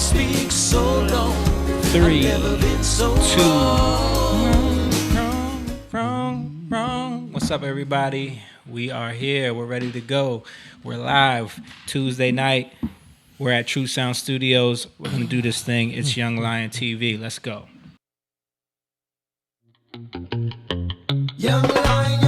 speak so low. 3, Never been so 2. wrong. What's up, everybody? We are here. We're ready to go. We're live Tuesday night. We're at True Sound Studios. We're going to do this thing. It's YLTV. Let's go. Young lion,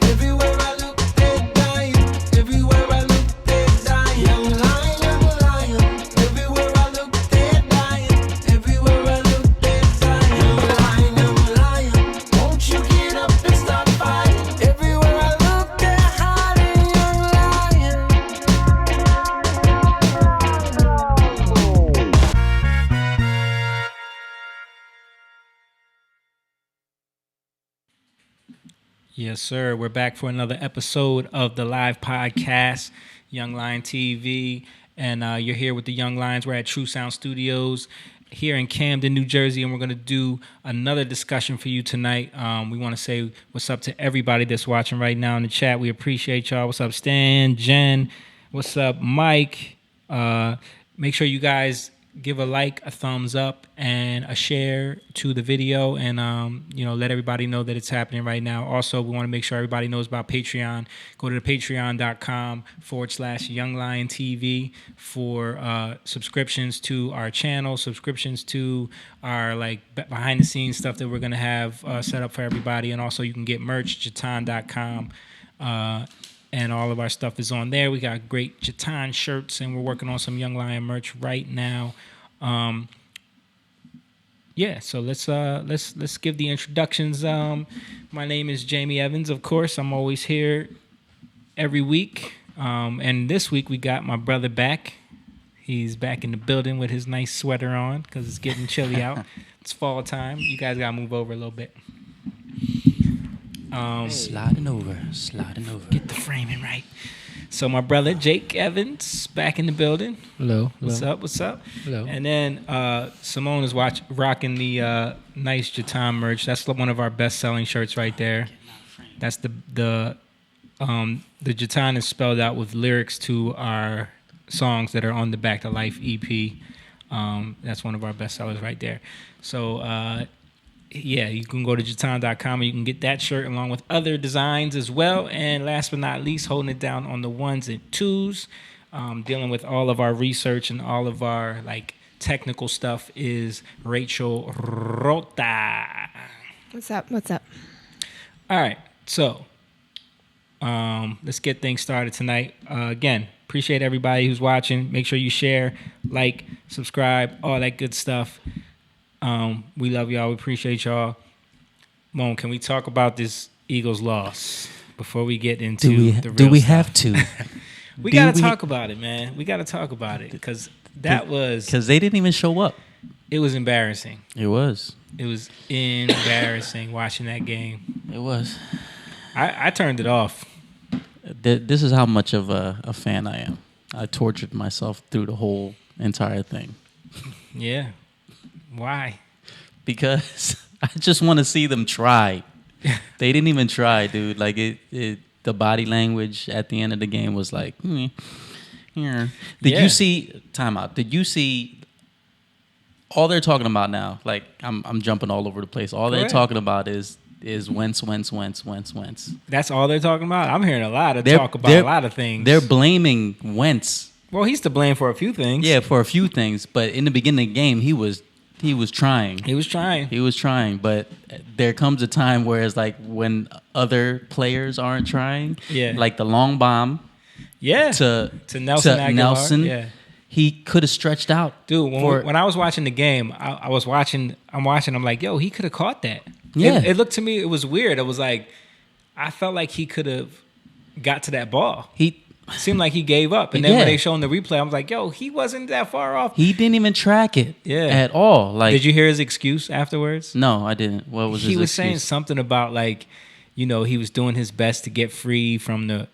everywhere I look, they're dying. Everywhere I look, they're dying. Young lion, everywhere I look, they're dying. Everywhere I look, they're dying. Young lion, won't you get up and start fighting? Everywhere I look, they're hiding. Young lion. Yes, sir. We're back for another episode of the live podcast, Young Lion TV. And you're here with the Young Lions. We're at True Sound Studios here in Camden, New Jersey. And we're going to do another discussion for you tonight. We want to say what's up to everybody that's watching right now in the chat. We appreciate y'all. What's up, Stan, Jen? What's up, Mike? Make sure you guys give a like, a thumbs up, and a share to the video, and let everybody know that it's happening right now. Also, we want to make sure everybody knows about Patreon. Go to the patreon.com/YoungLionTV for subscriptions to our channel, subscriptions to our behind the scenes stuff that we're gonna have set up for everybody, and also you can get merch, Jatan.com. And all of our stuff is on there. We got great Jatan shirts, and we're working on some Young Lion merch right now. So let's give the introductions. My name is Jamie Evans, of course. I'm always here every week. And this week we got my brother back. He's back in the building with his nice sweater on because it's getting chilly out. It's fall time. You guys gotta move over a little bit. Sliding over. Get the framing right. So my brother Jake Evans back in the building. Hello. What's up? Hello. And then Simone is rocking the nice Jatan merch. That's one of our best selling shirts right there. That's the Jatan is spelled out with lyrics to our songs that are on the Back to Life EP. That's one of our best sellers right there. So you can go to Jatan.com and you can get that shirt along with other designs as well. And last but not least, holding it down on the ones and twos, dealing with all of our research and all of our technical stuff is Rachel Rota. What's up? All right, so let's get things started tonight. Again, appreciate everybody who's watching. Make sure you share, like, subscribe, all that good stuff. We love y'all. We appreciate y'all. Moan, can we talk about this Eagles loss before we get into the real Do we stuff? have to? We got to talk about it, man. We got to talk about it because Because they didn't even show up. It was embarrassing. It was embarrassing watching that game. It was. I turned it off. This is how much of a fan I am. I tortured myself through the whole entire thing. Yeah. Why? Because I just want to see them try. They didn't even try, dude. The body language at the end of the game was like, Did you see timeout? Did you see all they're talking about now? I'm jumping all over the place. All they're talking about is Wentz. That's all they're talking about? I'm hearing a lot of talk about a lot of things. They're blaming Wentz. Well, he's to blame for a few things. Yeah, for a few things. But in the beginning of the game, he was trying. He was trying, but there comes a time where it's when other players aren't trying. Yeah. Like the long bomb. Yeah. To Nelson. Nelson. Yeah. He could have stretched out. Dude, when I was watching the game, I'm like, yo, he could have caught that. Yeah. It looked to me, it was weird. It was I felt like he could have got to that ball. He seemed like he gave up. And then when they showed the replay, I was like, yo, he wasn't that far off. He didn't even track it at all. Did you hear his excuse afterwards? No, I didn't. What was his excuse? He was saying something about he was doing his best to get free from the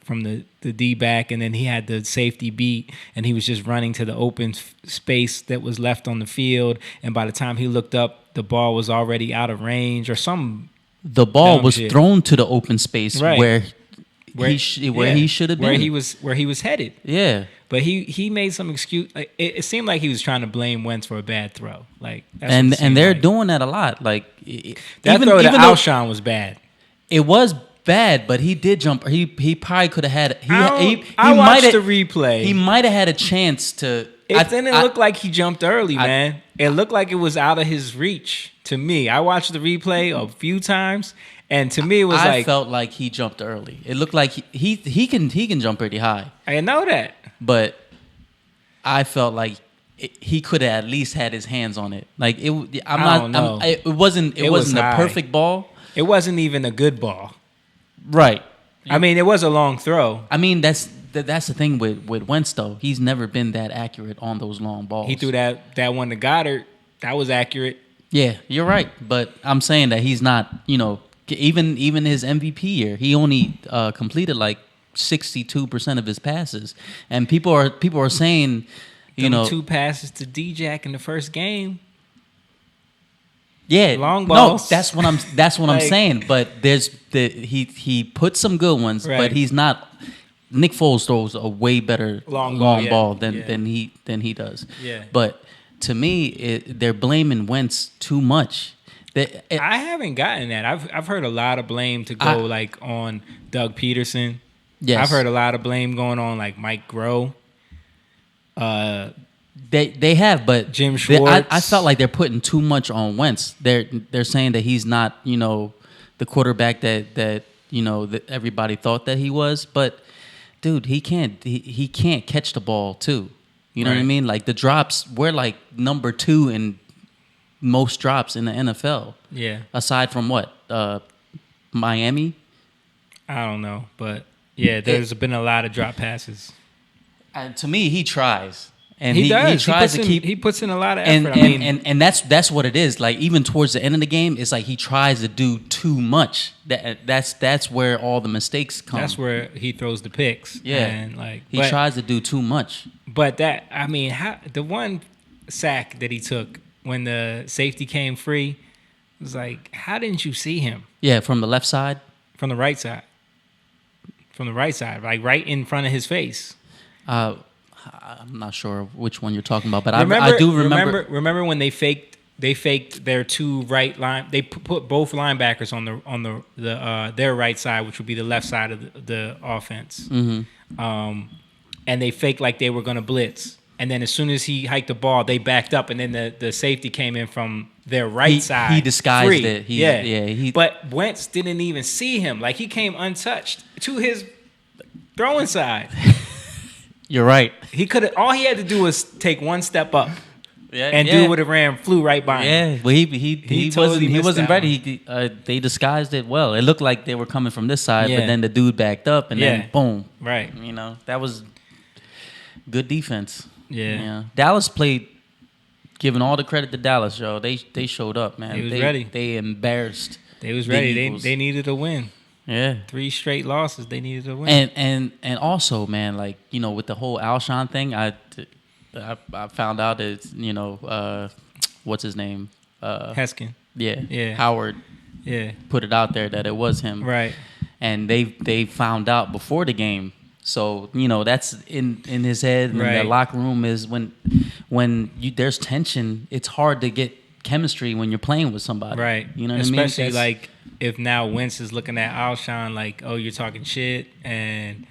D-back, and then he had the safety beat, and he was just running to the open space that was left on the field. And by the time he looked up, the ball was already out of range or some. The ball was thrown to the open space where he should have been. Where he was headed. Yeah. But he made some excuse. Like, it seemed like he was trying to blame Wentz for a bad throw. Like that's what it seemed they're like. doing that a lot. Like That throw to Alshon was bad. It was bad, but he did jump. He probably could have had. I watched the replay. He might have had a chance to. It didn't look like he jumped early, man. It looked like it was out of his reach to me. I watched the replay a few times, and to me it was I felt like he jumped early. It looked like he can jump pretty high. I know that, but I felt like he could have at least had his hands on it. Like it. It wasn't a perfect ball. It wasn't even a good ball. Right. I mean, it was a long throw. I mean, that's the thing with Wentz, though. He's never been that accurate on those long balls. He threw that one to Goddard. That was accurate. Yeah, you're right. But I'm saying that he's not, even his MVP year, he only completed like 62% of his passes. And people are saying, two passes to D-Jack in the first game. Yeah, long balls. No, that's what I'm saying. But he put some good ones, right. But he's not. Nick Foles throws a way better long ball than he does. Yeah. But to me, they're blaming Wentz too much. I haven't gotten that. I've heard a lot of blame to go on Doug Peterson. Yes. I've heard a lot of blame going on like Mike Groh. They have, but Jim Schwartz. I felt like they're putting too much on Wentz. They're saying that he's not, the quarterback that everybody thought that he was. But dude, he can't catch the ball too. You know what I mean? Like the drops, we're like number 2 in most drops in the NFL. Yeah. Aside from what? Miami? I don't know, but yeah, there's been a lot of drop passes. To me, he tries. And he does. He tries to keep. He puts in a lot of effort. And that's what it is. Like even towards the end of the game, it's like he tries to do too much. That's where all the mistakes come. That's where he throws the picks. Yeah, and he tries to do too much. But the one sack that he took when the safety came free was like, how didn't you see him? Yeah, from the left side, from the right side, like right in front of his face. I'm not sure which one you're talking about, but I do remember. Remember when they faked their two right line? They put both linebackers on their right side, which would be the left side of the offense. Mm-hmm. And they faked like they were going to blitz. And then as soon as he hiked the ball, they backed up, and then the safety came in from their right side. He disguised it. But Wentz didn't even see him. Like he came untouched to his throwing side. You're right. He could have. All he had to do was take one step up, dude would have flew right by him. Yeah, well, he wasn't ready. They disguised it well. It looked like they were coming from this side, but then the dude backed up, and then boom. Right. That was good defense. Yeah. Dallas played. Giving all the credit to Dallas, yo. They showed up, man. They was ready. They embarrassed. They was ready. They needed a win. Yeah, 3 straight losses. They needed to win. And also, man, like with the whole Alshon thing, I found out that what's his name? Heskin. Yeah. Howard. Yeah. Put it out there that it was him. Right. And they found out before the game. So that's in his head. And the locker room is when there's tension. It's hard to get chemistry when you're playing with somebody. Right. You know what Especially I mean? like if now Wentz is looking at Alshon like, oh, you're talking shit, and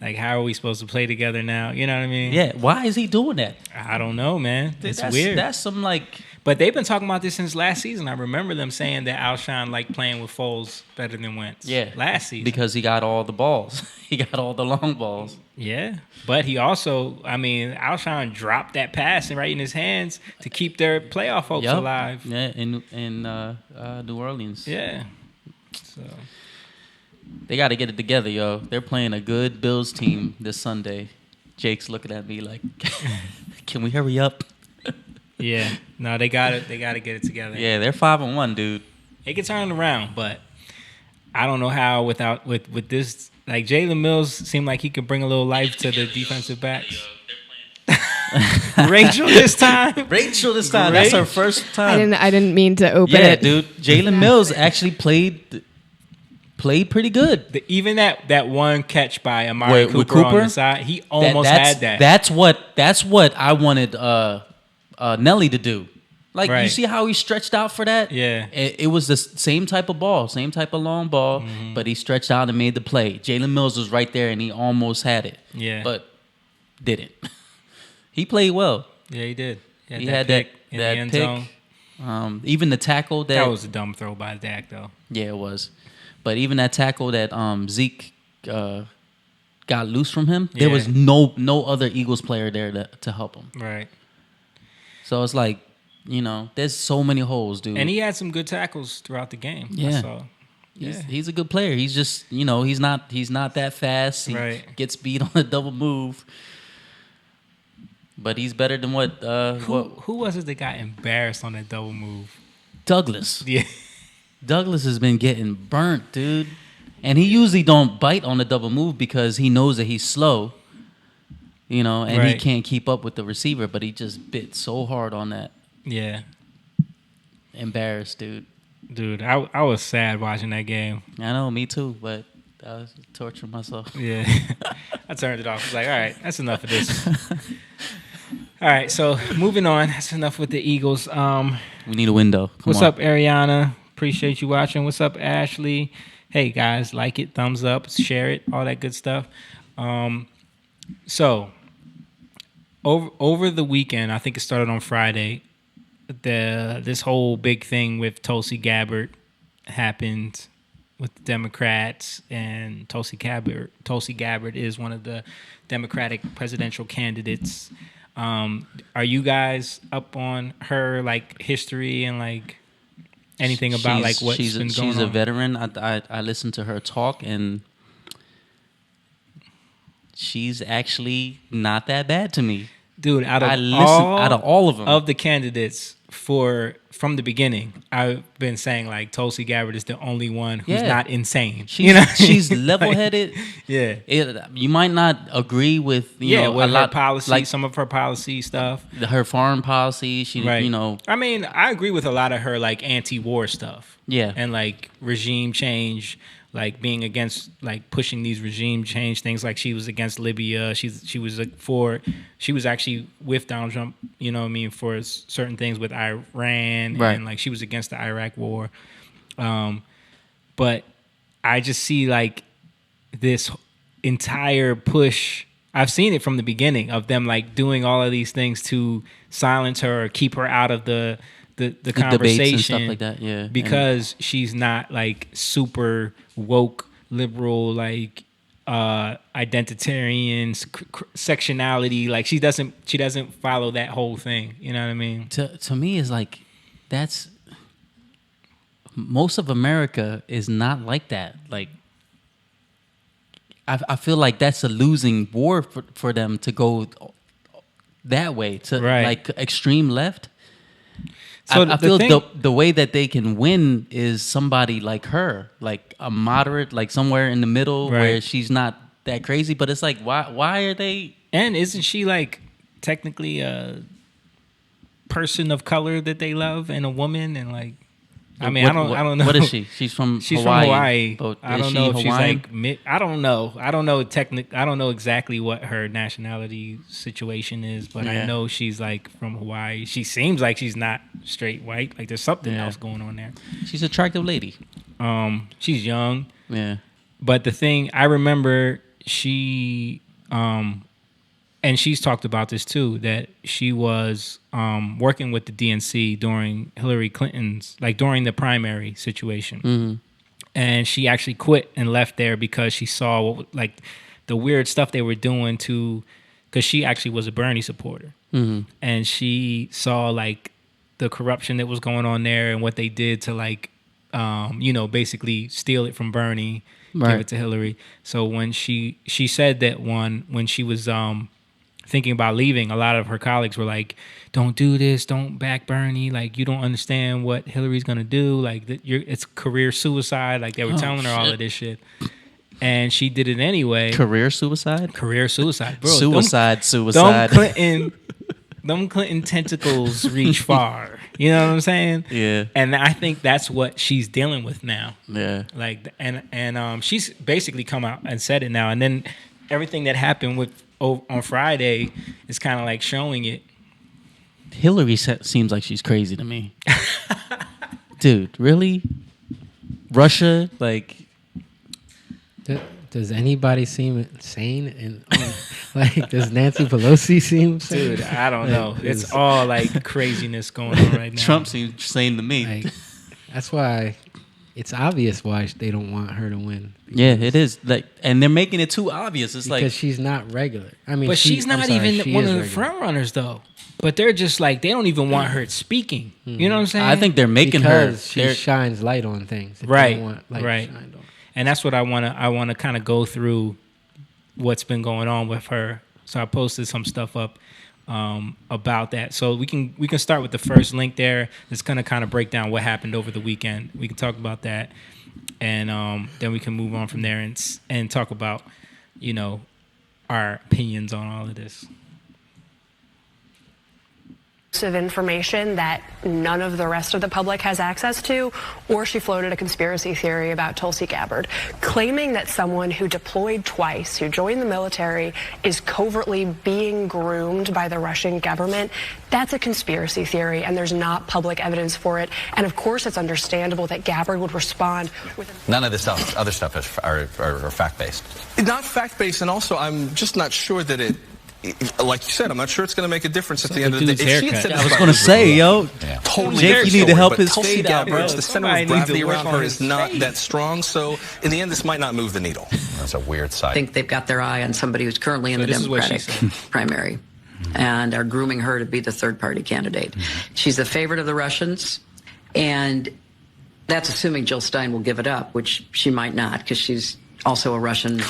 like, how are we supposed to play together now? You know what I mean? Yeah. Why is he doing that? I don't know, man. It's weird. That's some like. But they've been talking about this since last season. I remember them saying that Alshon liked playing with Foles better than Wentz. Yeah. Last season. Because he got all the balls. He got all the long balls. Yeah. But he also, Alshon dropped that pass right in his hands to keep their playoff hopes alive. Yeah, in New Orleans. Yeah. So they got to get it together, yo. They're playing a good Bills team this Sunday. Jake's looking at me like, can we hurry up? Yeah. No, they got it. They got to get it together. Yeah, they're 5-1, dude. They can turn it around, but I don't know how with this. Like Jalen Mills seemed like he could bring a little life to the defensive backs. Rachel this time. That's her first time. I didn't mean to open it. Yeah, dude. Jalen Mills actually played played pretty good. Even that one catch by Amari With Cooper on the side, he almost had that. That's what I wanted Nelly to do. Like, Right. you see how he stretched out for that? Yeah. It was the same type of ball, same type of long ball, but he stretched out and made the play. Jalen Mills was right there, and he almost had it. Yeah. But didn't. He played well. Yeah, he did. He had that in the end zone. Even the tackle That was a dumb throw by Dak, though. Yeah, it was. But even that tackle that Zeke got loose from him, there was no other Eagles player there to help him. Right. So it's like, there's so many holes, dude. And he had some good tackles throughout the game. Yeah. So, He's a good player. He's just, he's not that fast. He gets beat on a double move. But he's better than what who was it that got embarrassed on that double move? Douglas. Yeah. Douglas has been getting burnt, dude. And he usually don't bite on the double move because he knows that he's slow. And he Right. can't keep up with the receiver, but he just bit so hard on that. Yeah. Embarrassed, dude. Dude, I was sad watching that game. I know, me too, but I was torturing myself. Yeah. I turned it off. I was like, all right, that's enough of this. All right, so moving on. That's enough with the Eagles. We need a window. What's up, Ariana? Appreciate you watching. What's up, Ashley? Hey, guys, like it, thumbs up, share it, all that good stuff. So, over the weekend, I think it started on Friday, this whole big thing with Tulsi Gabbard happened with the Democrats, and Tulsi Gabbard is one of the Democratic presidential candidates. Are you guys up on her, like, history and, like, anything about, like, what's been going on? She's a veteran. I listened to her talk, and she's actually not that bad to me. Dude, out of all of them, of the candidates from the beginning, I've been saying, like, Tulsi Gabbard is the only one who's not insane. She's level-headed. Yeah. You might not agree with with a her lot, policy, like some of her policy stuff. Her foreign policy. Right. I mean, I agree with a lot of her, like, anti-war stuff. Yeah. And, like, regime change, like, being against, like, pushing these regime change things. Like, she was against Libya. She was actually with Donald Trump, for certain things with Iran. Right. And, like, she was against the Iraq war. But I just see, like, this entire push. I've seen it from the beginning of them, like, doing all of these things to silence her or keep her out of the conversation debates and stuff like that. Yeah. Because she's not, like, super woke, liberal, like, identitarian, sectionality. Like, she doesn't follow that whole thing. You know what I mean? To me, it's like, that's most of America is not like that. Like, I feel like that's a losing war for them to go that way to like extreme left. So I feel the way that they can win is somebody like her, like a moderate, like somewhere in the middle where she's not that crazy. But it's like, why are they? And isn't she, like, technically a person of color that they love and a woman? And, like, I mean, I don't know. What is she? She's from Hawaii. But I don't know if she's like. I don't know. I don't know exactly what her nationality situation is, but I know she's, like, from Hawaii. She seems like she's not straight white. Like, there's something else going on there. She's an attractive lady. She's young. Yeah. But the thing I remember, she and she's talked about this too, that she was working with the DNC during Hillary Clinton's, like, during the primary situation. Mm-hmm. And she actually quit and left there because she saw like the weird stuff they were doing because she actually was a Bernie supporter. Mm-hmm. And she saw, like, the corruption that was going on there and what they did to, like, basically steal it from Bernie, give it to Hillary. So when she said that when she was thinking about leaving, a lot of her colleagues were like, don't do this, don't back Bernie, like, you don't understand what Hillary's gonna do, like, it's career suicide. Like, they were telling her all of this shit, and she did it anyway. Career suicide, bro. Suicide. Dumb them Clinton tentacles reach far. You know what I'm saying? Yeah. And I think that's what she's dealing with now. Yeah. Like, and she's basically come out and said it now. And then everything that happened on Friday is kind of like showing it. Hillary seems like she's crazy to me. Dude, really? Russia, like... Does anybody seem sane? And like, does Nancy Pelosi seem sane? Dude, I don't know. It's all like craziness going on right now. Trump seems sane to me. Like, that's why it's obvious why they don't want her to win. Yeah, it is. Like, and they're making it too obvious. It's because like she's not regular. I mean, but she's not even one of the regular. front runners though. But they're just like they don't even want her speaking. You know what I'm saying? I think they're making because her. she shines light on things. If they Right, don't want light right. shined on. And that's what I wanna kind of go through what's been going on with her. So I posted some stuff up about that. So we can start with the first link there. It's gonna kind of break down what happened over the weekend. We can talk about that, and then we can move on from there and talk about our opinions on all of this. Of information that none of the rest of the public has access to, or she floated a conspiracy theory about Tulsi Gabbard, claiming that someone who deployed twice, who joined the military, is covertly being groomed by the Russian government. That's a conspiracy theory, and there's not public evidence for it. And of course, it's understandable that Gabbard would respond with None of this other stuff are fact-based. Not fact-based, and also I'm just not sure that it, like you said, I'm not sure it's going to make a difference at the end of the day. If she had said I was going to say, yo, totally Jake, you need to help his Tulsi fade out, bro. Gabbard, the center Somebody of needs to gravity work around on her his is not fade. that strong. So in the end, this might not move the needle. That's a weird sight. I think they've got their eye on somebody who's currently in the this is what she Democratic primary and are grooming her to be the third-party candidate. She's the favorite of the Russians, and that's assuming Jill Stein will give it up, which she might not because she's also a Russian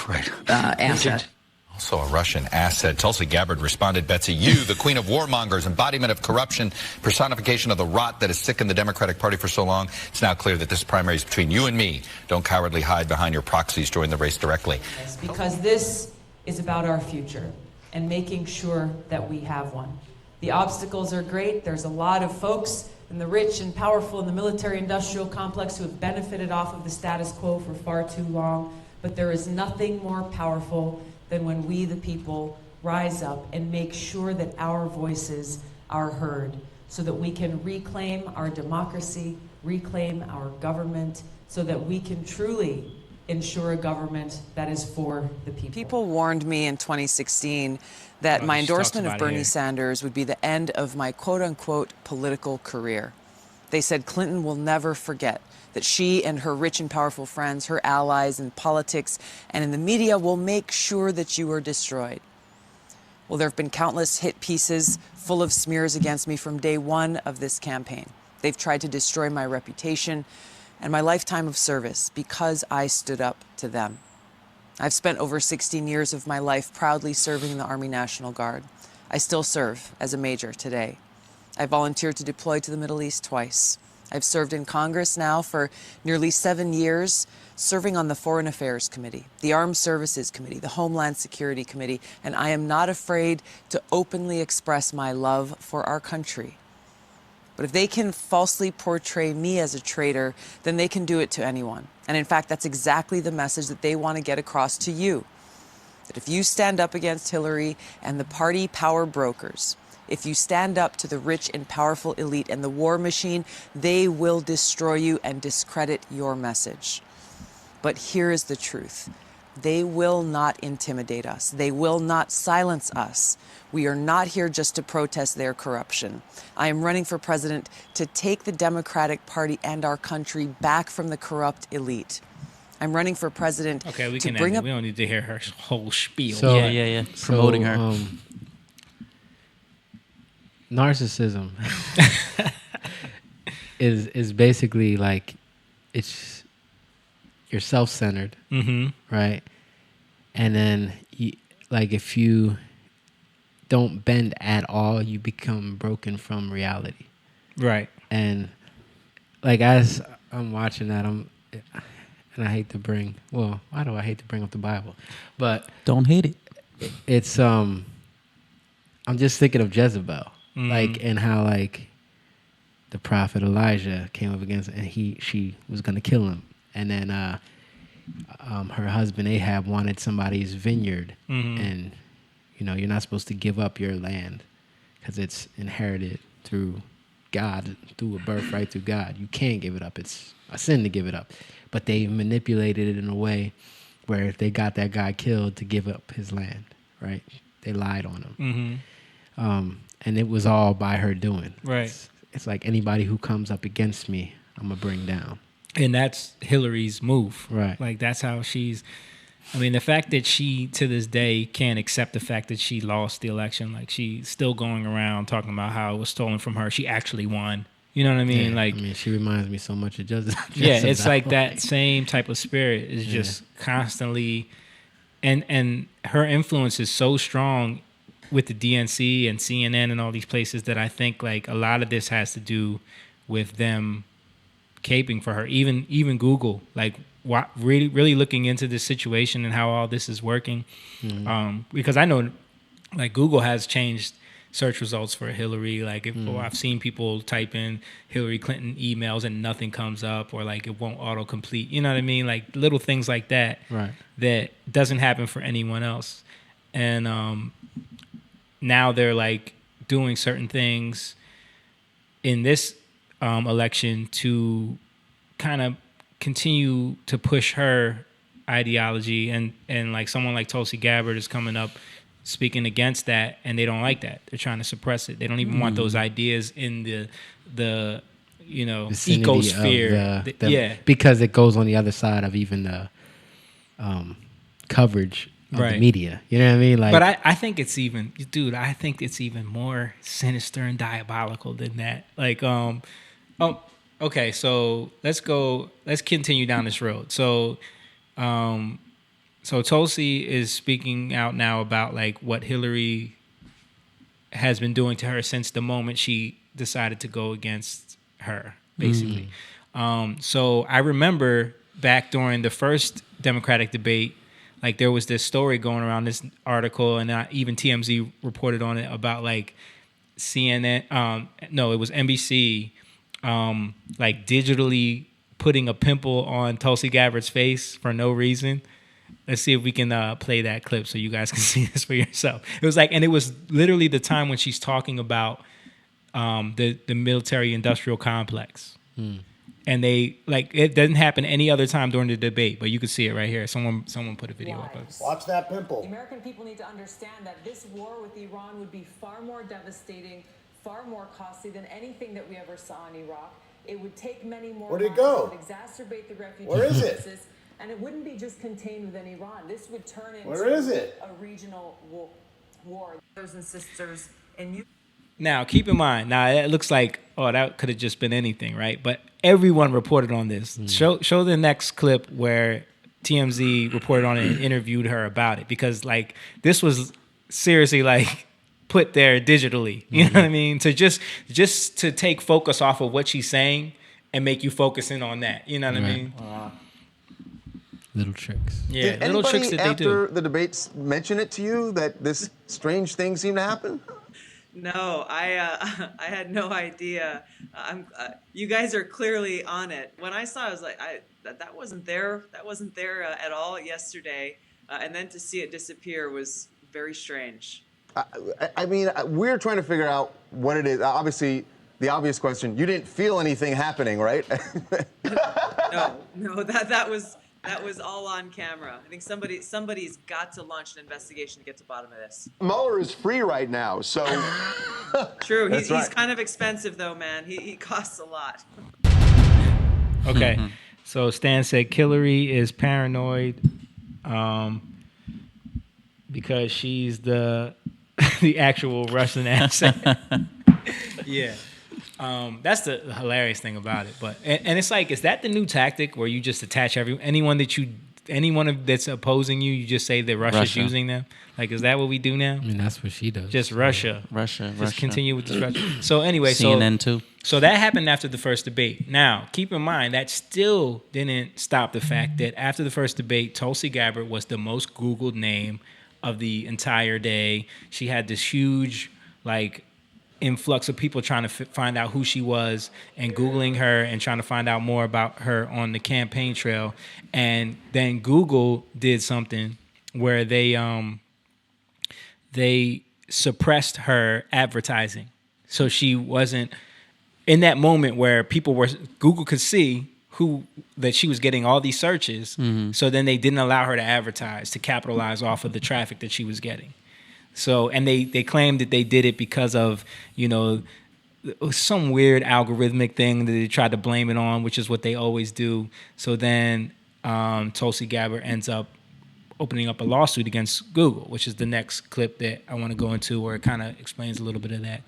asset. Also a Russian asset. Tulsi Gabbard responded, Betsy, you, the queen of warmongers, embodiment of corruption, personification of the rot that has sickened the Democratic Party for so long. It's now clear that this primary is between you and me. Don't cowardly hide behind your proxies. Join the race directly. Because this is about our future and making sure that we have one. The obstacles are great. There's a lot of folks and the rich and powerful in the military-industrial complex who have benefited off of the status quo for far too long. But there is nothing more powerful than when we, the people, rise up and make sure that our voices are heard so that we can reclaim our democracy, reclaim our government, so that we can truly ensure a government that is for the people. People warned me in 2016 that my endorsement of Bernie Sanders would be the end of my quote-unquote political career. They said Clinton will never forget that she and her rich and powerful friends, her allies in politics and in the media, will make sure that you are destroyed. Well, there have been countless hit pieces full of smears against me from day one of this campaign. They've tried to destroy my reputation and my lifetime of service because I stood up to them. I've spent over 16 years of my life proudly serving in the Army National Guard. I still serve as a major today. I volunteered to deploy to the Middle East twice. I've served in Congress now for nearly 7 years, serving on the Foreign Affairs Committee, the Armed Services Committee, the Homeland Security Committee, and I am not afraid to openly express my love for our country. But if they can falsely portray me as a traitor, then they can do it to anyone. And in fact, that's exactly the message that they want to get across to you. That if you stand up against Hillary and the party power brokers, if you stand up to the rich and powerful elite and the war machine, they will destroy you and discredit your message. But here is the truth. They will not intimidate us. They will not silence us. We are not here just to protest their corruption. I am running for president to take the Democratic Party and our country back from the corrupt elite. I'm running for president to bring up... We don't need to hear her whole spiel. So, yeah. Promoting her. Narcissism is basically like you're self-centered, right? And then if you don't bend at all, you become broken from reality, right? And like as I'm watching that, and I hate to bring why do I hate to bring up the Bible? But don't hate it. It's I'm just thinking of Jezebel. like, and how like the prophet Elijah came up against, and she was gonna kill him, and then her husband Ahab wanted somebody's vineyard, and you're not supposed to give up your land because it's inherited through God, through a birthright through God. You can't give it up. It's a sin to give it up. But they manipulated it in a way where they got that guy killed to give up his land, right? They lied on him. And it was all by her doing. Right. It's like anybody who comes up against me, I'm going to bring down. And that's Hillary's move. Right. Like, that's how she's... I mean, the fact that she, to this day, can't accept the fact that she lost the election. Like, she's still going around talking about how it was stolen from her. She actually won. You know what I mean? Yeah, like, I mean, she reminds me so much of just yeah, it's like that same type of spirit is just constantly... And her influence is so strong with the DNC and CNN and all these places that I think, like, a lot of this has to do with them caping for her. Even Google, like, really looking into this situation and how all this is working. Because I know, like, Google has changed search results for Hillary. Like, I've seen people type in Hillary Clinton emails and nothing comes up, or like it won't autocomplete. You know what I mean? Like, little things like that, right, that doesn't happen for anyone else. And now they're like doing certain things in this election to kind of continue to push her ideology, and like someone like Tulsi Gabbard is coming up speaking against that, and they don't like that. They're trying to suppress it. They don't even want those ideas in the ecosphere. Because it goes on the other side of even the coverage of the media. You know what I mean? Like, but I think it's even, dude, I think it's even more sinister and diabolical than that. Like, okay, so let's continue down this road. So Tulsi is speaking out now about like what Hillary has been doing to her since the moment she decided to go against her, basically. So I remember back during the first Democratic debate, like there was this story going around, this article, and even TMZ reported on it about like CNN, no, it was NBC, like digitally putting a pimple on Tulsi Gabbard's face for no reason. Let's see if we can play that clip so you guys can see this for yourself. It was like, and it was literally the time when she's talking about the military industrial complex. And they, like, it doesn't happen any other time during the debate, but you can see it right here. Someone put a video up. Watch that pimple. The American people need to understand that this war with Iran would be far more devastating, far more costly than anything that we ever saw in Iraq. It would take many more Where'd it go? It would exacerbate the refugee Where is crisis. it? And it wouldn't be just contained within Iran. This would turn into Where is it? A regional war. Brothers and sisters, and you. Now, keep in mind, now it looks like, oh, that could have just been anything, right? But everyone reported on this. Show the next clip where TMZ reported on it and interviewed her about it, because like this was seriously like put there digitally. You know what I mean? To just to take focus off of what she's saying and make you focus in on that. You know what I mean? Little tricks. Yeah, Did little tricks that they do. after the debates mention it to you that this strange thing seemed to happen? No, I had no idea. You guys are clearly on it. When I saw it, I was like, that wasn't there. That wasn't there at all yesterday. And then to see it disappear was very strange. I mean, we're trying to figure out what it is. Obviously, the obvious question, you didn't feel anything happening, right? No, that was all on camera. I think somebody's got to launch an investigation to get to the bottom of this. Mueller is free right now, so... True. That's He's kind of expensive, though, man. He costs a lot. Okay. So Stan said Hillary is paranoid because she's the actual Russian asset. Yeah. That's the hilarious thing about it. But and it's like, is that the new tactic where you just attach anyone that's opposing you, you just say that Russia's using them? Like, is that what we do now? I mean, that's what she does. Just Russia. Just continue with this Russia. So anyway, CNN too. So that happened after the first debate. Now, keep in mind, that still didn't stop the fact that after the first debate, Tulsi Gabbard was the most Googled name of the entire day. She had this huge, like, influx of people trying to find out who she was and Googling her and trying to find out more about her on the campaign trail. And then Google did something where they suppressed her advertising. So she wasn't in that moment where Google could see that she was getting all these searches. Mm-hmm. So then they didn't allow her to advertise to capitalize off of the traffic that she was getting. So, and they claimed that they did it because of, some weird algorithmic thing that they tried to blame it on, which is what they always do. So then Tulsi Gabbard ends up opening up a lawsuit against Google, which is the next clip that I want to go into, where it kind of explains a little bit of that.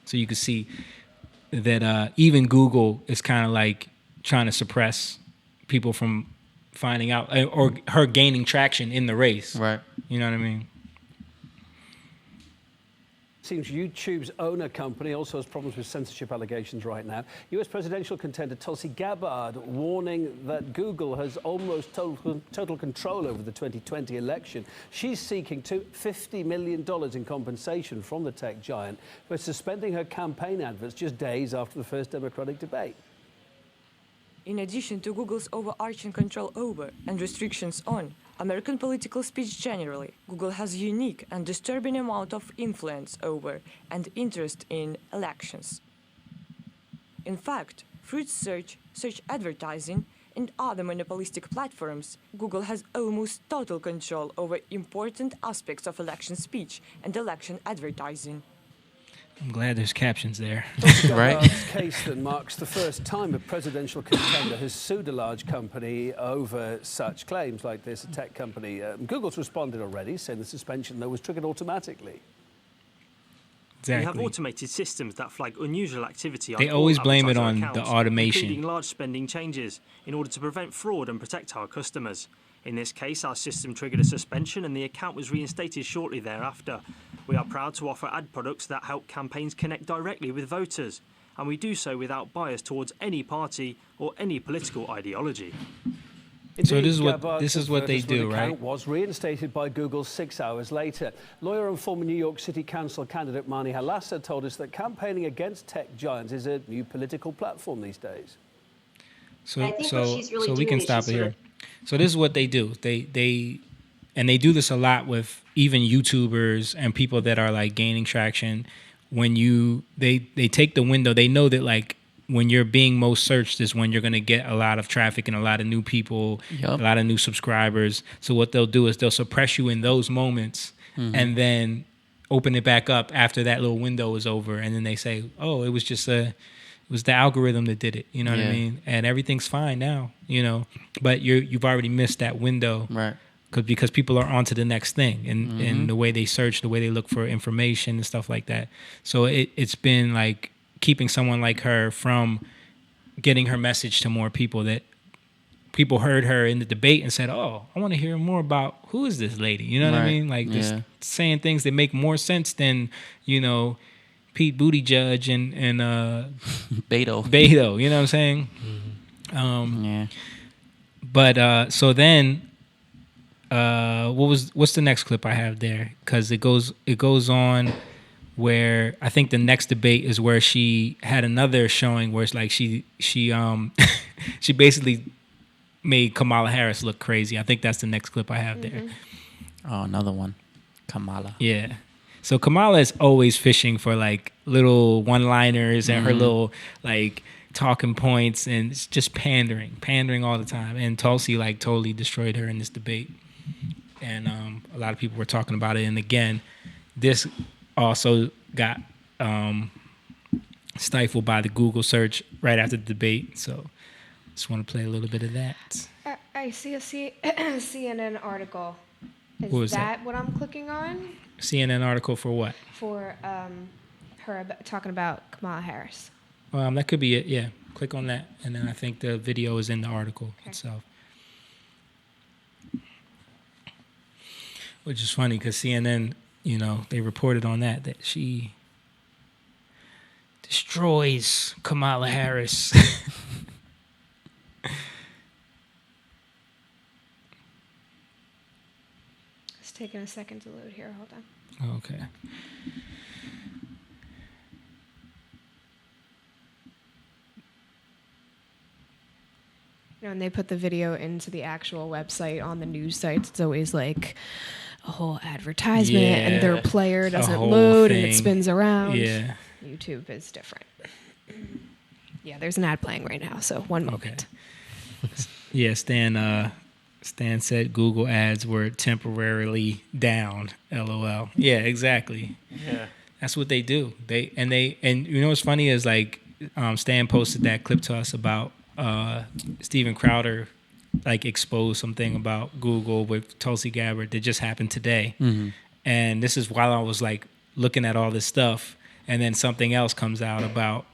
So you can see that even Google is kind of like trying to suppress people from finding out or her gaining traction in the race. Right. You know what I mean? Seems YouTube's owner company also has problems with censorship allegations right now. US presidential contender Tulsi Gabbard warning that Google has almost total control over the 2020 election. She's seeking $50 million in compensation from the tech giant for suspending her campaign adverts just days after the first Democratic debate. In addition to Google's overarching control over and restrictions on American political speech generally, Google has a unique and disturbing amount of influence over and interest in elections. In fact, through search advertising, and other monopolistic platforms, Google has almost total control over important aspects of election speech and election advertising. I'm glad there's captions there. Right. Case that marks the first time a presidential contender has sued a large company over such claims like this, a tech company. Google's responded already, saying the suspension, though, was triggered automatically. Exactly. We have automated systems that flag unusual activity. They always blame it on the automation, including large spending changes, in order to prevent fraud and protect our customers. In this case, our system triggered a suspension and the account was reinstated shortly thereafter. We are proud to offer ad products that help campaigns connect directly with voters, and we do so without bias towards any party or any political ideology. Indeed, so this is what they do, right? Was reinstated by Google 6 hours later. Lawyer and former New York City Council candidate Mani Halassa told us that campaigning against tech giants is a new political platform these days. So we can stop it here. So this is what they do. They do this a lot with even YouTubers and people that are like gaining traction. When they take the window, they know that like when you're being most searched is when you're going to get a lot of traffic and a lot of new people, a lot of new subscribers. So what they'll do is they'll suppress you in those moments and then open it back up after that little window is over. And then they say, oh, it was just the algorithm that did it. You know what I mean? And everything's fine now, but you've already missed that window. Right. Because people are on to the next thing and the way they search, the way they look for information and stuff like that. So it's been like keeping someone like her from getting her message to more people, that people heard her in the debate and said, oh, I want to hear more about who is this lady? You know what I mean? Like just saying things that make more sense than, Pete Buttigieg and Beto, you know what I'm saying? But so then what's the next clip I have there? Because it goes on where I think the next debate is where she had another showing where it's like she she basically made Kamala Harris look crazy. I think that's the next clip I have there. Oh, another one. Kamala. Yeah. So Kamala is always fishing for like little one-liners and her little like talking points, and it's just pandering all the time. And Tulsi like totally destroyed her in this debate. And a lot of people were talking about it. And again, this also got stifled by the Google search right after the debate. So just want to play a little bit of that. I see a CNN article. Is that what I'm clicking on? CNN article for what? For her talking about Kamala Harris. That could be it, yeah. Click on that, and then I think the video is in the article itself. Which is funny because CNN, they reported on that she destroys Kamala Harris. It's taking a second to load here. Hold on. Okay. And they put the video into the actual website on the news sites. It's always like a whole advertisement, and their player doesn't load, and it spins around. Yeah. YouTube is different. Yeah, there's an ad playing right now, so one moment. Yeah, Stan said Google ads were temporarily down. LOL. Yeah, exactly. Yeah. That's what they do. And you know what's funny is like Stan posted that clip to us about Steven Crowder like exposed something about Google with Tulsi Gabbard that just happened today. Mm-hmm. And this is while I was like looking at all this stuff, and then something else comes out about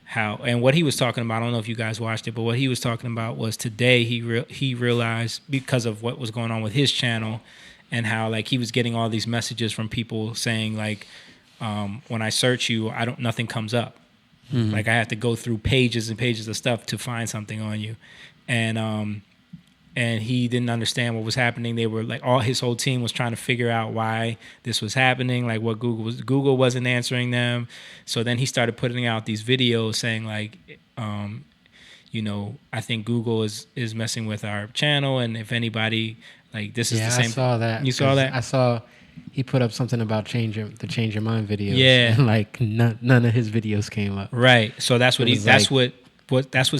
how, and what he was talking about, I don't know if you guys watched it, but what he was talking about was today he realized, because of what was going on with his channel, and how like he was getting all these messages from people saying like, when I search you, nothing comes up. Mm-hmm. Like I have to go through pages and pages of stuff to find something on you. And he didn't understand what was happening. They were like, his whole team was trying to figure out why this was happening, like what Google wasn't answering them. So then he started putting out these videos saying like, I think Google is messing with our channel, and if anybody, like, this is the same. I saw that. You saw that? I saw he put up something about change your mind videos. Yeah, and like none of his videos came up. Right. So that's what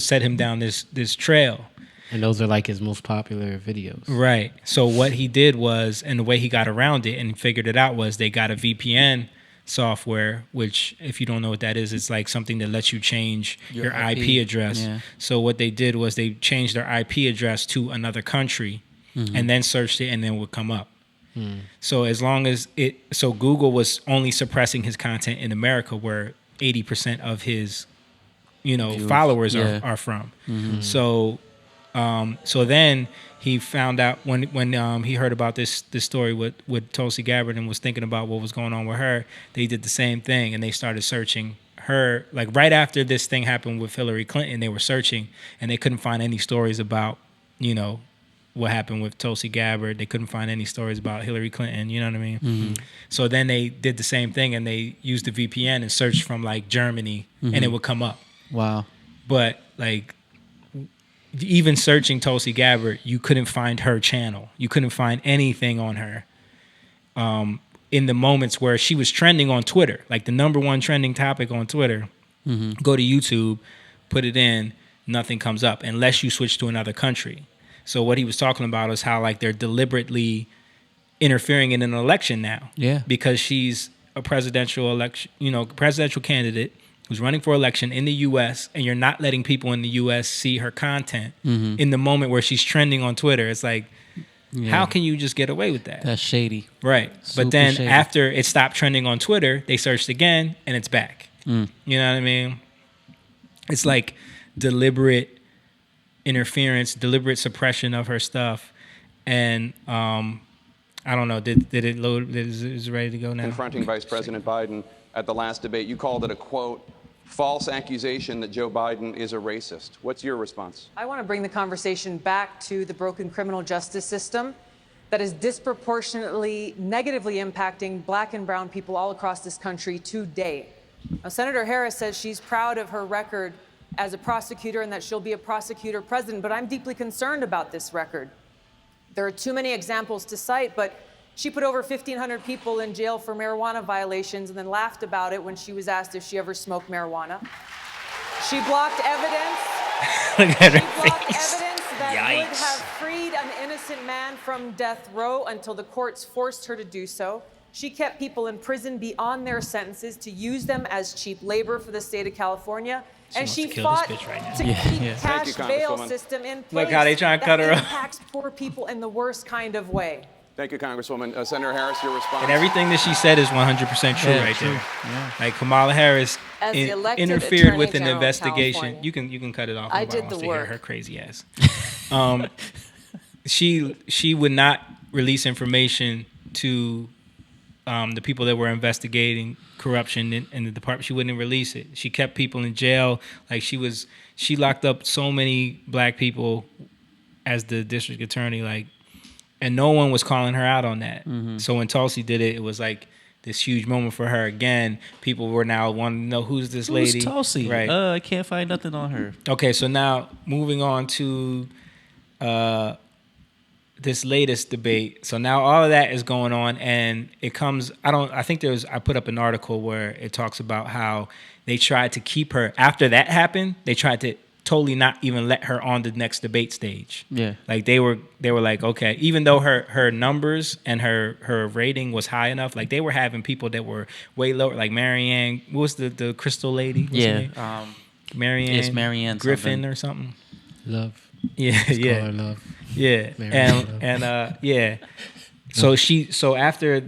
set him down this trail. And those are like his most popular videos. Right. So what he did was, and the way he got around it and figured it out was, they got a VPN software, which, if you don't know what that is, it's like something that lets you change your IP address. Yeah. So what they did was they changed their IP address to another country, and then searched it, and then it would come up. So as long as so Google was only suppressing his content in America, where 80% of his, followers are from. So then he found out when he heard about this story with Tulsi Gabbard and was thinking about what was going on with her, they did the same thing, and they started searching her. Like right after this thing happened with Hillary Clinton, they were searching, and they couldn't find any stories about, what happened with Tulsi Gabbard. They couldn't find any stories about Hillary Clinton, you know what I mean? Mm-hmm. So then they did the same thing, and they used the VPN and searched from like Germany, and it would come up. Wow. But like, even searching Tulsi Gabbard, you couldn't find her channel. You couldn't find anything on her. In the moments where she was trending on Twitter, like the #1 trending topic on Twitter, go to YouTube, put it in, nothing comes up unless you switch to another country. So what he was talking about is how like they're deliberately interfering in an election now. Yeah. Because she's a presidential candidate who's running for election in the U.S., and you're not letting people in the U.S. see her content in the moment where she's trending on Twitter. It's like, how can you just get away with that? That's shady. Right. Super but then shady. After it stopped trending on Twitter, they searched again, and it's back. You know what I mean? It's like deliberate interference, deliberate suppression of her stuff. And I don't know, did it load? Is it ready to go now? Confronting Vice President Biden at the last debate, you called it a, quote, false accusation that Joe Biden is a racist. What's your response? I want to bring the conversation back to the broken criminal justice system that is disproportionately negatively impacting black and brown people all across this country today. Now, Senator Harris says she's proud of her record as a prosecutor and that she'll be a prosecutor president, but I'm deeply concerned about this record. There are too many examples to cite, but she put over 1,500 people in jail for marijuana violations and then laughed about it when she was asked if she ever smoked marijuana. She blocked evidence. Look at her face. Evidence that would have freed an innocent man from death row until the courts forced her to do so. She kept people in prison beyond their sentences to use them as cheap labor for the state of California. And she fought to keep cash bail system in place. Look how they try to cut her that off. impacts poor people in the worst kind of way. Thank you, Congresswoman. Senator Harris, your response. And everything that she said is 100% true right there. Yeah. Like Kamala Harris As the elected interfered Attorney with an General of investigation. California. You can cut it off. I Nobody did the wants to work. hear her crazy ass. She would not release information to the people that were investigating corruption in the department. She wouldn't release it. She kept people in jail. Like she locked up so many black people as the district attorney, like, and no one was calling her out on that. So when Tulsi did it, it was like this huge moment for her again. People were now wanting to know who's this lady. Who's Tulsi? Right. I can't find nothing on her. Okay, so now moving on to this latest debate. So now all of that is going on, and it comes. I put up an article where it talks about how they tried to keep her after that happened. They tried to totally not even let her on the next debate stage. Yeah. Like they were like, okay, even though her numbers and her rating was high enough, like they were having people that were way lower, like Marianne. What was the crystal lady? What's her name? Marianne. It's Marianne Griffin something. or something. Love. Yeah, Let's yeah. call her Love. Yeah, Marianne and yeah. So after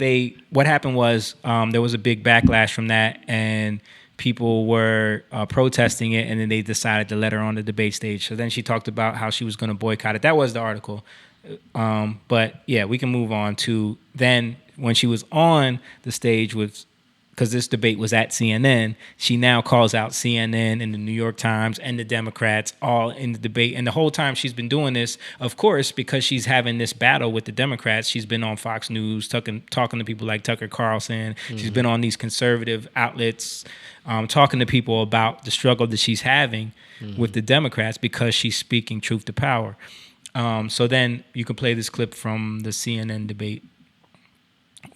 what happened was there was a big backlash from that, and people were protesting it, and then they decided to let her on the debate stage. So then she talked about how she was going to boycott it. That was the article. But yeah, we can move on to then when she was on the stage with. Because this debate was at CNN, she now calls out CNN and the New York Times and the Democrats all in the debate. And the whole time she's been doing this, of course, because she's having this battle with the Democrats, she's been on Fox News talking to people like Tucker Carlson. Mm-hmm. She's been on these conservative outlets talking to people about the struggle that she's having with the Democrats because she's speaking truth to power. So then you can play this clip from the CNN debate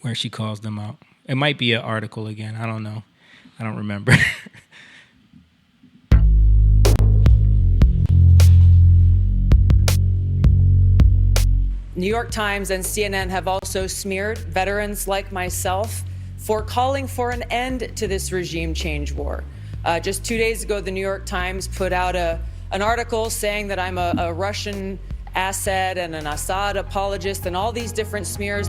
where she calls them out. It might be an article again. I don't know. I don't remember. New York Times and CNN have also smeared veterans like myself for calling for an end to this regime change war. Just 2 days ago, the New York Times put out an article saying that I'm a Russian asset and an Assad apologist and all these different smears.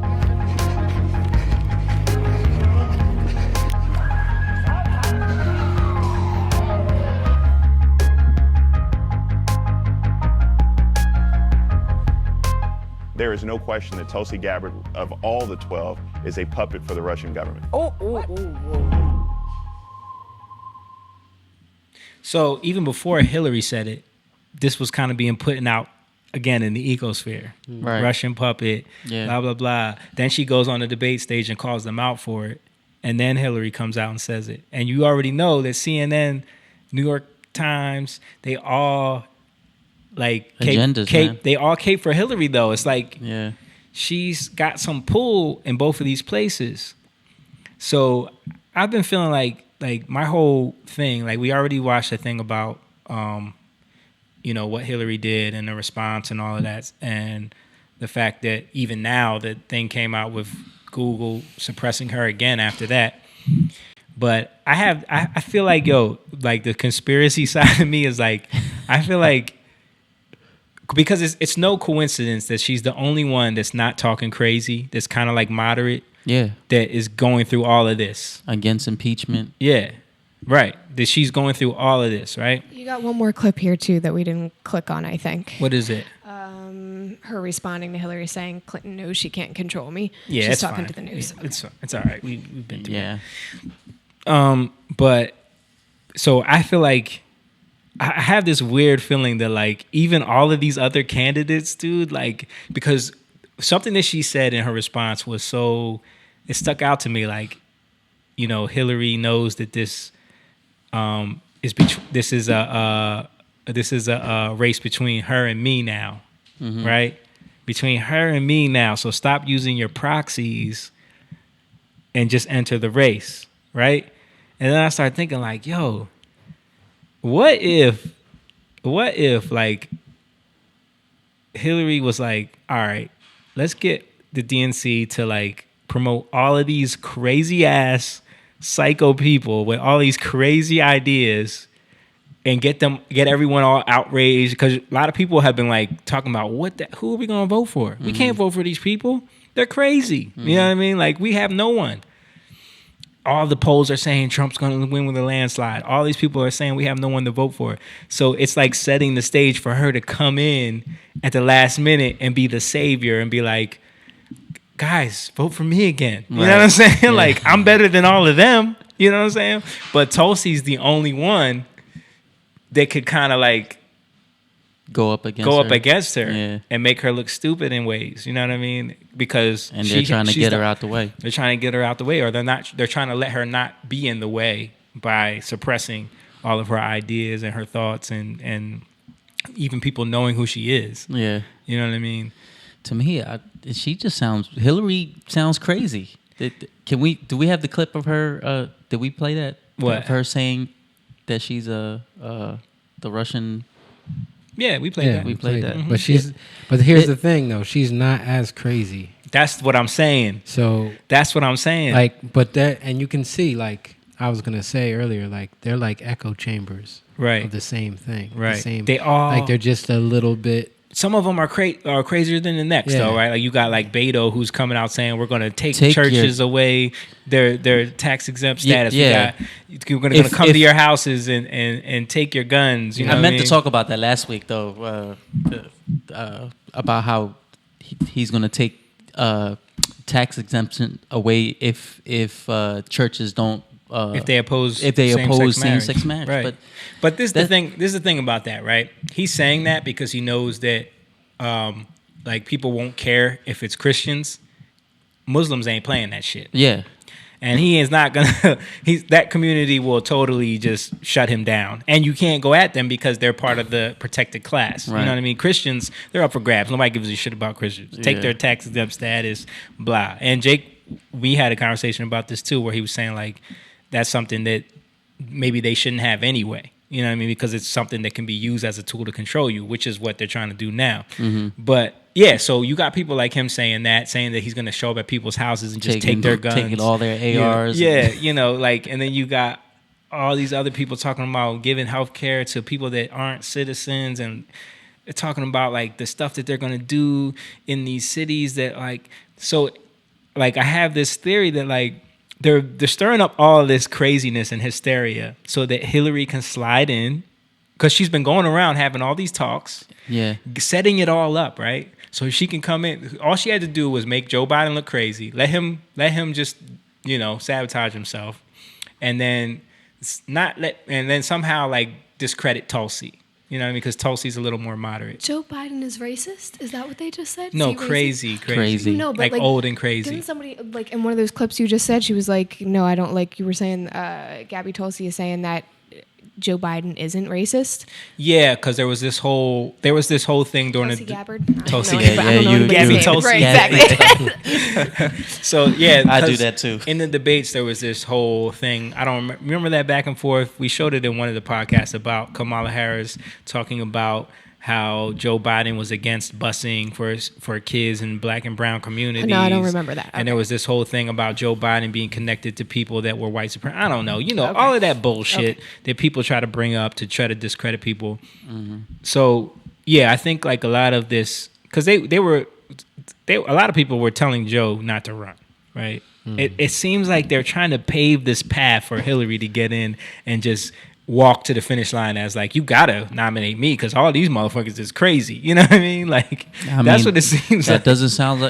There is no question that Tulsi Gabbard, of all the 12, is a puppet for the Russian government. So even before Hillary said it, this was kind of being put out again in the ecosphere. Right. Russian puppet, blah, blah, blah. Then she goes on the debate stage and calls them out for it. And then Hillary comes out and says it. And you already know that CNN, New York Times, they all... like agendas, they all cape for Hillary though. It's like she's got some pull in both of these places. So I've been feeling like my whole thing, like we already watched a thing about what Hillary did and the response and all of that, and the fact that even now the thing came out with Google suppressing her again after that. But I feel like like the conspiracy side of me is like I feel like. Because it's no coincidence that she's the only one that's not talking crazy, that's kind of like moderate, that is going through all of this. Against impeachment. Yeah, right. That she's going through all of this, right? You got one more clip here, too, that we didn't click on, I think. What is it? Her responding to Hillary saying, Clinton knows she can't control me. Yeah, she's it's talking fine. to the news. It's all right. We've been through it. But, so I feel like I have this weird feeling that like even all of these other candidates, dude, like because something that she said in her response was it stuck out to me. Like, Hillary knows that this is a race between her and me now, right? Between her and me now. So stop using your proxies and just enter the race, right? And then I started thinking like, yo. What if like Hillary was like, all right, let's get the DNC to like promote all of these crazy ass psycho people with all these crazy ideas and get everyone all outraged because a lot of people have been like talking about who are we going to vote for? We can't vote for these people. They're crazy. You know what I mean? Like we have no one. All the polls are saying Trump's going to win with a landslide. All these people are saying we have no one to vote for. So it's like setting the stage for her to come in at the last minute and be the savior and be like, guys, vote for me again. You know what I'm saying? Yeah. Like, I'm better than all of them. You know what I'm saying? But Tulsi's the only one that could kind of like go up against her yeah. and make her look stupid in ways. You know what I mean? Because they're trying to get her out the way. They're trying to get her out the way, or they're trying to let her not be in the way by suppressing all of her ideas and her thoughts and even people knowing who she is. Yeah. You know what I mean? To me, Hillary sounds crazy. Do we have the clip of her? Did we play that? What? Of her saying that she's the Russian. Yeah, we played that. We played that. Mm-hmm. But here's the thing, though. She's not as crazy. That's what I'm saying. So that's what I'm saying. And you can see, like I was gonna say earlier, like they're like echo chambers, right, of the same thing, right? The same, they all like they're just a little bit. Some of them are crazier than the next, though, right? Like you got like Beto, who's coming out saying we're going to take churches away their tax exempt status. Yeah. We're going to come to your houses and take your guns. You know I meant to talk about that last week, though, about how he's going to take tax exemption away if churches don't. If they oppose same-sex marriage, right? But this is the thing. This is the thing about that, right? He's saying that because he knows that, like people won't care if it's Christians. Muslims ain't playing that shit. Yeah, and he is not gonna. That community will totally just shut him down, and you can't go at them because they're part of the protected class. Right. You know what I mean? Christians, they're up for grabs. Nobody gives a shit about Christians. Take their tax exempt status, blah. And Jake, we had a conversation about this too, where he was saying like. That's something that maybe they shouldn't have anyway. You know what I mean? Because it's something that can be used as a tool to control you, which is what they're trying to do now. Mm-hmm. But yeah, so you got people like him saying that he's going to show up at people's houses and just take their guns. Taking all their ARs. Yeah, you know, like, and then you got all these other people talking about giving health care to people that aren't citizens, and they're talking about like the stuff that they're going to do in these cities that like, so like I have this theory that like, They're stirring up all this craziness and hysteria so that Hillary can slide in, because she's been going around having all these talks, setting it all up, right? So she can come in. All she had to do was make Joe Biden look crazy, let him just sabotage himself, and then somehow like discredit Tulsi. You know what I mean? Because Tulsi's a little more moderate. Joe Biden is racist? Is that what they just said? No, crazy. No, but like old and crazy. Didn't somebody, like in one of those clips you just said, she was like, no, I don't like, you were saying, Gabby Tulsi is saying that Joe Biden isn't racist? Yeah, because there was this whole thing during Tulsi Gabbard? Tulsi, Gabby Tulsi. Right, exactly. So yeah, I do that too. In the debates, there was this whole thing. I don't remember that back and forth. We showed it in one of the podcasts about Kamala Harris talking about how Joe Biden was against busing for kids in black and brown communities. No, I don't remember that. And there was this whole thing about Joe Biden being connected to people that were white supremacists. I don't know. All of that bullshit that people try to bring up to try to discredit people. Mm-hmm. So, yeah, I think like a lot of this, because a lot of people were telling Joe not to run, right? Mm-hmm. It seems like they're trying to pave this path for Hillary to get in and just walk to the finish line as like, you gotta nominate me because all these motherfuckers is crazy. You know what I mean? Like that's what it seems like. Doesn't sound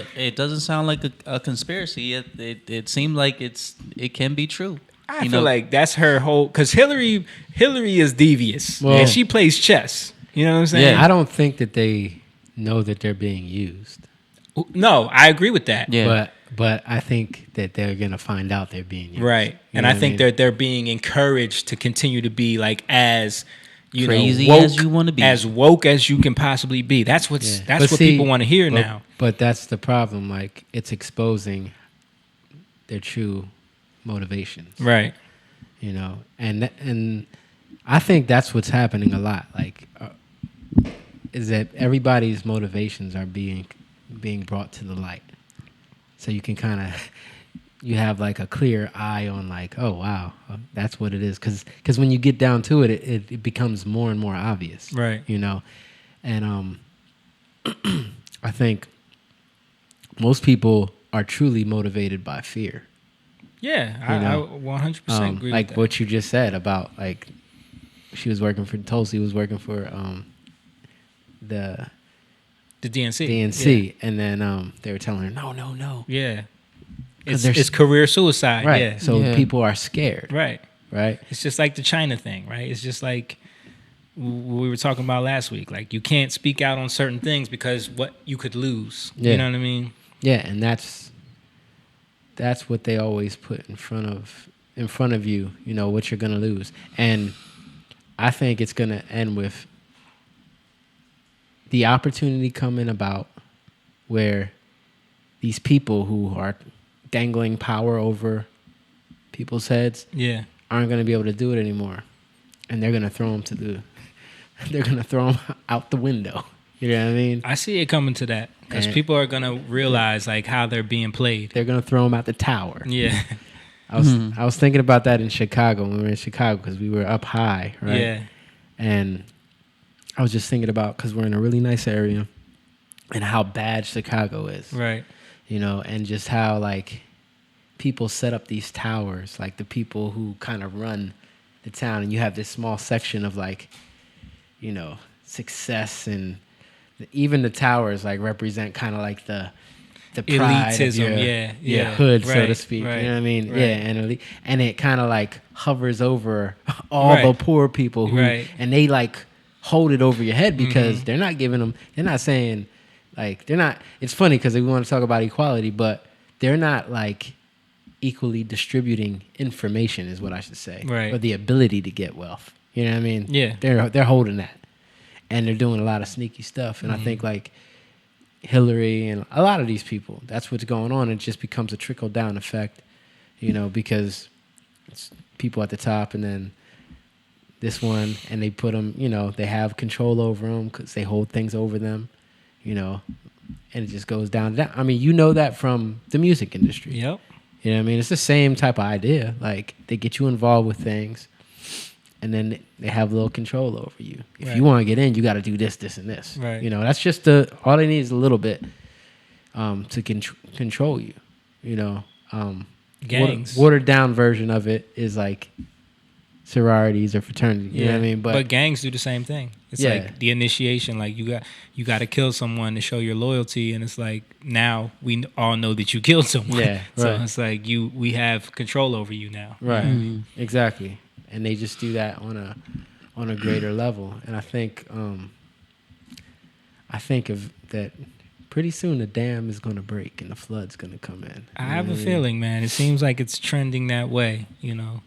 like a conspiracy. It seemed like it can be true. I feel like that's her whole, because Hillary is devious and she plays chess. You know what I'm saying? Yeah, I don't think that they know that they're being used. No, I agree with that. Yeah. But I think that they're gonna find out they're being used. Right. And I think they're being encouraged to continue to be like as crazy woke, as you want to be, as woke as you can possibly be. That's what people want to hear now. But that's the problem. Like it's exposing their true motivations. Right. And I think that's what's happening a lot. Like is that everybody's motivations are being brought to the light. So you can kind of, you have like a clear eye on like, oh, wow, that's what it is. Because when you get down to it, it becomes more and more obvious. Right. And I think most people are truly motivated by fear. Yeah, I 100% agree like with that. what you just said about like, Tulsi was working for the DNC, yeah. and then they were telling her, no. Yeah. It's career suicide. Right. Yeah. So people are scared. Right. Right. It's just like the China thing, right? It's just like we were talking about last week. Like, you can't speak out on certain things because what you could lose. Yeah. You know what I mean? Yeah, and that's what they always put in front of you, you know, what you're going to lose. And I think it's going to end with the opportunity coming about where these people who are dangling power over people's heads aren't going to be able to do it anymore. And they're going to throw them out the window. You know what I mean? I see it coming to that because people are going to realize like how they're being played. They're going to throw them out the tower. Yeah. I was thinking about that in Chicago when we were in Chicago because we were up high, right? Yeah. And I was just thinking about, because we're in a really nice area, and how bad Chicago is. Right. You know, and just how like people set up these towers, like the people who kind of run the town, and you have this small section of like, you know, success, and even the towers like represent kind of like the pride elitism, of your hood, right, so to speak. right, you know what I mean? right. Yeah, and it kind of like hovers over all the poor people who, and they like hold it over your head because they're not giving them. They're not saying like they're not. It's funny because we want to talk about equality, but they're not like equally distributing information, is what I should say, right? Or the ability to get wealth. You know what I mean? Yeah, they're holding that, and they're doing a lot of sneaky stuff. And I think like Hillary and a lot of these people, that's what's going on. It just becomes a trickle down effect, you know, because it's people at the top and then this one, and they put them, you know, they have control over them because they hold things over them, you know, and it just goes down. I mean, you know that from the music industry. Yep. You know what I mean? It's the same type of idea. Like, they get you involved with things, and then they have a little control over you. If you want to get in, you got to do this, this, and this. Right. You know, that's just all they need is a little bit to control you. You know, gangs. Watered down version of it is like sororities or fraternities. You know what I mean? But gangs do the same thing. It's like the initiation. Like you got to kill someone to show your loyalty, and it's like now we all know that you killed someone. Yeah. So Right. it's like we have control over you now. Right. You know what I mean? Exactly. And they just do that on a greater level. And I think of that pretty soon the dam is going to break and the flood's going to come in. I have a feeling, man. It seems like it's trending that way, you know.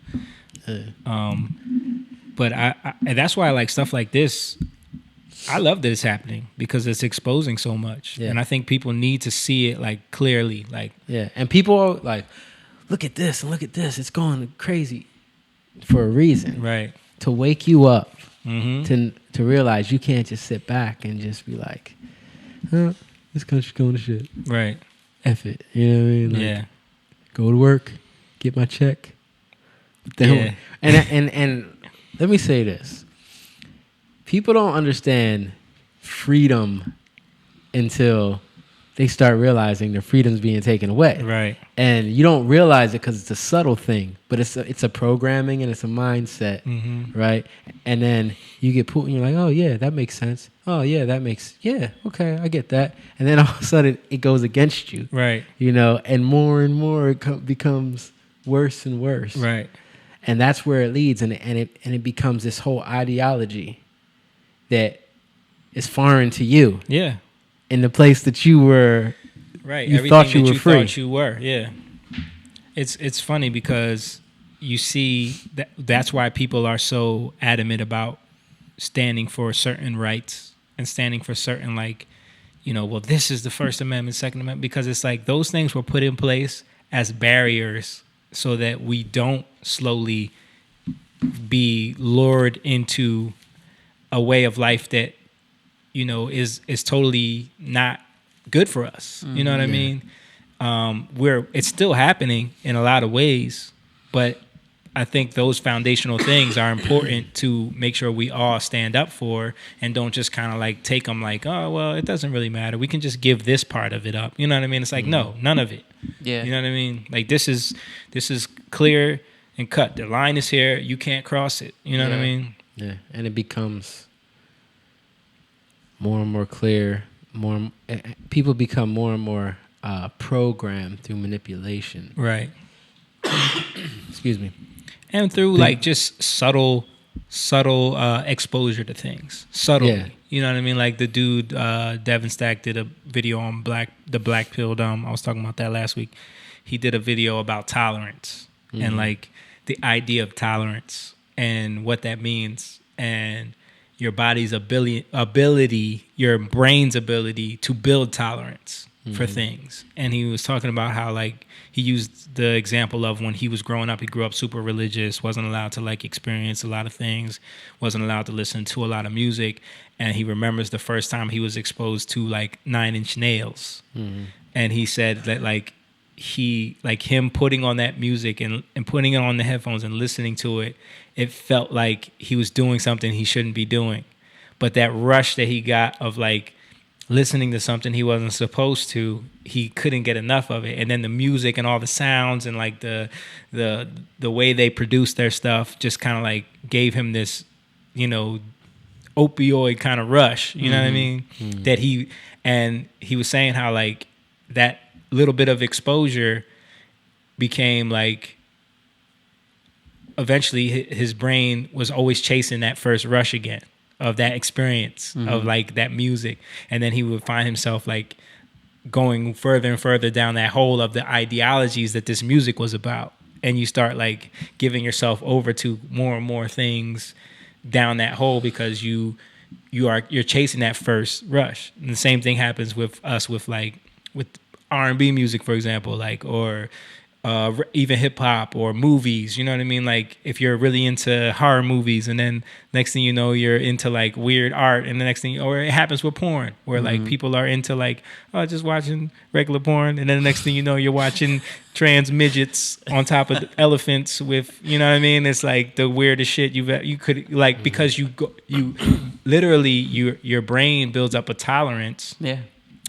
But I that's why I like stuff like this. I love that it's happening because it's exposing so much. Yeah. And I think people need to see it like clearly. Like, yeah. And people are like, look at this and look at this. It's going crazy for a reason. Right. To wake you up. Mm-hmm. To realize you can't just sit back and just be like, huh, this country's going to shit. Right. F it. You know what I mean? Like, yeah. Go to work, get my check. Yeah. And let me say this. People don't understand freedom until they start realizing their freedom's being taken away. Right. And you don't realize it because it's a subtle thing, but it's a programming and it's a mindset, right? And then you get put and you're like, oh, yeah, that makes sense. Oh, yeah, okay, I get that. And then all of a sudden it goes against you. Right. You know, and more it becomes worse and worse. Right. And that's where it leads, and it becomes this whole ideology that is foreign to you. Yeah. In the place that you were, right? You Everything thought you that were you free. thought you were. Yeah. It's funny because you see that's why people are so adamant about standing for certain rights and standing for certain, like, you know, well, this is the First Amendment, Second Amendment, because it's like those things were put in place as barriers so that we don't slowly be lured into a way of life that, you know, is totally not good for us. You know what I mean? It's still happening in a lot of ways, but I think those foundational things are important to make sure we all stand up for and don't just kind of like take them like, oh, well, it doesn't really matter. We can just give this part of it up. You know what I mean? It's like, no, none of it. Yeah. You know what I mean? Like this is clear and cut. The line is here. You can't cross it. You know what I mean? Yeah. And it becomes more and more clear. People become more and more programmed through manipulation. Right. Excuse me. And through like just subtle exposure to things. Subtly. Yeah. You know what I mean? Like the dude, Devin Stack did a video on the black pill. I was talking about that last week. He did a video about tolerance and like the idea of tolerance and what that means and your body's ability, your brain's ability to build tolerance for things. And he was talking about how like he used the example of when he was growing up, he grew up super religious, wasn't allowed to like experience a lot of things, wasn't allowed to listen to a lot of music. And he remembers the first time he was exposed to like 9 Inch Nails. And he said that like him putting on that music and putting it on the headphones and listening to it, it felt like he was doing something he shouldn't be doing. But that rush that he got of like listening to something he wasn't supposed to, he couldn't get enough of it. And then the music and all the sounds and like the way they produced their stuff just kind of like gave him this, you know, opioid kind of rush, you know what I mean? That he was saying how like that little bit of exposure became like eventually his brain was always chasing that first rush again of that experience of like that music. And then he would find himself like going further and further down that hole of the ideologies that this music was about. And you start like giving yourself over to more and more things down that hole because you're chasing that first rush. And the same thing happens with us with R&B music, for example, like, or even hip hop or movies, you know what I mean? Like if you're really into horror movies and then next thing you know, you're into like weird art, and the next thing, or it happens with porn where like people are into like, oh, just watching regular porn. And then the next thing you know, you're watching trans midgets on top of elephants with, you know what I mean? It's like the weirdest shit you could like, because you literally your brain builds up a tolerance. Yeah.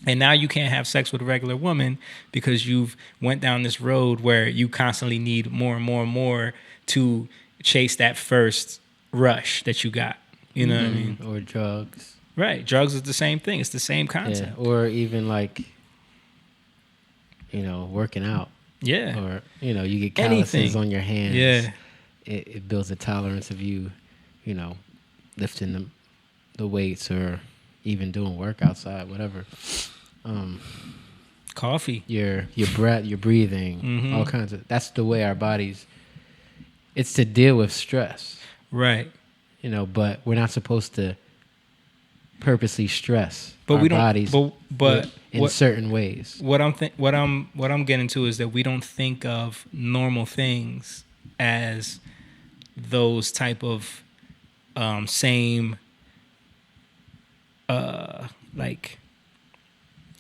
And now you can't have sex with a regular woman because you've went down this road where you constantly need more and more and more to chase that first rush that you got. You know what I mean? Or drugs. Right. Drugs is the same thing. It's the same concept. Yeah. Or even like, you know, working out. Yeah. Or, you know, you get calluses on your hands. Yeah. It builds a tolerance of you, you know, lifting the weights or even doing work outside, whatever. Coffee, your breath, your breathing, all kinds of. That's the way our bodies. It's to deal with stress, right? You know, but we're not supposed to purposely stress but our we don't, bodies, but in certain ways. What I'm getting to is that we don't think of normal things as those type of same like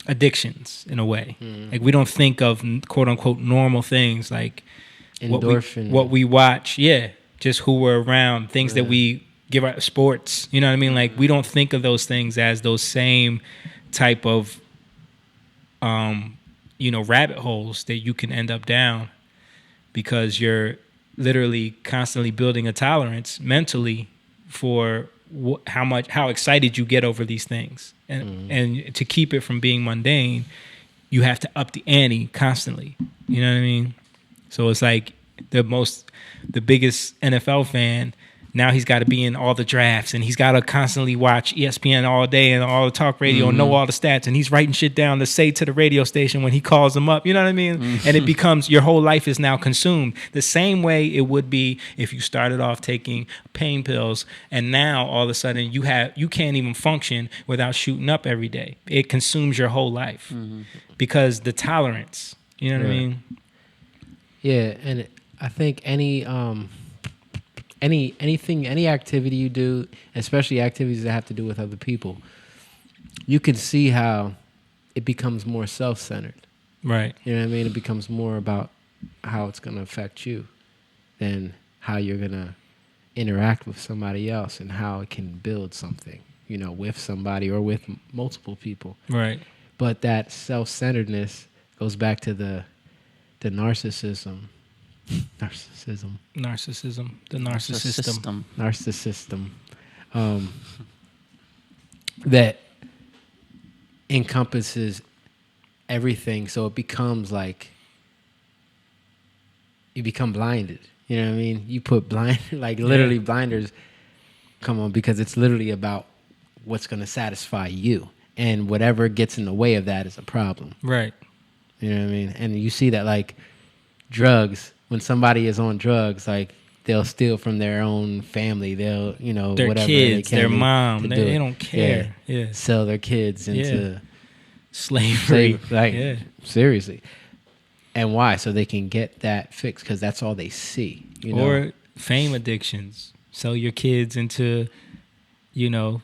addictions in a way. Like we don't think of quote unquote normal things like endorphin, what we watch, just who we're around, things that we give our sports, you know what I mean? Like we don't think of those things as those same type of rabbit holes that you can end up down because you're literally constantly building a tolerance mentally for how excited you get over these things, and to keep it from being mundane, you have to up the ante constantly. You know what I mean? So it's like the biggest NFL fan. Now he's got to be in all the drafts, and he's got to constantly watch ESPN all day and all the talk radio and know all the stats, and he's writing shit down to say to the radio station when he calls them up. You know what I mean? And it becomes your whole life is now consumed. The same way it would be if you started off taking pain pills, and now all of a sudden you can't even function without shooting up every day. It consumes your whole life because the tolerance. You know what I mean? Yeah, and I think any activity you do, especially activities that have to do with other people, you can see how it becomes more self-centered. Right. You know what I mean? It becomes more about how it's going to affect you than how you're going to interact with somebody else and how it can build something, you know, with somebody or with multiple people. Right. But that self-centeredness goes back to the narcissism. The narcissism. That encompasses everything. So it becomes like you become blinded. You know what I mean? You put blinders come on, because it's literally about what's going to satisfy you, and whatever gets in the way of that is a problem. Right. You know what I mean? And you see that, like, drugs, when somebody is on drugs, like, they'll steal from their own family. They'll, you know, their whatever kids, they can their mom, to they don't care. Yeah. Sell their kids into slavery. Like, seriously. And why? So they can get that fixed, because that's all they see. You know? Or fame addictions. Sell your kids into, you know,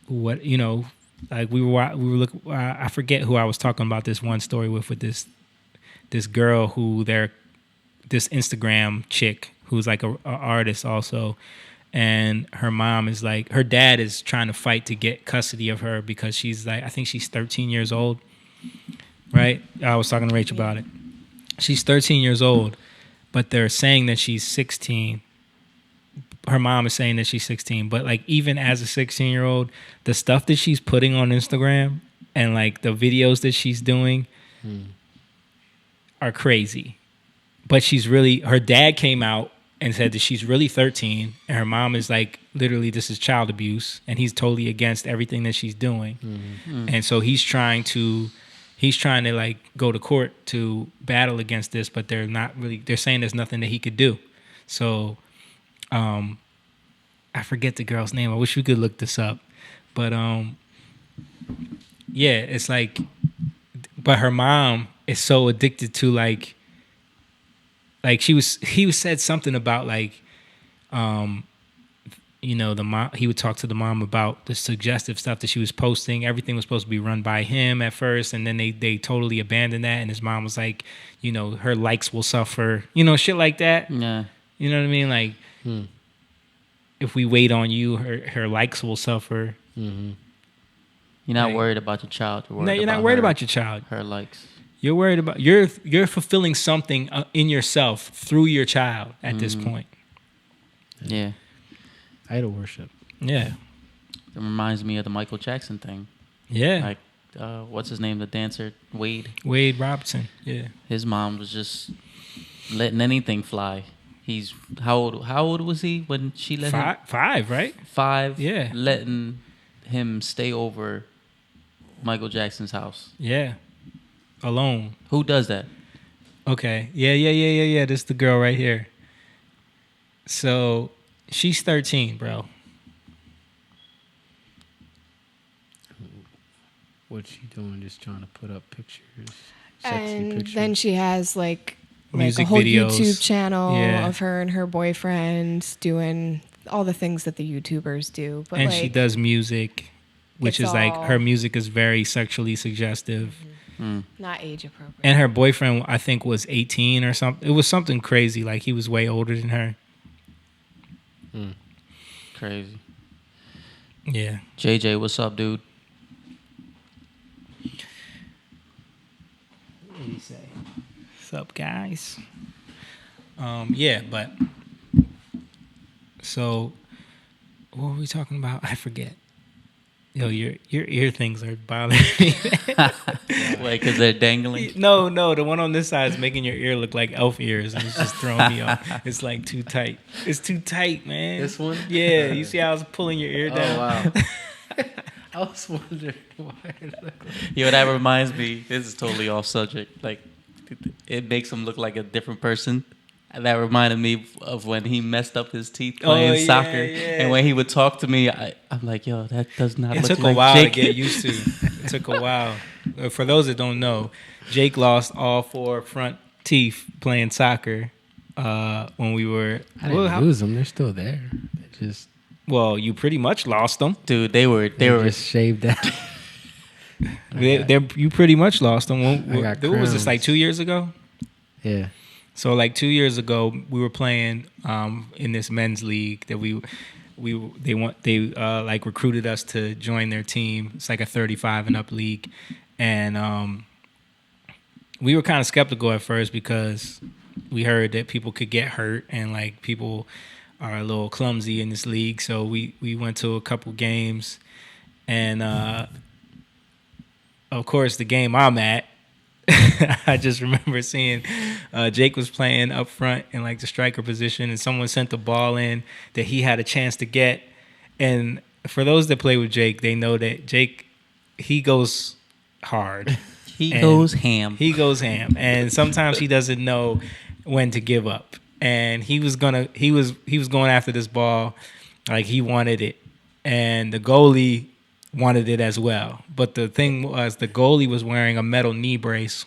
what, you know, like we were looking. I forget who I was talking about this one story with this girl who this Instagram chick who's like a artist also, and her mom is like, her dad is trying to fight to get custody of her because she's like, I think she's 13 years old. Right? I was talking to Rach about it. She's 13 years old, but they're saying that she's 16. Her mom is saying that she's 16, but like even as a 16-year-old, the stuff that she's putting on Instagram and like the videos that she's doing are crazy. But her dad came out and said that she's really 13, and her mom is like, literally, this is child abuse, and he's totally against everything that she's doing. And so he's trying to like go to court to battle against this, but they're saying there's nothing that he could do. So I forget the girl's name. I wish we could look this up. But yeah, it's like, but her mom is so addicted to like he said something about like, you know, the mom, he would talk to the mom about the suggestive stuff that she was posting. Everything was supposed to be run by him at first, and then they totally abandoned that, and his mom was like, you know, her likes will suffer, you know, shit like that. Yeah. You know what I mean? Like, if we wait on you, her likes will suffer. You're not worried about your child. You're not worried about your child. Her likes. You're worried about you're fulfilling something in yourself through your child at this point. Yeah. Idol worship. Yeah. It reminds me of the Michael Jackson thing. Yeah. Like, what's his name? The dancer, Wade Robinson. Yeah. His mom was just letting anything fly. He's how old was he when she let him? 5, right? 5. Yeah. Letting him stay over Michael Jackson's house. Yeah. Alone. Who does that? Okay. Yeah. This is the girl right here. So she's 13, bro. What's she doing? Just trying to put up pictures, And pictures. then she has like music a whole videos. YouTube channel Yeah. of her and her boyfriend doing all the things that the YouTubers do. But And like, she does music, which it's is like, all- her music is very sexually suggestive. not age appropriate. And her boyfriend, I think, was 18 or something. It was something crazy. Like, he was way older than her. Crazy. Yeah. JJ, what's up, dude? What did he say? What's up, guys? Yeah, but so what were we talking about? I forget. Yo, your ear things are bothering me. Wait, because they're dangling? No, the one on this side is making your ear look like elf ears, and it's just throwing me off. It's like too tight. It's too tight, man. This one? Yeah, you see how I was pulling your ear down? Oh, wow. I was wondering why. Yo, that reminds me. This is totally off subject. Like, it makes him look like a different person. And that reminded me of when he messed up his teeth playing soccer. Yeah. And when he would talk to me, I'm like, yo, that does not It look took like a while Jake. to get used to. It took a while. For those that don't know, Jake lost all 4 front teeth playing soccer when we were. I didn't lose them. They're still there. They just. Well, you pretty much lost them, dude. They were just shaved out. You pretty much lost them. got What was this, crowns. like 2 years ago? Yeah. So like 2 years ago, we were playing in this men's league that they like recruited us to join their team. It's like a 35 and up league, and we were kind of skeptical at first because we heard that people could get hurt and like people are a little clumsy in this league. So we went to a couple games, and of course the game I'm at, I just remember seeing Jake was playing up front in like the striker position, and someone sent the ball in that he had a chance to get. And for those that play with Jake, they know that Jake, he goes hard. He goes ham. He goes ham, and sometimes he doesn't know when to give up. And he was going after this ball like he wanted it, and the goalie wanted it as well. But the thing was, the goalie was wearing a metal knee brace,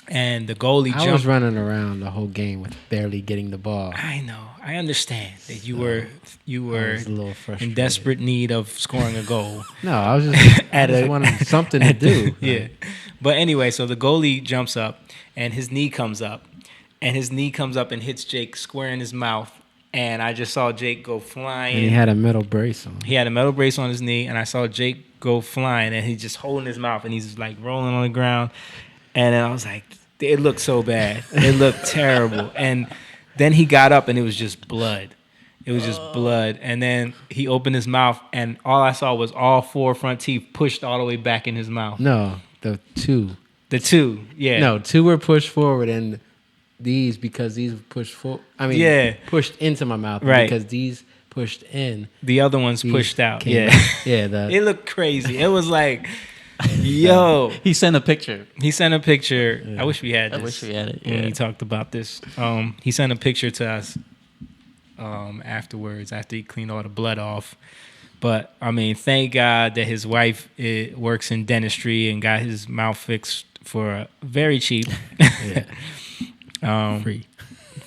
and the goalie jumped. I was running around the whole game with barely getting the ball. I know. I understand that you were a little in desperate need of scoring a goal. No, I was just wanted something to do. Yeah. But anyway, so the goalie jumps up, and his knee comes up, and hits Jake square in his mouth. And I just saw Jake go flying. And he had a metal brace on. He had a metal brace on his knee, and I saw Jake go flying, and he's just holding his mouth, and he's like rolling on the ground. And then I was like, it looked so bad. It looked terrible. And then he got up, and it was just blood. It was just blood. And then he opened his mouth, and all I saw was all 4 front teeth pushed all the way back in his mouth. No, the 2. The 2, yeah. No, 2 were pushed forward, and because these pushed forward. I mean, pushed into my mouth. Right. Because these pushed in. The other ones pushed out. Yeah. Yeah. It looked crazy. It was like, yo. He sent a picture. Yeah. I wish we had this. I wish we had it. When Yeah. he talked about this. He sent a picture to us afterwards, after he cleaned all the blood off. But, I mean, thank God that his wife works in dentistry and got his mouth fixed for very cheap. Free.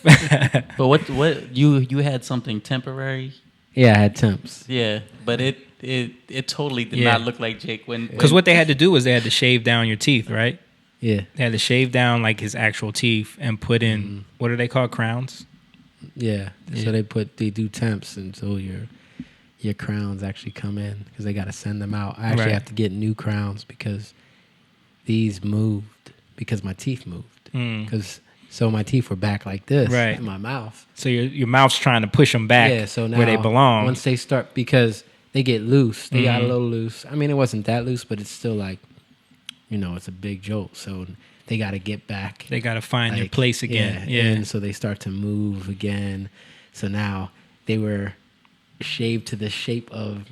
But what you had something temporary? Yeah, I had temps. Yeah, but it totally did not look like Jake because what they had to do was they had to shave down your teeth, right? Yeah, they had to shave down like his actual teeth and put in what are they called, crowns? Yeah. So they do temps until your crowns actually come in because they got to send them out. I actually have to get new crowns because these moved because my teeth moved So my teeth were back like this in my mouth. So your mouth's trying to push them back so now, where they belong. Once they start, because they get loose. They got a little loose. I mean, it wasn't that loose, but it's still like, it's a big jolt. So they got to get back. They got to find their place again. Yeah. And so they start to move again. So now they were shaved to the shape of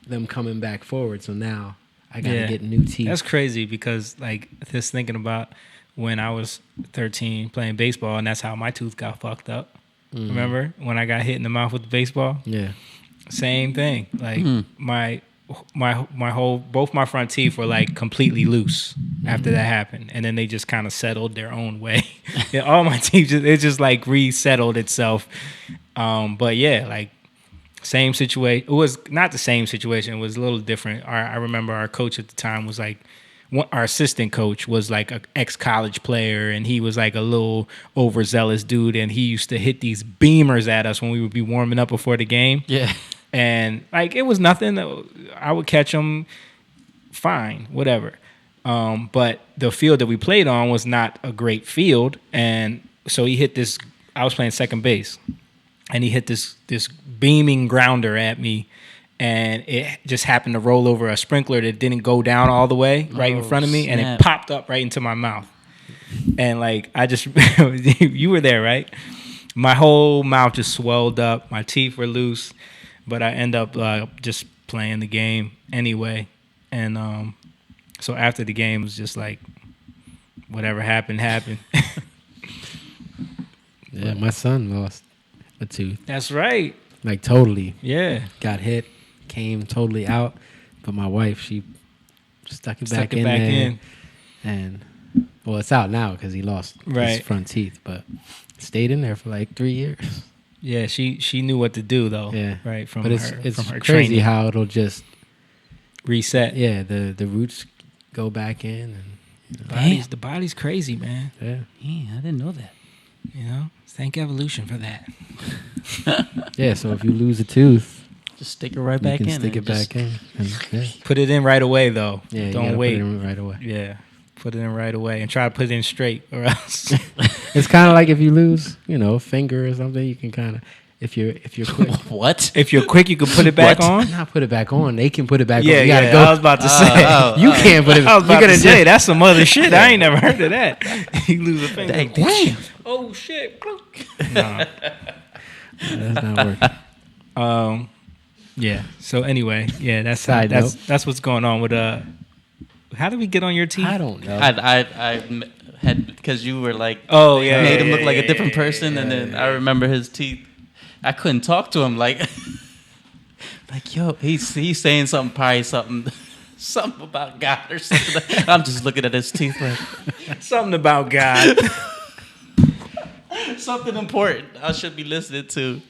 them coming back forward. So now I got to get new teeth. That's crazy because, like, just thinking about when I was 13 playing baseball, and that's how my tooth got fucked up. Remember when I got hit in the mouth with the baseball? Yeah. Same thing. Like both my front teeth were like completely loose after that happened, and then they just kind of settled their own way. All my teeth it just like resettled itself. But yeah, like same situation. It was not the same situation. It was a little different. I remember our coach at the time was like. Our assistant coach was like an ex-college player, and he was like a little overzealous dude, and he used to hit these beamers at us when we would be warming up before the game. Yeah. And like it was nothing. I would catch them fine, whatever. But the field that we played on was not a great field, and so he hit this. I was playing second base, and he hit this beaming grounder at me. And it just happened to roll over a sprinkler that didn't go down all the way right in front of me, and it popped up right into my mouth. And like I just, you were there, right? My whole mouth just swelled up. My teeth were loose, but I end up just playing the game anyway. And so after the game, it was just like, whatever happened. Yeah, my son lost a tooth. That's right. Like totally. Yeah. Got hit. Came totally out, but my wife, she stuck it back in. And well, it's out now because he lost his front teeth, but stayed in there for like 3 years. Yeah, she knew what to do though. Yeah, right. But it's her crazy training. how it'll just reset. Yeah, the roots go back in, and the body's crazy, man. Yeah, I didn't know that. Thank evolution for that. Yeah, so if you lose a tooth. Just stick it right back in. Stick it back in. And, Put it in right away, though. Yeah, don't wait. Put it in right away. Yeah, put it in right away, and try to put it in straight, or else. It's kind of like if you lose, a finger or something. You can kind of. if you're quick. What? If you're quick, you can put it back What? on. Not put it back on. They can put it back Yeah, on. You gotta yeah. go. I was about to say. You can't put it. I was about You're to gonna say that's some other shit. I ain't never heard of that. You lose a finger. Damn. Oh shit. That's not working. Yeah. So anyway, yeah, that's Side note. that's what's going on with How did we get on your teeth? I don't know. I had because you were like, Oh, yeah, made yeah, him look yeah, like a yeah, different yeah, person, yeah, and then yeah. I remember his teeth. I couldn't talk to him like, like yo, he's saying something, probably something about God or something. I'm just looking at his teeth like Something about God. something important I should be listening to.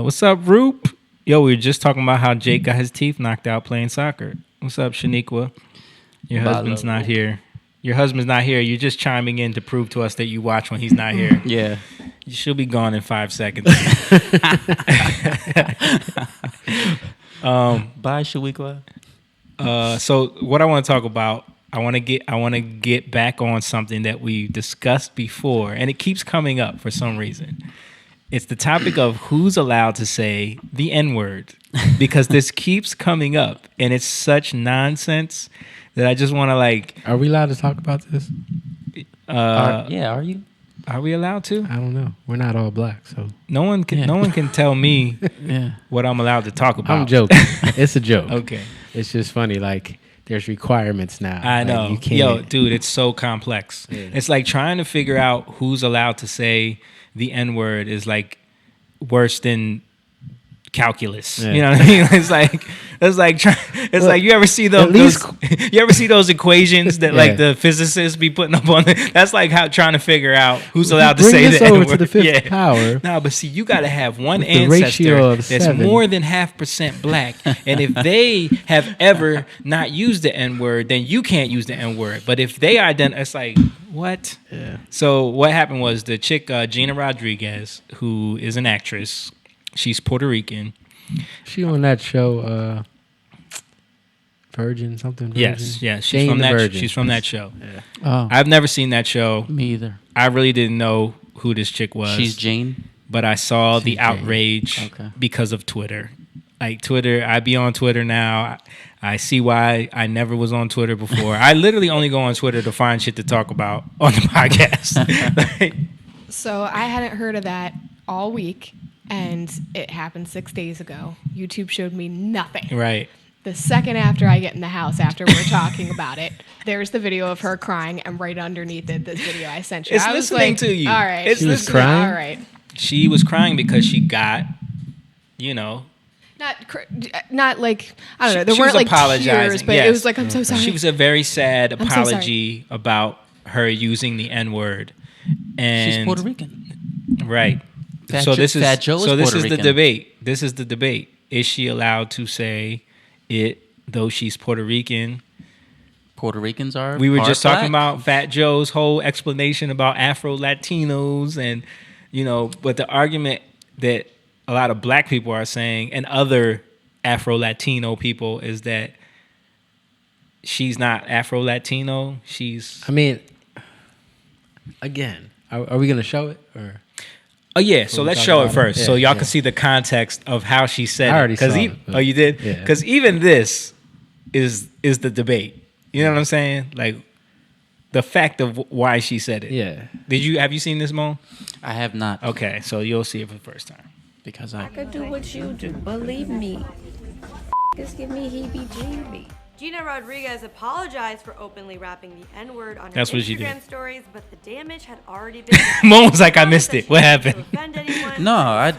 What's up, Roop? Yo, we were just talking about how Jake got his teeth knocked out playing soccer. What's up, Shaniqua? Your husband's not here. Your husband's not here. You're just chiming in to prove to us that you watch when he's not here. Yeah. She'll be gone in 5 seconds. Bye, Shaniqua. So what I want to talk about, I want to get back on something that we discussed before, and it keeps coming up for some reason. It's the topic of who's allowed to say the N-word, because this keeps coming up, and it's such nonsense that I just want to like. Are we allowed to talk about this? Are you? Are we allowed to? I don't know. We're not all black, so No one can tell me what I'm allowed to talk about. I'm joking. It's a joke. Okay. It's just funny. Like there's requirements now. I Like, know. you can't. Yo, dude, it's so complex. Yeah. It's like trying to figure out who's allowed to say the N-word is like worse than calculus. Yeah. You know what I mean? It's like you ever see those equations that like the physicists be putting up on that's like how trying to figure out who's allowed to Bring say this the over N-word. to the fifth power. No, but see, you got to have one With the ancestor ratio of that's 7. more than 0.5% black, and if they have ever not used the N-word, then you can't use the N-word. But if they it's like what? Yeah. So what happened was the chick Gina Rodriguez, who is an actress, she's Puerto Rican. She on that show, Virgin something. Virgin? Yes. She's Jane from the that. Virgin. She's from that show. Yeah. Oh, I've never seen that show. me either. I really didn't know who this chick was. She's Jane. But I saw She's the Jane. outrage Okay. because of Twitter. Like Twitter, I be on Twitter now. I see why I never was on Twitter before. I literally only go on Twitter to find shit to talk about on the podcast. Like, So I hadn't heard of that all week, and it happened 6 days ago. YouTube showed me nothing. right. The second after I get in the house, after we're talking about it, there's the video of her crying, and right underneath it, this video I sent you. It's I was listening like, to you. All right. It's She was listening. crying? All right. She was crying because she got, Not like, I don't know. There she weren't was like apologizing, tears, but yes. it was like, I'm so sorry. She was a very sad I'm so sorry. apology about her using the N-word. And She's Puerto Rican. Right. Fat So Jo- this is Fat Joe is so this Puerto is the Rican. debate. This is the debate. Is she allowed to say it though she's Puerto Rican? Puerto Ricans are. We were part just talking black. about Fat Joe's whole explanation about Afro Latinos, and but the argument that a lot of black people are saying and other Afro Latino people is that she's not Afro Latino. She's. I mean, again, are we gonna show it or? Oh yeah, so we let's talk show it about first, it? so Yeah, y'all yeah. can see the context of how she said I already it. 'Cause saw it, but- oh, you did? Yeah. Because even this is the debate. You know what I'm saying? Like the fact of why she said it. Yeah. Have you seen this, Mo? I have not. Okay, so you'll see it for the first time. Because I could do what you do. Believe me. Just give me heebie-jeebie. Gina Rodriguez apologized for openly rapping the N-word on her That's what she did. Instagram stories, but the damage had already been done. Mo was like, I missed it. What happened? No,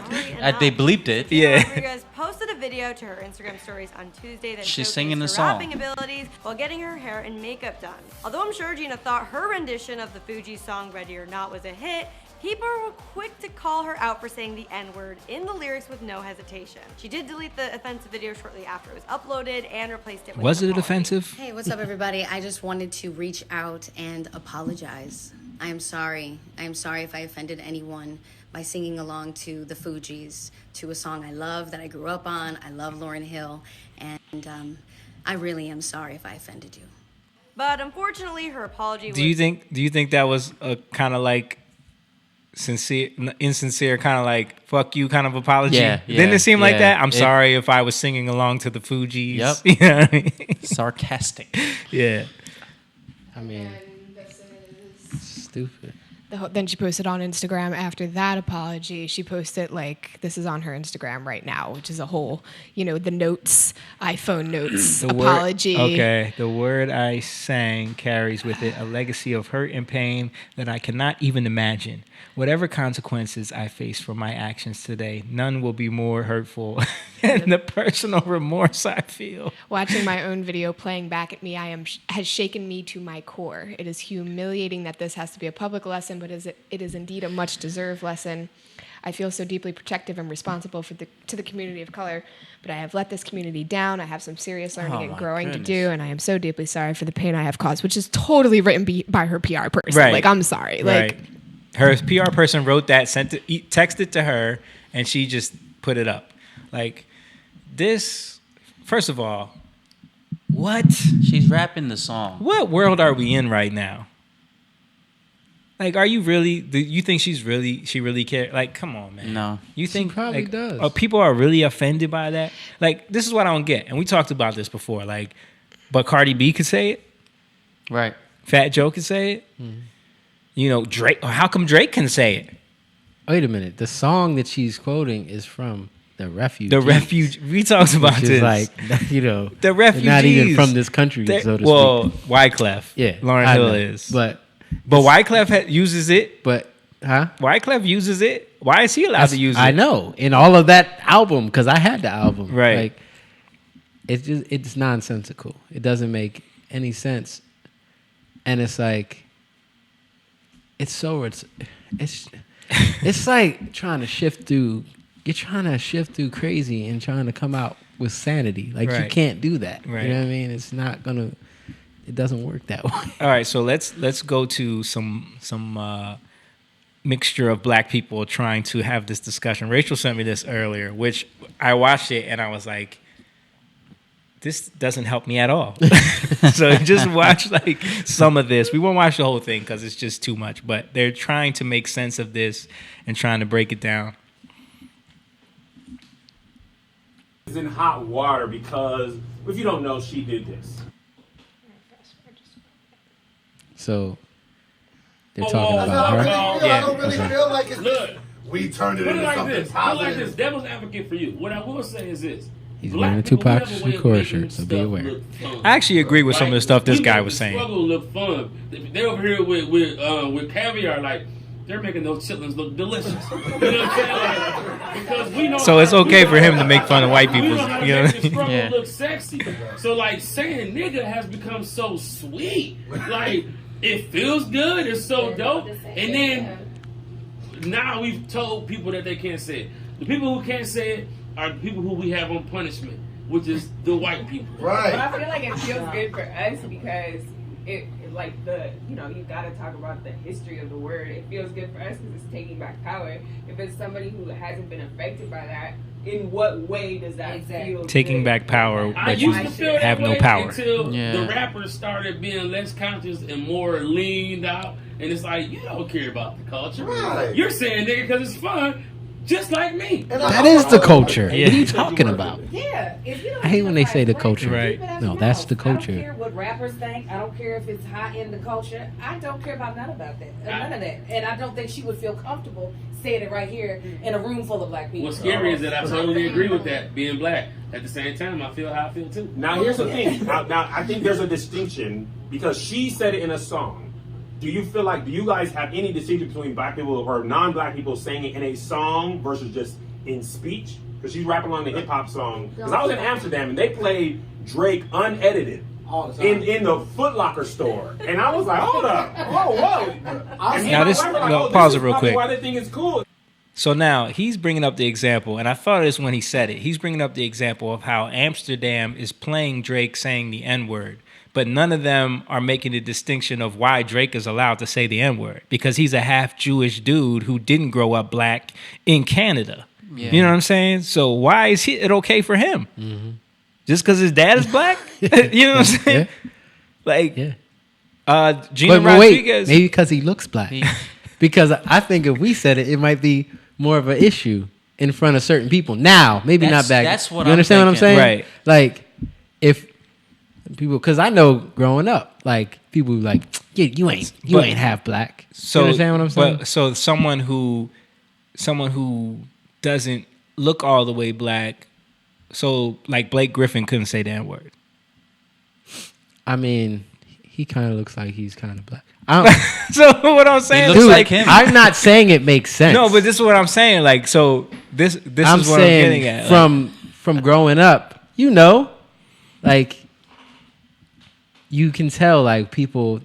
they bleeped it. Yeah. Rodriguez posted a video to her Instagram stories on Tuesday that She's showcased singing her the song. rapping abilities while getting her hair and makeup done. Although I'm sure Gina thought her rendition of the Fugees song Ready or Not was a hit, people were quick to call her out for saying the N-word in the lyrics with no hesitation. She did delete the offensive video shortly after it was uploaded and replaced it with Was an it apology. offensive? Hey, what's up, everybody? I just wanted to reach out and apologize. I am sorry. I am sorry if I offended anyone by singing along to the Fugees, to a song I love, that I grew up on. I love Lauryn Hill, and I really am sorry if I offended you. But unfortunately, her apology was... Do you think that was a kind of like insincere kind of like fuck you kind of apology. Yeah, Didn't it seem like that? I'm It- sorry if I was singing along to the Fugees. Yep. You know what I mean? Sarcastic. Yeah. I mean, stupid. Then she posted on Instagram after that apology. She posted like, this is on her Instagram right now, which is a whole, the notes, iPhone notes apology. The word I sang carries with it a legacy of hurt and pain that I cannot even imagine. Whatever consequences I face for my actions today, none will be more hurtful than the personal remorse I feel. Watching my own video playing back at me, has shaken me to my core. It is humiliating that this has to be a public lesson, but it is indeed a much-deserved lesson. I feel so deeply protective and responsible to the community of color, but I have let this community down. I have some serious learning and growing to do, and I am so deeply sorry for the pain I have caused, which is totally written by her PR person. Right. Like, I'm sorry. Like, her PR person wrote that, texted to her, and she just put it up. Like, this, first of all, what? She's rapping the song. What world are we in right now? Like, are you really? Do you think she really cares? Like, come on, man. No. You think She probably does. People are really offended by that? Like, this is what I don't get. And we talked about this before. Like, but Cardi B could say it. Right. Fat Joe could say it. Mm-hmm. Drake. How come Drake can say it? Wait a minute. The song that she's quoting is from The Refugees. The Refuge. We talked about which this. is like, the Refugees. Not even from this country, so to speak. Well, Wyclef. Yeah. Lauryn I Hill know. is. But Wyclef uses it. But, huh? Wyclef uses it. Why is he allowed to use it? I know. In all of that album, because I had the album. Right. Like, it's nonsensical. It doesn't make any sense. And it's like, it's like trying to shift through. You're trying to shift through crazy and trying to come out with sanity. Like, you can't do that. Right. You know what I mean? It's not gonna. It doesn't work that way. All right, so let's go to some mixture of black people trying to have this discussion. Rachel sent me this earlier, which I watched it and I was like, this doesn't help me at all. So just watch like some of this. We won't watch the whole thing because it's just too much. But they're trying to make sense of this and trying to break it down. It's in hot water because, if you don't know, she did this. So they're talking about her. I don't really feel like it's. Look, we turned it put it into like something this. Put it like positive. this. Devil's advocate for you. What I will say is this. He's Black wearing a people Tupac have a way of Shakur making shirt, so be stuff aware. look fun. I actually agree with some of the stuff this We guy make was the saying. Struggle look fun. They're over here with caviar, like they're making those chitlins look delicious. You know what I'm saying? Like, because we know. So it's okay for him to make fun of white We people. know how to You know make what I the mean? struggle look sexy. So like saying nigga has become so sweet. Like it feels good. It's so dope. And then now we've told people that they can't say it. The people who can't say it are the people who we have on punishment, which is the white people. But I feel like it feels good for us because it like you gotta talk about the history of the word. It feels good for us because it's taking back power. If it's somebody who hasn't been affected by that, in what way does that feel Taking good? back power, I but you used to feel that have no way power. until the rappers started being less conscious and more leaned out. And it's like, you don't care about the culture. Right. You're saying nigga because it's fun, just like me. That is the culture. What are you talking about? Yeah. If you don't I hate when they say the like culture. Right. No, that's the I don't culture. care what rappers think. I don't care if it's high in the culture. I don't care about none of that. And I don't think she would feel comfortable saying it right here in a room full of black people. What's scary is that I totally agree with that, being black. At the same time, I feel how I feel too. Now, Now here's the thing. Now I think there's a distinction because she said it in a song. Do you guys have any distinction between black people or non-black people saying it in a song versus just in speech? Because she's rapping along the hip hop song. Because I was in Amsterdam and they played Drake unedited in the Foot Locker store, and I was like, hold up, whoa. And Now this, pause it real quick. Why they think it's cool? So now he's bringing up the example, and I thought of this when he said it. He's bringing up the example of how Amsterdam is playing Drake saying the N-word, but none of them are making the distinction of why Drake is allowed to say the N-word, because he's a half Jewish dude who didn't grow up black in Canada. Yeah. You know what I'm saying? So why is it okay for him? Mm-hmm. Just because his dad is black? You know what I'm saying? Yeah. Like, Yeah. Gina But wait, Rodriguez. maybe because he looks black. because I think if we said it, it might be more of an issue in front of certain people. Now, maybe not back. That's what you understand what I'm saying? Right. Like, if people, because I know growing up, like people like, yeah, you ain't half black. So you understand what I'm saying? But so someone who doesn't look all the way black, so like Blake Griffin couldn't say that word. I mean, he kind of looks like he's kind of black. So what I'm saying, dude, like him. I'm not saying it makes sense. No, but this is what I'm saying. Like, so this I'm is what I'm getting at. From growing up, you know, like you can tell, like people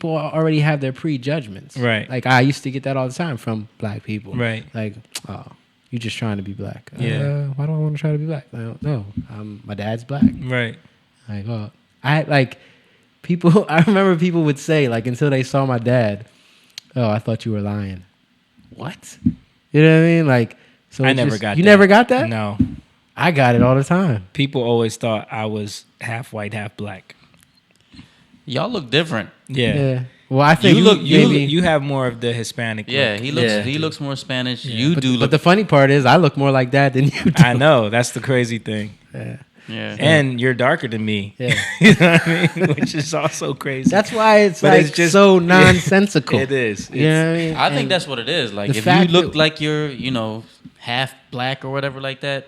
already have their prejudgments. Right. Like I used to get that all the time from black people. Right. Like, oh, you just trying to be black. Yeah. Why do I want to try to be black? No, my dad's black. Right. Like, oh, I remember people would say, like, until they saw my dad, oh, I thought you were lying. What? You know what I mean? Like, so I never got that. You never got that? No. I got it all the time. People always thought I was half white, half black. Y'all look different. Yeah. Well, I think you have more of the Hispanic look. Yeah, he looks more Spanish. Yeah. But the funny part is I look more like that than you do. I know. That's the crazy thing. Yeah. Yeah. And you're darker than me. Yeah. You know what I mean? Which is also crazy. That's why it's just so nonsensical. It is. You know what I mean? I think that's what it is. Like, if you look like you're, half black or whatever like that,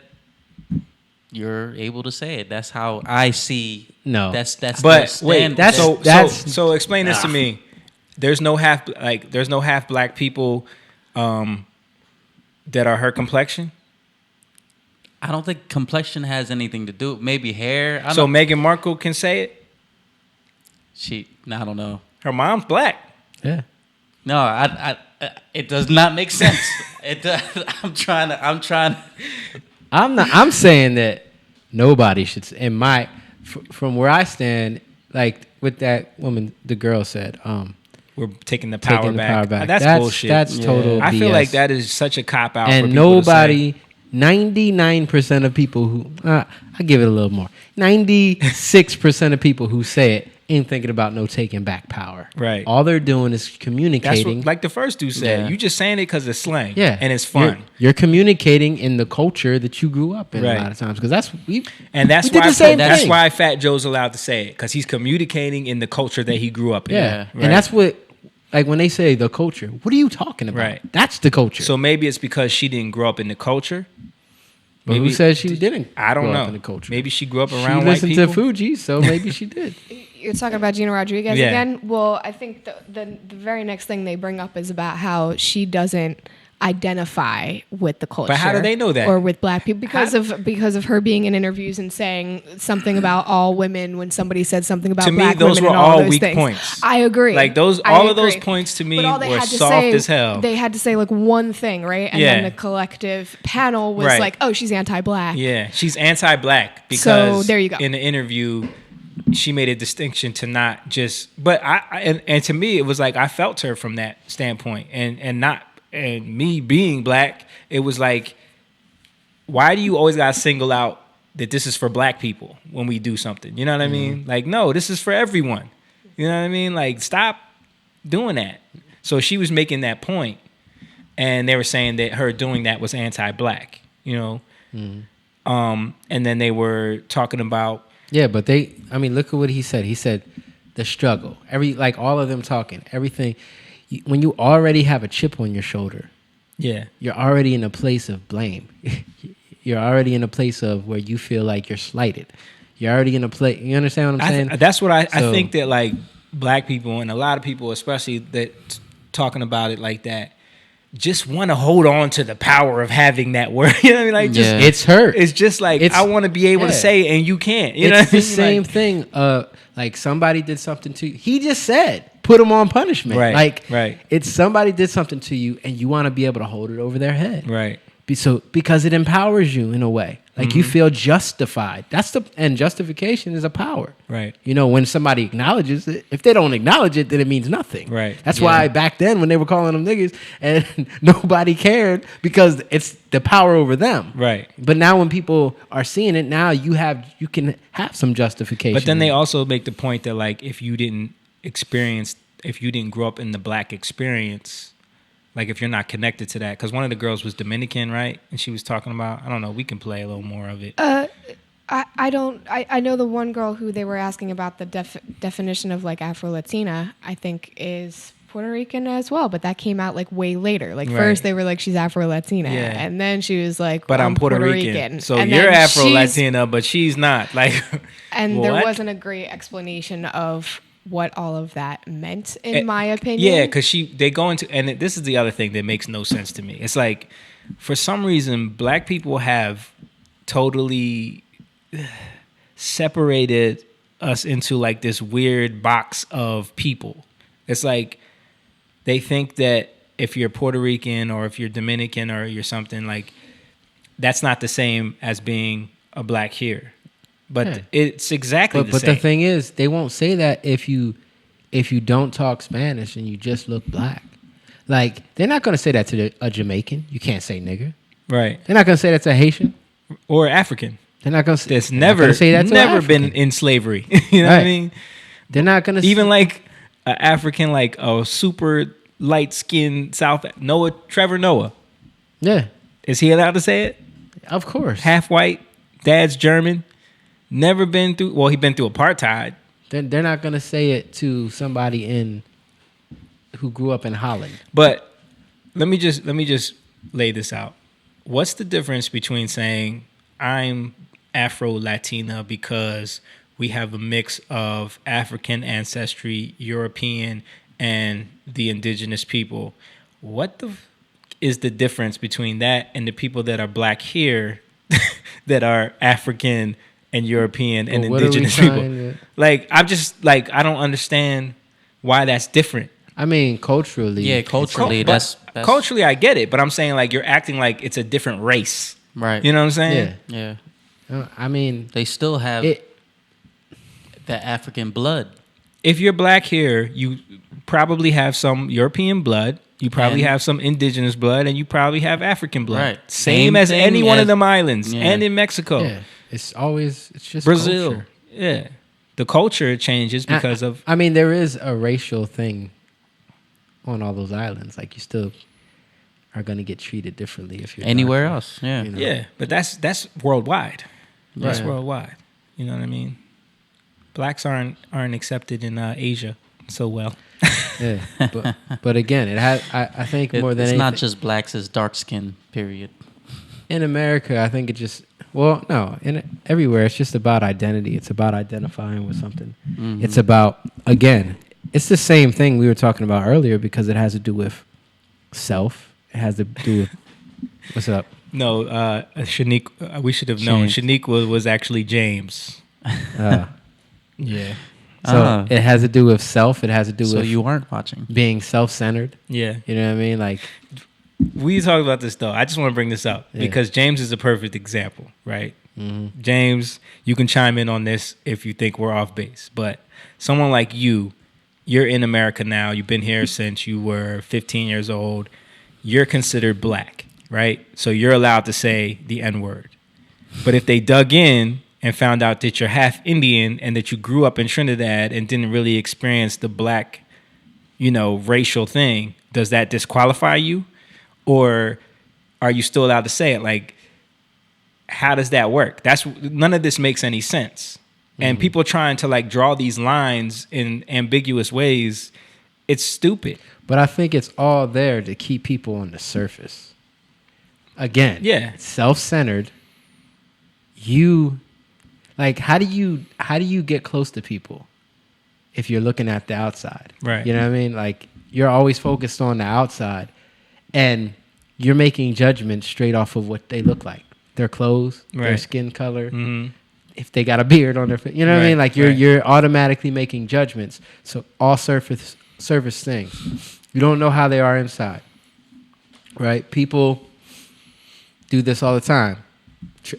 you're able to say it. That's how I see. No. That's but wait, that's so explain this to me. There's no half black people that are her complexion. I don't think complexion has anything to do. Maybe hair. So Meghan Markle can say it. I don't know. Her mom's black. Yeah. No, it does not make sense. I'm trying. I'm saying that nobody should. From where I stand, like with that woman, the girl said, we're taking the power back. That's bullshit. That's total BS. I feel like that is such a cop out. And for nobody. 99% of people who I give it a little more. 96% of people who say it ain't thinking about no taking back power. Right. All they're doing is communicating. That's what, like the first dude said. Yeah. You just saying it because it's slang. Yeah. And it's fun. You're communicating in the culture that you grew up in right. a lot of times. Because that's why Fat Joe's allowed to say it. Because he's communicating in the culture that he grew up in. Yeah. Right. And that's what, like when they say the culture, what are you talking about? Right. That's the culture. So maybe it's because she didn't grow up in the culture. Maybe, who says she didn't? I don't know. In the culture. Maybe she grew up around white people. She listened to Fuji, so maybe she did. You're talking about Gina Rodriguez again? Well, I think the very next thing they bring up is about how she doesn't identify with the culture. But how do they know that? Or with black people because of her being in interviews and saying something about all women when somebody said something about black women. To me, those were all weak things. points. I agree. Like all of those points to me were soft as hell. They had to say like one thing, right? And then the collective panel was like, "Oh, she's anti-black." Yeah, she's anti-black because so there you go. In the interview, she made a distinction to not just. But and to me, it was like I felt her from that standpoint, and me being black, it was like, why do you always gotta single out that this is for black people when we do something? You know what I mean? Like, no, this is for everyone. You know what I mean? Like, stop doing that. So she was making that point, and they were saying that her doing that was anti-black. You know, and then they were talking about but look at what he said. He said the struggle. All of them talking everything. When you already have a chip on your shoulder, you're already in a place of blame. You're already in a place of where you feel like you're slighted. You're already in a place. You understand what I'm saying? That's what I think that like black people and a lot of people, especially that talking about it like that, just want to hold on to the power of having that word. You know what I mean? Like, it's hurt. It's just like I want to be able to say it and you can't. You know what I mean? It's the same thing. Like somebody did something to you. He just said, put them on punishment. Right. It's somebody did something to you and you want to be able to hold it over their head. Right. Because it empowers you in a way. Like you feel justified. And justification is a power. Right. You know, when somebody acknowledges it, if they don't acknowledge it, then it means nothing. Right. That's why back then when they were calling them niggas and nobody cared because it's the power over them. Right. But now when people are seeing it, now you can have some justification. But then they also make the point that like if you didn't grow up in the black experience, Like if you're not connected to that, because one of the girls was Dominican, right? And she was talking about, I don't know, we can play a little more of it. I know the one girl who they were asking about the definition of like Afro-Latina, I think is Puerto Rican as well, but that came out like way later. Like first they were like, she's Afro-Latina, and then she was like, but I'm Puerto Rican. So and you're Afro-Latina, but she's not. Like, and what? there wasn't a great explanation of what all of that meant, in my opinion. Yeah, because they go into, and this is the other thing that makes no sense to me. It's like, for some reason, black people have totally separated us into like this weird box of people. It's like they think that if you're Puerto Rican or if you're Dominican or you're something, like that's not the same as being a black here. But it's exactly the same. But the thing is, they won't say that if you don't talk Spanish and you just look black. Like, they're not going to say that to a Jamaican. You can't say nigger. Right. They're not going to say that to a Haitian. Or African. They're not going to say that's never been in slavery. You know what I mean? They're not going to even like an African, like a super light-skinned Trevor Noah. Yeah. Is he allowed to say it? Of course. Half white, dad's German. Never been through. Well, he been through apartheid. They're not gonna say it to somebody who grew up in Holland. But let me just lay this out. What's the difference between saying I'm Afro-Latina because we have a mix of African ancestry, European, and the indigenous people? What is the difference between that and the people that are black here that are African and European and indigenous people? Like, I'm just like, I don't understand why that's different. I mean, culturally. Yeah, culturally, that's culturally, I get it, but I'm saying like you're acting like it's a different race. Right. You know what I'm saying? Yeah. I mean, they still have the African blood. If you're black here, you probably have some European blood. You probably have some indigenous blood, and you probably have African blood. Right. Same as any one of them islands, and in Mexico. Yeah. It's just Brazil. culture. Yeah. The culture changes because of... I mean, there is a racial thing on all those islands. Like, you still are going to get treated differently if you're anywhere darker, else. Yeah. you know? Yeah, but that's worldwide. That's Yeah. worldwide. You know what I mean? Blacks aren't accepted in Asia so well. Yeah, but again, it has. I think more than it's anything, not just blacks; it's dark skin. Period. In America, I think it just everywhere. It's just about identity. It's about identifying with something. Mm-hmm. It's about, again, it's the same thing we were talking about earlier because it has to do with self. It has to do with what's up. No, Shanique. We should have known. Shanique was actually James. Yeah. So it has to do with self. It has to do with. So you weren't watching. Being self-centered. Yeah. You know what I mean? Like. We talked about this though. I just want to bring this up because James is a perfect example, right? Mm-hmm. James, you can chime in on this if you think we're off base, but someone like you're in America now. You've been here since you were 15 years old. You're considered black, right? So you're allowed to say the N-word. But if they dug in and found out that you're half Indian and that you grew up in Trinidad and didn't really experience the black, racial thing, does that disqualify you? Or are you still allowed to say it? Like, how does that work? None of this makes any sense. Mm-hmm. And people trying to like draw these lines in ambiguous ways, it's stupid. But I think it's all there to keep people on the surface. Again, self-centered. How do you get close to people if you're looking at the outside? Right. You know what I mean? Like, you're always focused on the outside. And you're making judgments straight off of what they look like. Their clothes, their skin color, if they got a beard on their face. You know what I mean? Like, you're automatically making judgments. So all surface things. You don't know how they are inside. Right? People do this all the time.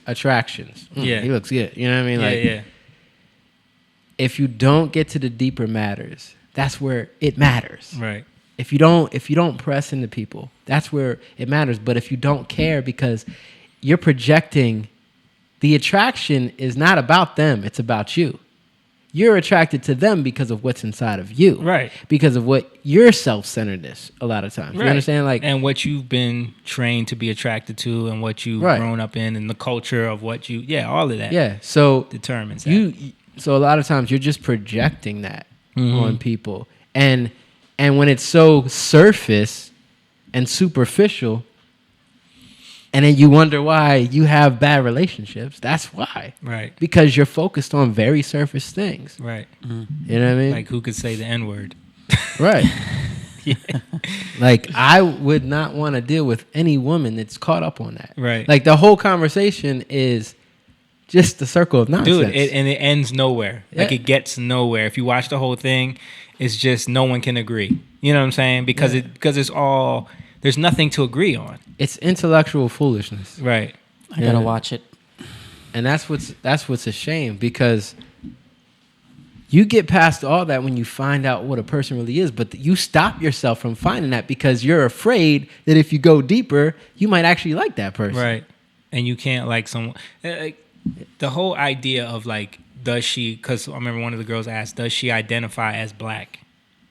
Attractions. Yeah. He looks good. You know what I mean? Like, if you don't get to the deeper matters, that's where it matters. Right. If you don't press into people, that's where it matters. But if you don't care because you're projecting, the attraction is not about them, it's about you. you're attracted to them because of what's inside of you. Right. Because of what your self-centeredness a lot of times. You Right. understand? Like, and what you've been trained to be attracted to and what you've Right. grown up in and the culture of what you, all of that. yeah. So determines that. So a lot of times you're just projecting that Mhm. on people. And when it's so surface and superficial, and then you wonder why you have bad relationships, that's why. Right. Because you're focused on very surface things. Right. You know what I mean? Like, who could say the N-word? Right. Like, I would not want to deal with any woman that's caught up on that. Right. Like, the whole conversation is just the circle of nonsense. Dude, and it ends nowhere. Like, Yeah. it gets nowhere. If you watch the whole thing, it's just no one can agree. You know what I'm saying? Because Yeah. because it's all, there's nothing to agree on. It's intellectual foolishness. Right. I gotta watch it. And that's what's a shame, because you get past all that when you find out what a person really is, but you stop yourself from finding that because you're afraid that if you go deeper, you might actually like that person. Right. And you can't like someone. Like, the whole idea of like, does she, because I remember one of the girls asked, does she identify as black?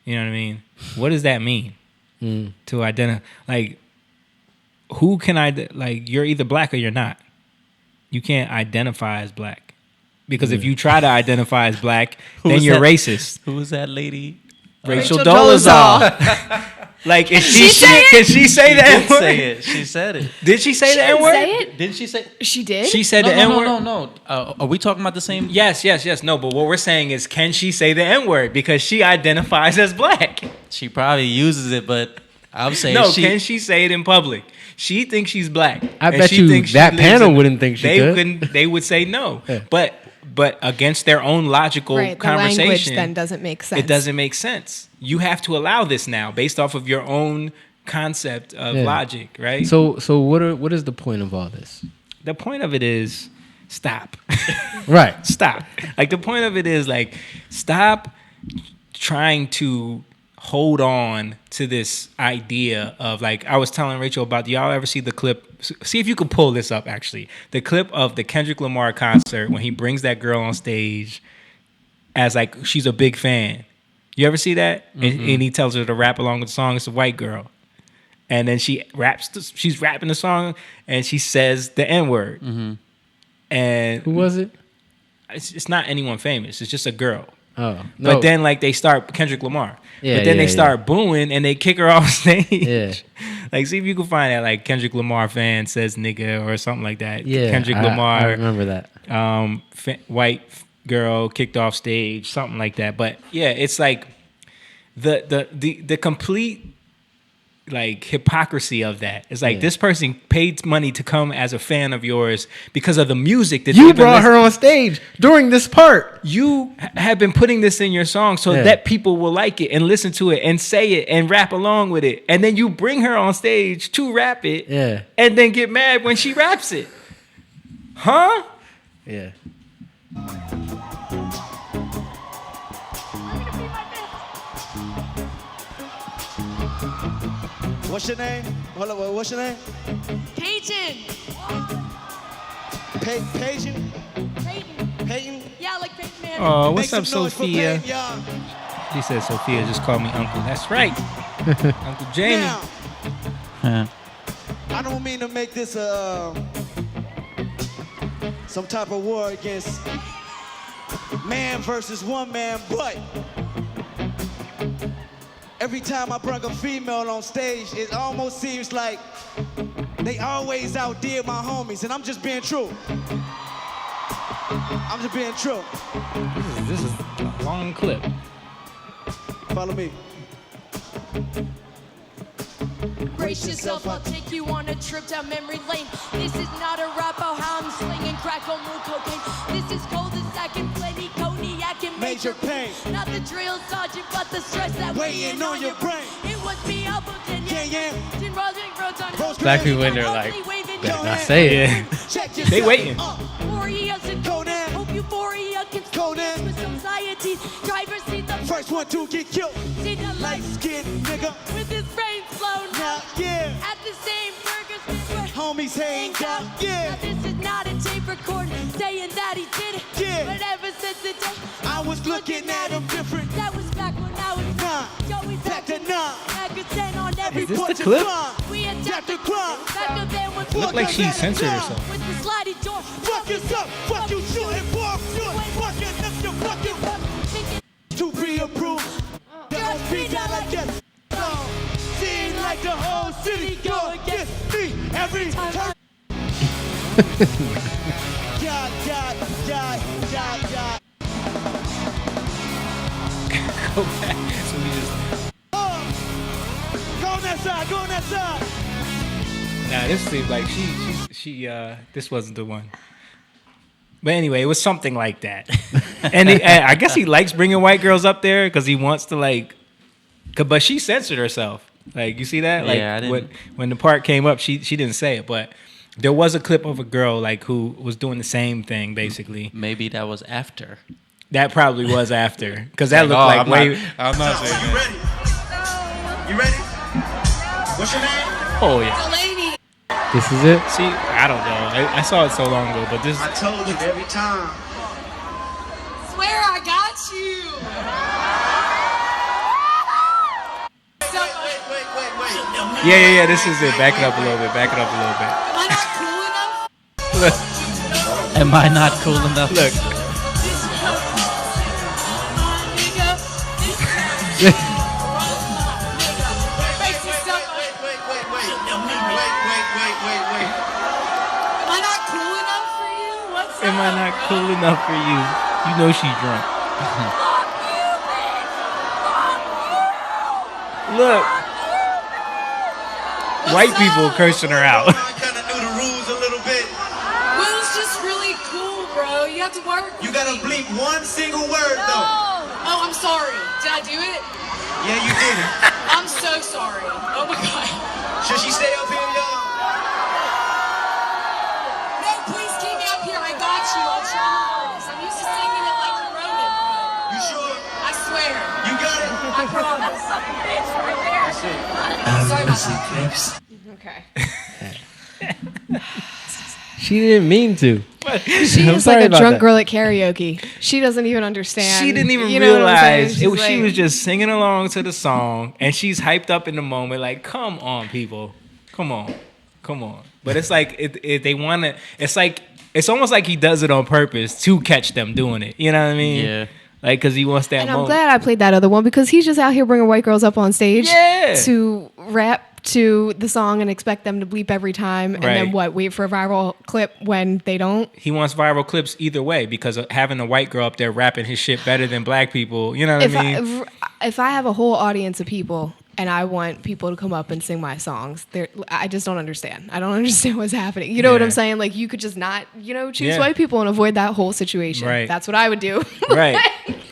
You know what I mean? What does that mean? To identify, like, who can I, like, you're either black or you're not. You can't identify as black. Because if you try to identify as black, then you're racist. Who was that lady? Rachel Dolezal. Like, is can she say the N-word? Say it. She said it. Did she say the N-word? Say it? Didn't she say? She did? She said the N-word? No. Are we talking about the same? Yes. No, but what we're saying is, can she say the N-word? Because she identifies as black. She probably uses it, but I'm saying No, can she say it in public? She thinks she's black. I and bet she you thinks she that lives panel in- wouldn't think she they could. couldn't- They would say no. Yeah. But against their own logical Right, the conversation, language then doesn't make sense. It doesn't make sense. You have to allow this now based off of your own concept of Yeah. logic, right? So what is the point of all this? The point of it is stop. Right. Stop. Like, the point of it is, like, stop trying to hold on to this idea of, like, I was telling Rachel about, do y'all ever see the clip? See if you can pull this up, actually. The clip of the Kendrick Lamar concert when he brings that girl on stage as, like, she's a big fan. You ever see that? And he tells her to rap along with the song. It's a white girl. And then she's rapping the song, and she says the N-word. And who was it? It's not anyone famous. It's just a girl. Oh, no. But then, like, they start Kendrick Lamar. Yeah, but then yeah, they start booing and they kick her off stage. Yeah. Like, see if you can find that, like, Kendrick Lamar fan says nigga or something like that. Yeah, Kendrick I Lamar. remember that. White girl kicked off stage, something like that. But yeah, it's like the complete, like, hypocrisy of that. It's like, this person paid money to come as a fan of yours because of the music that You they've been brought her listening- on stage during this part. You have been putting this in your song so that people will like it and listen to it and say it and rap along with it. And then you bring her on stage to rap it and then get mad when she raps it. Huh? Yeah. What's your name? Hold on, what's your name? Peyton. Peyton? Peyton. Peyton? Yeah, like Peyton Manning. Oh, what's Make up, some noise for Sophia? Peyton, y'all. She said Sophia just called me uncle. That's right. Uncle Jamie. Now, I don't mean to make this some type of war against man versus one man, but every time I bring a female on stage, it almost seems like they always outdid my homies, and I'm just being true. I'm just being true. This is a long clip. Follow me. Brace yourself, I'll take you on a trip down memory lane. This is not a rap about how I'm slinging crack on moon cocaine. This is cul-de-sac and plenty cognac and major pain. Not the drill sergeant, but the stress that weighing on your brain. It was me, Albert, yeah. Black people in there like, better not say it. They waiting. Euphoria should go down. Hope euphoria can go down. With society, driver see the first one to get killed. See the light skin nigga with his brains blown out. Yeah. At the same burgers where homies hang out. Yeah. Now this is not a tape record. recorded saying that he did it. Yeah. But ever since the day I was looking at him different. that was back when I was Joey Back to 9. back at 10 on every Is this the Porch clip? and crime. We attacked the crime. back up there with It looked like she censored herself. with the sliding door. Fuck yourself. Fuck you shooting for. Fuck it. If you fucking to pre-approved. The whole beat that I get. Seeing like the whole city go against me every time. God. Go back. So we just. Go on that side. Nah, this seemed like she this wasn't the one. But anyway, it was something like that. And I guess he likes bringing white girls up there because he wants to but she censored herself. Like, you see that? Like, yeah, I didn't. When the part came up, she didn't say it, but there was a clip of a girl who was doing the same thing basically. Maybe that was after. That probably was after because that looked like way. I'm not saying You ready? You ready? What's your name? Oh yeah. Lady. This is it? See, I don't know. I saw it so long ago, but this. I told you every time. Swear I got you. Wait. Yeah. This is it. Back it up a little bit. Am I not cool Am I not cool enough? enough? Look. Wait. Am I not cool enough for you? What's Am I not cool enough for you? You know she's drunk. Look. White people cursing her out. Kinda knew the rules a little bit. Will's just really cool, bro. You have to work. You gotta bleep one single word though. Oh, I'm sorry. Did I do it? Yeah, you did it. I'm so sorry. Oh my god. Should she stay up here, y'all? No, please keep me up here. I got you. I'll try my hardest. I'm used to singing it like you wrote it. You sure? I swear. You got it? I promise. Sorry about that. Okay. She didn't mean to. She I'm is sorry like a about drunk that. girl at karaoke. She doesn't even understand. She didn't even You know what I'm saying? realize She's she like- was just singing along to the song, and she's hyped up in the moment. Like, come on, people, come on. But it's like they want to. It's almost like he does it on purpose to catch them doing it. You know what I mean? Yeah. Like, because he wants that And I'm moment. glad I played that other one because he's just out here bringing white girls up on stage to rap to the song and expect them to bleep every time. And then Right. wait for a viral clip when they don't. He wants viral clips either way because of having a white girl up there rapping his shit better than black people. You know what I mean? If I have a whole audience of people and I want people to come up and sing my songs, I just don't understand. I don't understand what's happening. You know what I'm saying? Like, you could just not, choose white people and avoid that whole situation. Right. That's what I would do. Right.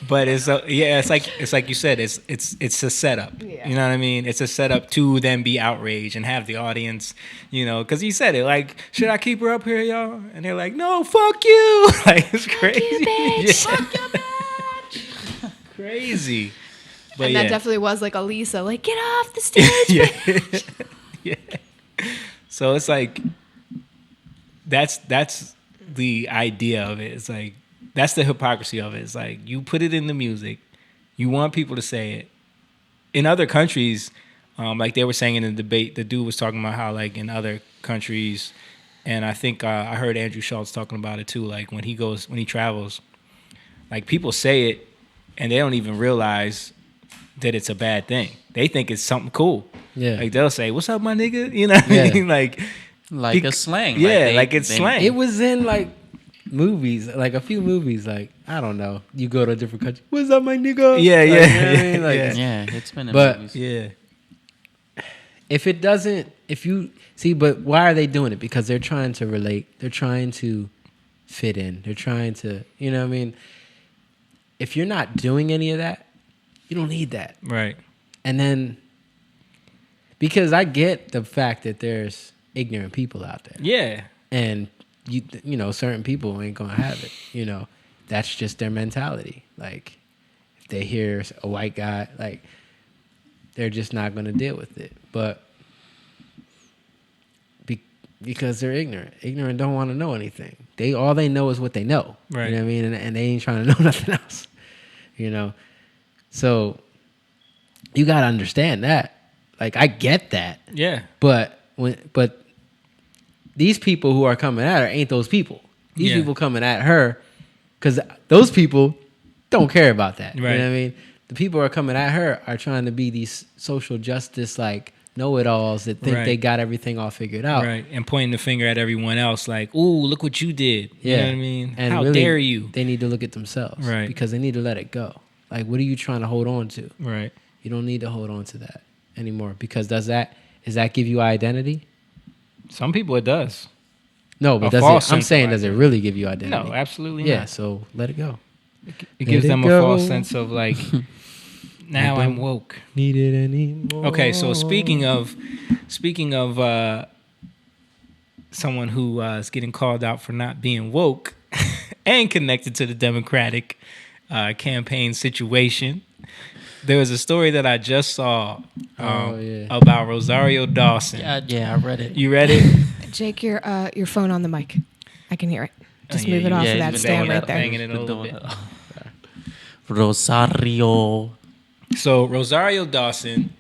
But it's like you said, it's a setup. Yeah. You know what I mean? It's a setup to then be outraged and have the audience, because he said it like, should I keep her up here, y'all? And they're like, no, fuck you. Like, it's crazy. Fuck you, bitch. Crazy. But And that definitely was like a Lisa, like, get off the stage, bitch. Yeah. So it's like that's the idea of it. It's like that's the hypocrisy of it. It's like you put it in the music, you want people to say it. In other countries, like they were saying in the debate, the dude was talking about how like in other countries, and I think I heard Andrew Schultz talking about it too. Like when he travels, like people say it, and they don't even realize that it's a bad thing. They think it's something cool. Yeah. Like they'll say, "What's up, my nigga?" You know what I mean? Like a slang. Yeah, like it's slang. It was in like movies, like a few movies. Like I don't know, you go to a different country. What's up, my nigga? Yeah, Like, yeah, you know what I mean? Like, Yeah, it's been in but movies. Yeah. If it doesn't, if you see, but why are they doing it? Because they're trying to relate. They're trying to fit in. They're trying to, you know what I mean? If you're not doing any of that, you don't need that. Right. And then, because I get the fact that there's ignorant people out there. Yeah. And, you know, certain people ain't going to have it. You know, that's just their mentality. Like, if they hear a white guy, like, they're just not going to deal with it. But because they're ignorant. Ignorant don't want to know anything. all they know is what they know. Right. You know what I mean? And they ain't trying to know nothing else. You know? So you gotta understand that. Like, I get that. Yeah. But these people who are coming at her ain't those people. These people coming at her, because those people don't care about that. Right. You know what I mean? The people who are coming at her are trying to be these social justice, like, know-it-alls that think they got everything all figured out. Right. And pointing the finger at everyone else like, ooh, look what you did. You know what I mean? And how really, dare you? They need to look at themselves. Right. Because they need to let it go. Like, what are you trying to hold on to? Right. You don't need to hold on to that anymore. Because does that give you identity? Some people it does. No, but I'm saying, does it really give you identity? No, absolutely not. Yeah, so let it go. It gives them a false sense of like, now I'm woke. Need it anymore. Okay, so speaking of someone who is getting called out for not being woke and connected to the Democratic campaign situation, there was a story that I just saw about Rosario Dawson. Yeah, I read it. You read it? Jake, your phone on the mic. I can hear it. Just move it off of that stand right there. Banging it a little bit. Rosario. So Rosario Dawson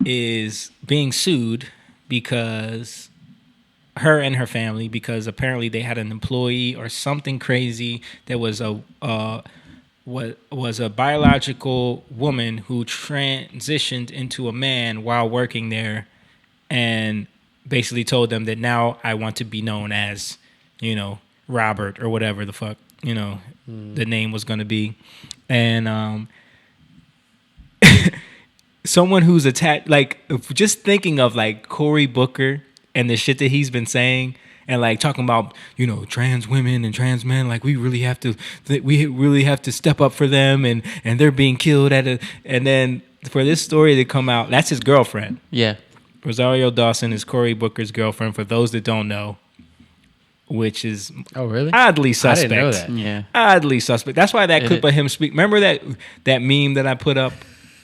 is being sued because her and her family, because apparently they had an employee or something crazy that was a biological woman who transitioned into a man while working there, and basically told them that now I want to be known as, Robert or whatever the fuck, the name was going to be. And someone who's attached, like, just thinking of like Cory Booker and the shit that he's been saying, and like talking about, trans women and trans men, like we really have to step up for them, and they're being killed and then for this story to come out, that's his girlfriend. Yeah. Rosario Dawson is Cory Booker's girlfriend, for those that don't know, which is oddly suspect. I didn't know that. Yeah. Oddly suspect. That's why that clip of him speak. Remember that meme that I put up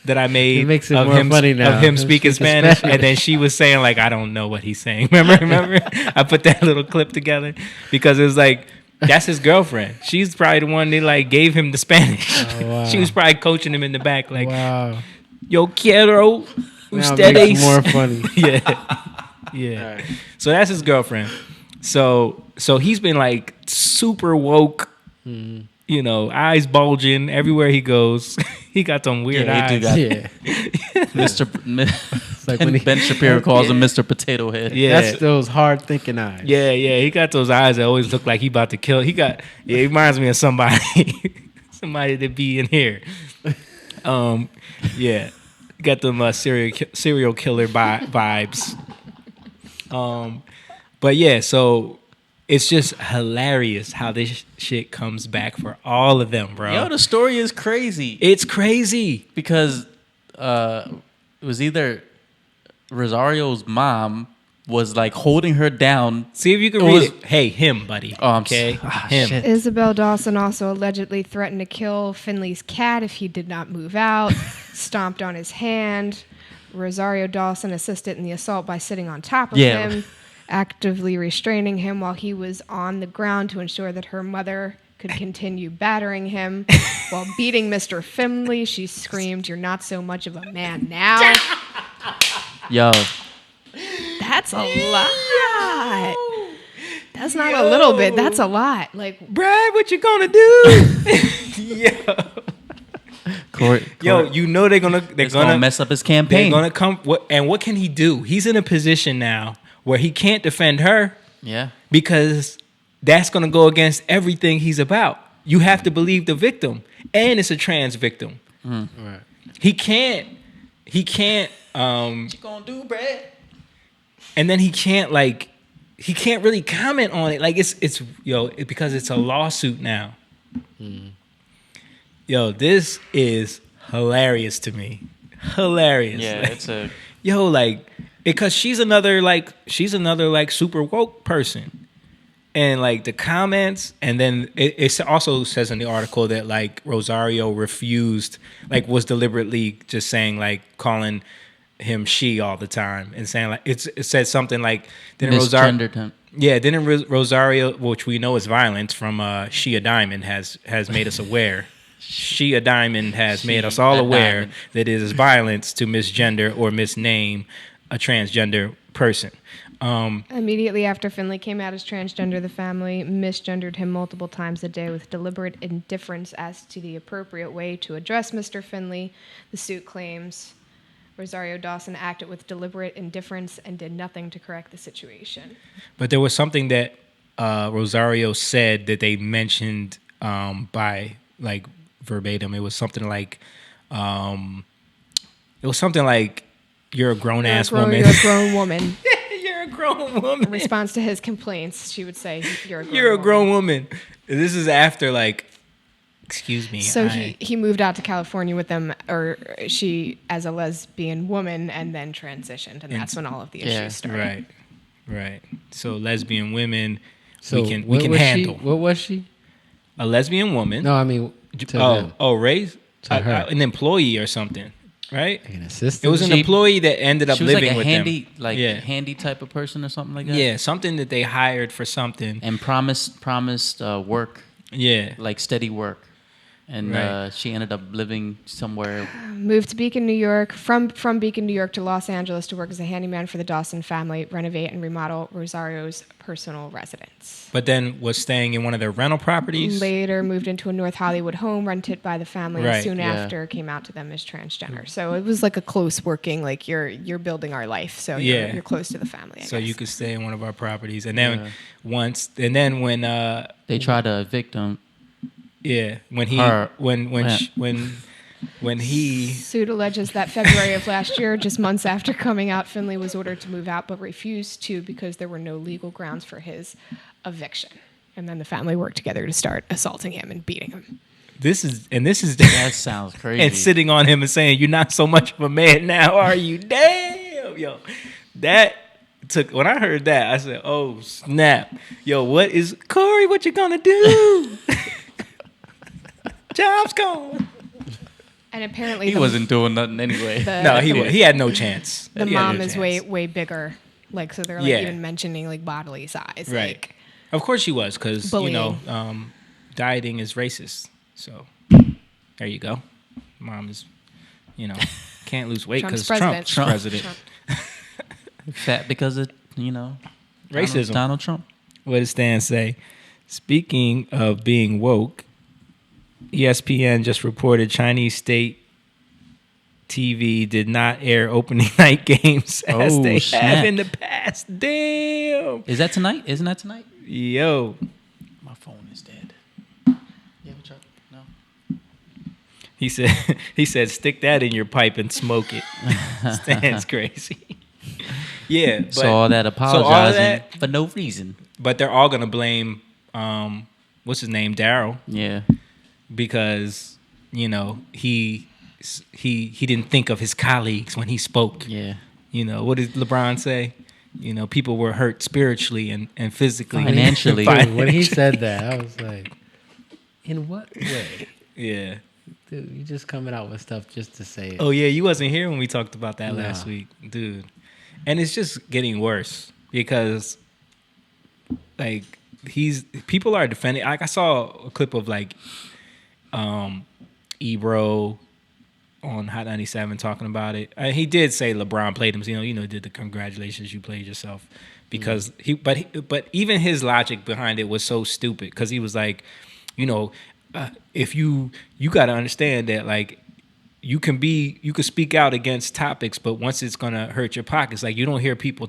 that I made it makes it of more him funny now. of him speaking Spanish, and then she was saying like, I don't know what he's saying. Remember? I put that little clip together because it was like, that's his girlfriend. She's probably the one that like gave him the Spanish. Oh, wow. She was probably coaching him in the back, like, wow. Yo quiero Now it makes it more funny. Yeah. Right. So that's his girlfriend. So he's been like super woke, eyes bulging everywhere he goes. He got some weird eyes. Like when Ben Shapiro calls him Mr. Potato Head. Yeah. That's those hard thinking eyes. Yeah. He got those eyes that always look like he about to kill. He reminds me of somebody that be in here. Yeah. Got them serial killer vibes. But yeah, so it's just hilarious how this shit comes back for all of them, bro. Yo, the story is crazy. It's crazy because it was either Rosario's mom was like holding her down. See if you can read it. Hey, him, buddy. Oh, okay, him. Shit. Isabel Dawson also allegedly threatened to kill Finley's cat if he did not move out, stomped on his hand. Rosario Dawson assisted in the assault by sitting on top of him, actively restraining him while he was on the ground to ensure that her mother could continue battering him. While beating Mr. Finley, she screamed, "You're not so much of a man now." Yo. That's a lot. That's not a little bit. That's a lot. Like, Brad, what you gonna do? Corey, they're gonna mess up his campaign. They're gonna come. What can he do? He's in a position now where he can't defend her. Yeah. Because that's gonna go against everything he's about. You have to believe the victim, and it's a trans victim. Right. He can't. What you gonna do, Brad? And then he can't really comment on it. Like it's because it's a lawsuit now. Yo, this is hilarious to me. Hilarious. Yeah, because she's another super woke person. And like the comments, and then it also says in the article that like Rosario refused, like was deliberately just saying like calling him she all the time and saying like it said something like then misgendered him. Yeah, didn't Rosario, which we know is violence from Shia Diamond, has made us aware. Shia Diamond has made us all aware that it is violence to misgender or misname a transgender person. Immediately after Finley came out as transgender, the family misgendered him multiple times a day with deliberate indifference as to the appropriate way to address Mr. Finley. The suit claims Rosario Dawson acted with deliberate indifference and did nothing to correct the situation. But there was something that Rosario said that they mentioned by like verbatim. It was something like, you're a grown ass woman. You're a grown woman. You're a grown woman. In response to his complaints, she would say, "You're a grown woman." This is after like. Excuse me. So he moved out to California with them, or she as a lesbian woman, and then transitioned, and that's when all of the issues started. Right. So lesbian women, So we can what was handle. What was she? A lesbian woman. No, I mean to them. Raised To her. an employee or something, right? Like an assistant. It was an employee that ended up She was living like a with handy, them. like handy type of person or something like that. Yeah, something that they hired for something and promised work. Yeah, like steady work. And Right. she ended up living somewhere. Moved to Beacon, New York, from Beacon, New York to Los Angeles to work as a handyman for the Dawson family, renovate and remodel Rosario's personal residence. But then was staying in one of their rental properties. Later moved into a North Hollywood home rented by the family, Right, and soon yeah. after came out to them as transgender. So it was like a close working, like you're building our life, so Yeah. you're close to the family. I So guess. you could stay in one of our properties, and then when they tried to evict him. Yeah, when he Her- when he Suit alleges that February of last year, just months after coming out, Finley was ordered to move out but refused to because there were no legal grounds for his eviction. And then the family worked together to start assaulting him and beating him. this is That sounds crazy. and sitting on him and saying, "You're not so much of a man now, are you?" Damn, yo, that took. When I heard that, I said, "Oh snap, yo, what is Corey? What you gonna do?" Job's gone. And apparently He wasn't doing nothing anyway. No, he had no chance. The He had mom no is chance. way bigger. Like, so they're like Yeah. even mentioning like bodily size. Right. Like, Of course she was, because Bullying. dieting is racist. So there you go. Mom is, can't lose weight Trump's because Trump's president. president. Fat because of Racism. Donald Trump. What does Stan say? Speaking of being woke, ESPN just reported Chinese state TV did not air opening night games as they snap. have in the past. Damn. Is that tonight? Isn't that tonight? Yo. My phone is dead. Yeah, Chuck? No. He said, stick that in your pipe and smoke it. Stan's crazy. Yeah. But, So all that apologizing for no reason. But they're all gonna blame what's his name? Daryl. Yeah. Because, he didn't think of his colleagues when he spoke. Yeah. What did LeBron say? People were hurt spiritually and physically. Financially. Dude, when he said that, I was like, in what way? Yeah. Dude, you just coming out with stuff just to say it. Oh, yeah, you wasn't here when we talked about that No. last week, dude. And it's just getting worse because, like, people are defending. Like, I saw a clip of, like, Ebro on Hot 97 talking about it. He did say LeBron played him. Did the congratulations, you played yourself. Because but even his logic behind it was so stupid because he was like, if you got to understand that, like, you can speak out against topics, but once it's gonna hurt your pockets, like, you don't hear people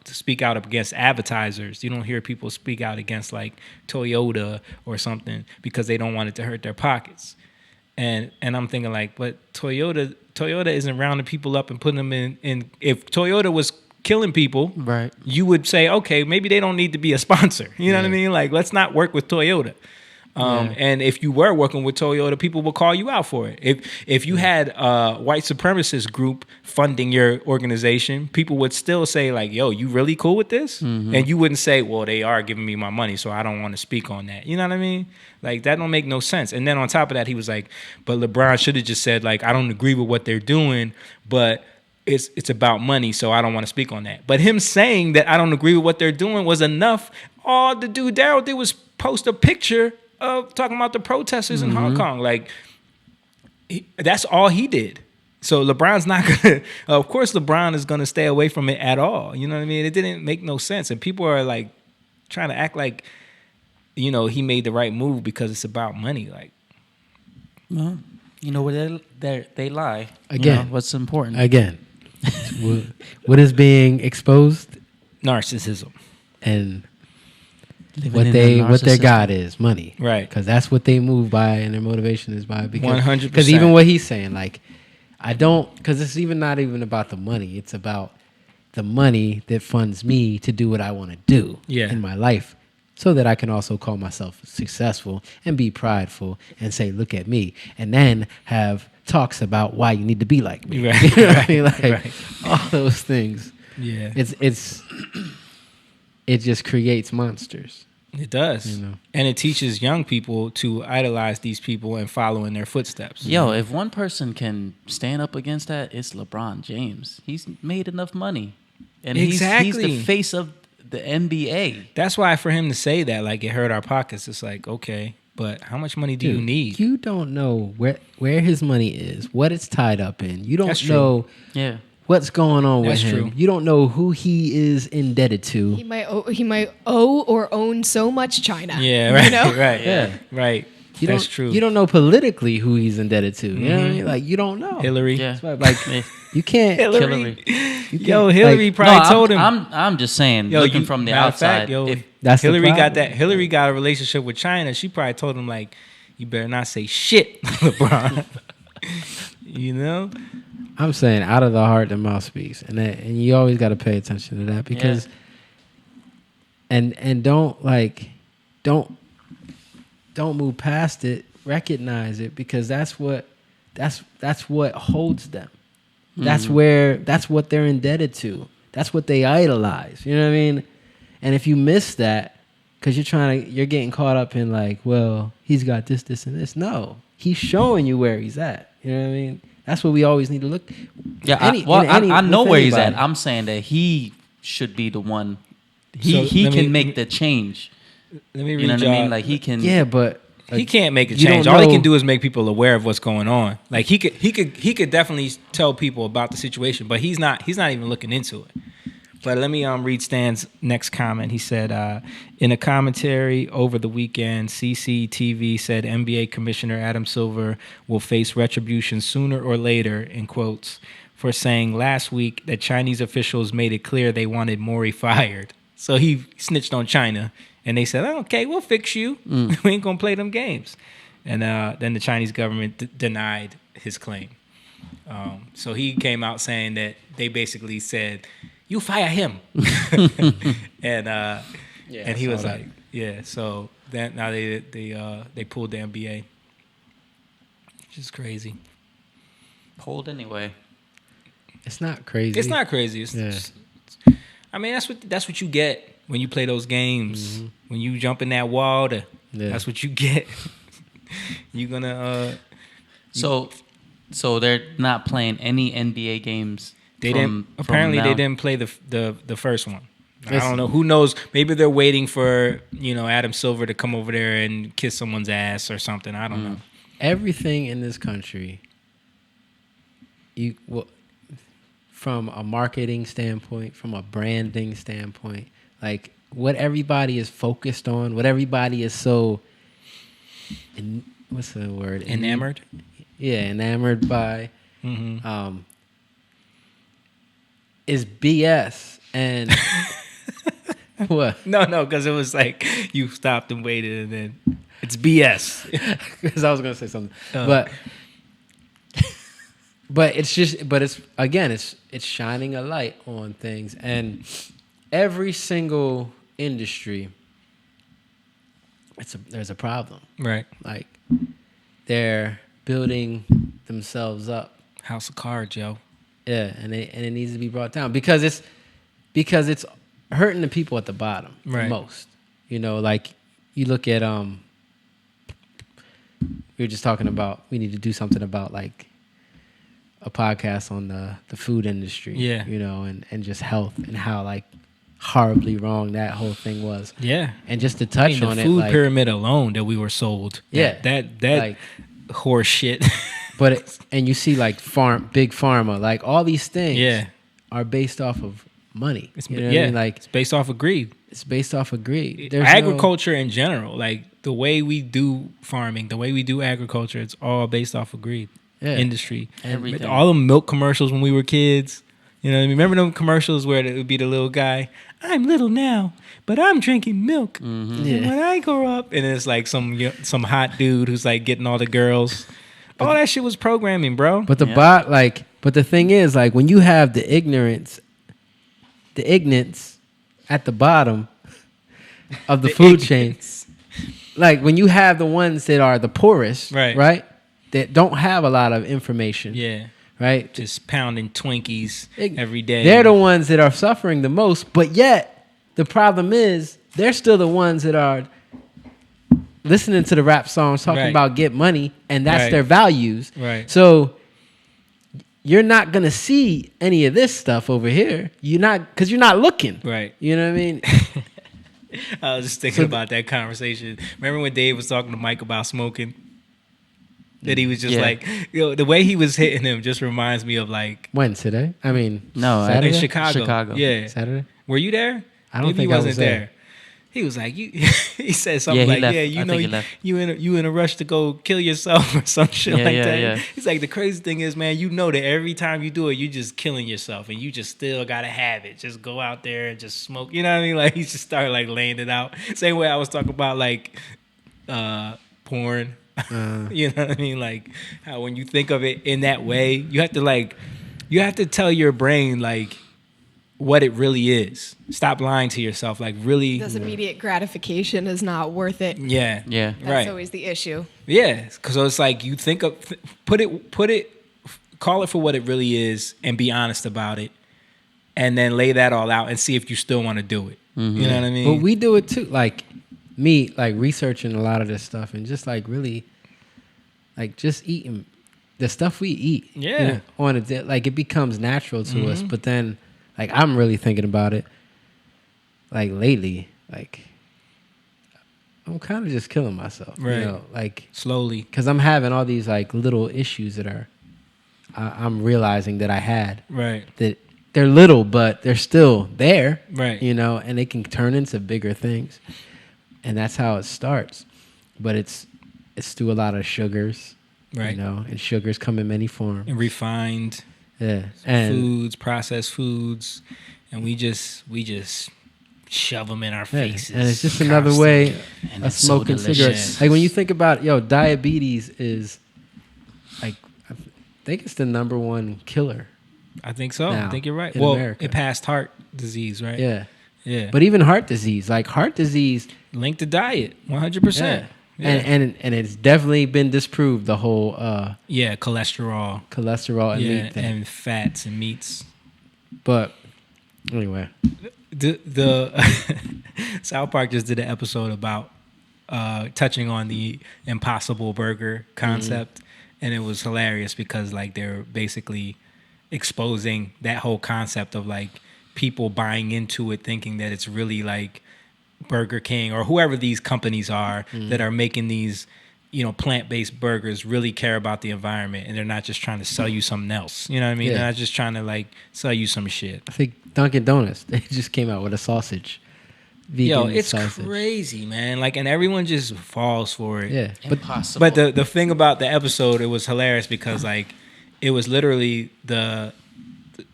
speak out against advertisers. You don't hear people speak out against, like, Toyota or something because they don't want it to hurt their pockets. And I'm thinking, like, but Toyota isn't rounding people up and putting them in. If Toyota was killing people, right, you would say, okay, maybe they don't need to be a sponsor. You know what I mean? Like, let's not work with Toyota. And if you were working with Toyota, people will call you out for it. If you had a white supremacist group funding your organization, people would still say, like, yo, you really cool with this? Mm-hmm. And you wouldn't say, well, they are giving me my money, so I don't want to speak on that. You know what I mean? Like, that don't make no sense. And then on top of that, he was like, but LeBron should have just said, like, I don't agree with what they're doing, but it's about money, so I don't want to speak on that. But him saying that I don't agree with what they're doing was enough. All the dude Daryl did was post a picture of talking about the protesters in Hong Kong. Like, that's all he did. So LeBron's not gonna. Of course, LeBron is gonna stay away from it at all. You know what I mean? It didn't make no sense, and people are like trying to act like, you know, he made the right move because it's about money. Like, well, you know what they lie Again, you know, what's important again. What is being exposed? Narcissism. And Living in what their narcissism. God is money, right? Because that's what they move by, and their motivation is by. 100%. Because even what he's saying, like, I don't, because it's not even about the money. It's about the money that funds me to do what I want to do in my life, so that I can also call myself successful and be prideful and say, "Look at me," and then have talks about why you need to be like me. Right. You know what I mean? Like, all those things. Yeah. It just creates monsters. It does. You know? And it teaches young people to idolize these people and follow in their footsteps. Yo, if one person can stand up against that, it's LeBron James. He's made enough money. And he's the face of the NBA. That's why for him to say that, like, it hurt our pockets. It's like, okay, but how much money do you need? You don't know where his money is, what it's tied up in. You don't That's true. know Yeah. what's going on That's with him. true. You don't know who he is indebted to. He might owe or own so much China. Yeah, right, You know? right, Yeah. right. You That's don't, true. You don't know politically who he's indebted to. You know what I mean? Like, you don't know. Hillary. Yeah. That's why, like, you can't. Hillary. You Yo, can't, Hillary like, probably told him. I'm just saying, looking from the matter of outside. fact, yo, if That's the Hillary got problem. that. Hillary got a relationship with China. She probably told him, like, you better not say shit, LeBron. You know? I'm saying, out of the heart, the mouth speaks, and you always got to pay attention to that because, and don't move past it. Recognize it because that's what holds them. That's what they're indebted to. That's what they idolize. You know what I mean? And if you miss that, because you're getting caught up in like, well, he's got this, and this. No, he's showing you where he's at. You know what I mean? That's what we always need to look. Yeah, I know where he's at. I'm saying that he should be the one. He can make the change. Let me read you know what I y'all. mean? Like he can. Yeah, but he can't make a you change. don't All he know- can do is make people aware of what's going on. Like he could definitely tell people about the situation, but he's not even looking into it. But let me read Stan's next comment. He said, in a commentary over the weekend, CCTV said NBA Commissioner Adam Silver will face retribution sooner or later, in quotes, for saying last week that Chinese officials made it clear they wanted Maury fired. So he snitched on China, and they said, okay, we'll fix you. We ain't going to play them games. And then the Chinese government denied his claim. So he came out saying that they basically said, you fire him. And he was like, yeah. So then now they pulled the NBA, which is crazy. Pulled anyway. It's not crazy. It's not crazy. I mean, that's what you get when you play those games. Mm-hmm. When you jump in that water, that's what you get. You're gonna. So they're not playing any NBA games. They didn't play the first one. I don't know. Who knows? Maybe they're waiting for Adam Silver to come over there and kiss someone's ass or something. I don't know. Everything in this country, from a marketing standpoint, from a branding standpoint, like what everybody is focused on, what everybody is so, what's the word? Enamored? Yeah, enamored by. Mm-hmm. Is BS. And what? No, because it was like you stopped and waited, and then it's BS. Because I was gonna say something, but it's shining a light on things, and every single industry, there's a problem, right? Like they're building themselves up. House of cards, yo. Yeah, and it needs to be brought down because it's hurting the people at the bottom the most. Like you look at we were just talking about we need to do something about like a podcast on the food industry. Yeah. You know, and just health and how like horribly wrong that whole thing was. Yeah. And just to touch on the it, food like, pyramid alone that we were sold. Yeah. That Like, horse shit. but and you see like big pharma, like all these things Yeah. are based off of money. It's, You know what I mean? Like it's based off of greed. It's based off of greed. There's Agriculture in general, like the way we do farming, the way we do agriculture, it's all based off of greed. Yeah. Industry. Everything. All the milk commercials when we were kids. You know what I mean? Remember them commercials where it would be the little guy, I'm little now, but I'm drinking milk. Mm-hmm. Yeah. When I grow up. And it's like some hot dude who's like getting all the girls. All that shit was programming, bro. But the thing is, like, when you have the ignorance at the bottom of the food chain, like when you have the ones that are the poorest, right, that don't have a lot of information, Yeah. right, Just pounding Twinkies every day. they're the ones that are suffering the most. But yet, the problem is, they're still the ones that are listening to the rap songs talking Right. about get money, and that's Right. their values. Right. So you're not gonna see any of this stuff over here. Because you're not looking. Right. You know what I mean? I was just thinking about that conversation. Remember when Dave was talking to Mike about smoking? That he was just Yeah. like, the way he was hitting him just reminds me of like When today? I mean, No, Saturday? in Chicago. Chicago. Yeah. Saturday. Were you there? I don't Maybe think he I wasn't was there. He was like, you. He said something Yeah, he like, left. "Yeah, I you think know, he left. you in a rush to go kill yourself or some shit Yeah, like yeah, that." yeah. He's like, the crazy thing is, man, you know that every time you do it, you're just killing yourself, and you just still gotta have it. Just go out there and just smoke. You know what I mean? Like he just started like laying it out. Same way I was talking about like porn. You know what I mean? Like how when you think of it in that way, you have to tell your brain like what it really is. Stop lying to yourself. Like really. This immediate gratification is not worth it. Yeah. Yeah. That's Right. always the issue. Yeah. Because it's like you think of call it for what it really is and be honest about it, and then lay that all out and see if you still want to do it. Mm-hmm. You know what I mean? But we do it too. Like me, like researching a lot of this stuff and just like really, like just eating the stuff we eat. Yeah. You know, on a day, like it becomes natural to us. Mhm. But then, like I'm really thinking about it. Like lately, like I'm kind of just killing myself. Right. You know, like slowly, because I'm having all these like little issues that are, I'm realizing that I had. Right. That they're little, but they're still there. Right. You know, and they can turn into bigger things. And that's how it starts. But it's through a lot of sugars. Right. You know, and sugars come in many forms. And refined. Yeah. And foods, processed foods, and we just shove them in our faces. And it's just another way And of it's so smoking delicious. cigarettes. Like when you think about, diabetes is like, I think it's the number one killer. I think so. now I think you're right. in Well, America. it passed heart disease, right? Yeah. Yeah. But even heart disease, linked to diet, 100%. Yeah. And it's definitely been disproved, the whole cholesterol and meat thing. and fats and meats. But anyway, the South Park just did an episode about touching on the Impossible Burger concept, and it was hilarious because like they're basically exposing that whole concept of like people buying into it, thinking that it's really like Burger King or whoever these companies are that are making these, plant-based burgers really care about the environment, and they're not just trying to sell you something else. You know what I mean? Yeah. They're not just trying to like sell you some shit. I think Dunkin' Donuts, they just came out with a sausage. Vegan It's sausage. crazy, man. Like, and everyone just falls for it. Yeah. Impossible. But the thing about the episode, it was hilarious because like it was literally the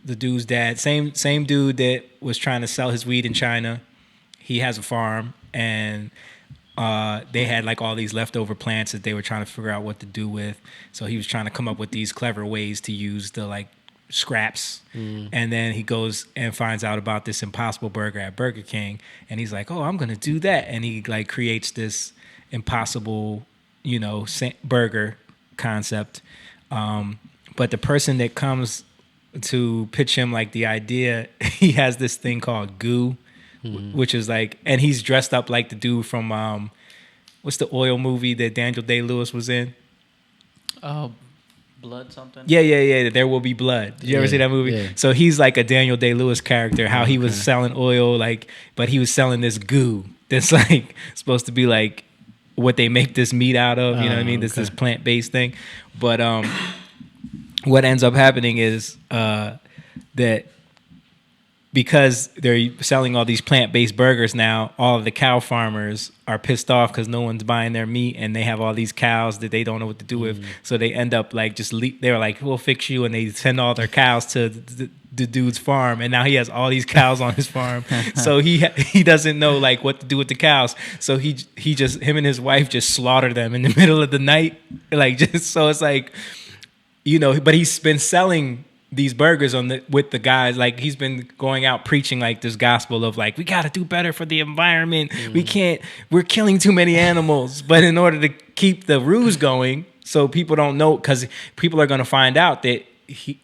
dude's dad, same dude that was trying to sell his weed in China. He has a farm, and they had like all these leftover plants that they were trying to figure out what to do with. So he was trying to come up with these clever ways to use the like scraps. And then he goes and finds out about this Impossible Burger at Burger King, and he's like, "Oh, I'm gonna do that," and he like creates this Impossible, burger concept. But the person that comes to pitch him like the idea, he has this thing called goo, which is like, and he's dressed up like the dude from what's the oil movie that Daniel Day-Lewis was in? Oh, Blood something? Yeah. There Will Be Blood. Did you ever see that movie? Yeah. So he's like a Daniel Day-Lewis character, how he was selling oil, like, but he was selling this goo that's like supposed to be like what they make this meat out of. You know what I mean? This plant-based thing. But what ends up happening is that because they're selling all these plant-based burgers now, all of the cow farmers are pissed off because no one's buying their meat, and they have all these cows that they don't know what to do with. So they end up like they're like, we'll fix you, and they send all their cows to the dude's farm, and now he has all these cows on his farm. So he doesn't know like what to do with the cows. So him and his wife just slaughter them in the middle of the night, like just so it's like, you know. But he's been selling these burgers with the guys, like he's been going out preaching like this gospel of like, we got to do better for the environment. We're killing too many animals. But in order to keep the ruse going, so people don't know, because people are going to find out that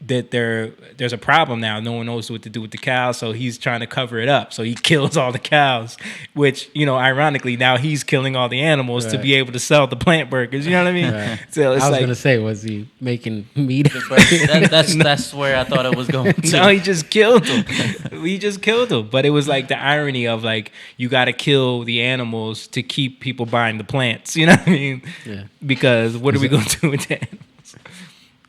there's a problem now. No one knows what to do with the cows, so he's trying to cover it up. So he kills all the cows, which, you know, ironically, now he's killing all the animals to be able to sell the plant burgers. You know what I mean? Right. So it's I was like, gonna say, was he making meat? That's where I thought it was going to. No, he just killed him. But it was like the irony of like, you got to kill the animals to keep people buying the plants. You know what I mean? Yeah. Because what are we going to do with that?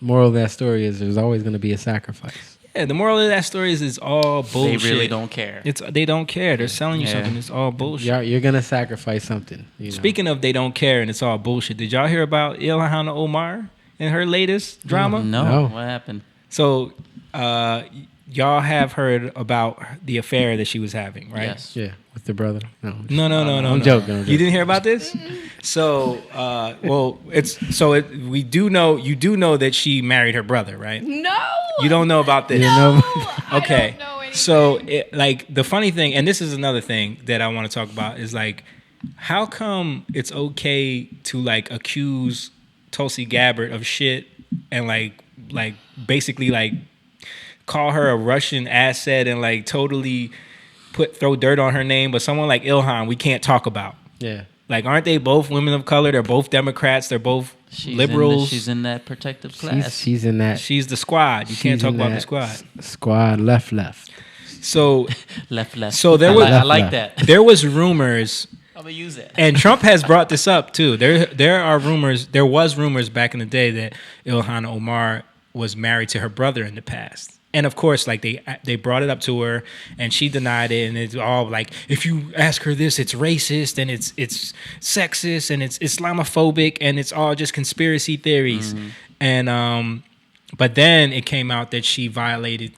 Moral of that story is there's always going to be a sacrifice. Yeah, the moral of that story is it's all bullshit. They really don't care. They don't care. They're selling you something. It's all bullshit. You're going to sacrifice something. You know? Speaking of they don't care and it's all bullshit, did y'all hear about Ilhan Omar and her latest drama? No. What happened? So, y'all have heard about the affair that she was having, right? Yes. Yeah, with the brother. No. I'm joking. You didn't hear about this? So, you do know that she married her brother, right? No. You don't know about this? No. Okay. I don't know anything. So, like the funny thing, and this is another thing that I want to talk about, is like, how come it's okay to like accuse Tulsi Gabbard of shit and like basically like call her a Russian asset and like totally throw dirt on her name, but someone like Ilhan we can't talk about? Yeah. Like, aren't they both women of color? They're both Democrats. They're both liberals. She's in that protective class. She's in that. She's the squad. You can't talk about the squad. Squad left. So left. So there was. I like that. There was rumors. I'm gonna use it. And Trump has brought this up too. There are rumors. There was rumors back in the day that Ilhan Omar was married to her brother in the past. And of course, like they brought it up to her, and she denied it. And it's all like, if you ask her this, it's racist and it's sexist and it's Islamophobic and it's all just conspiracy theories. And but then it came out that she violated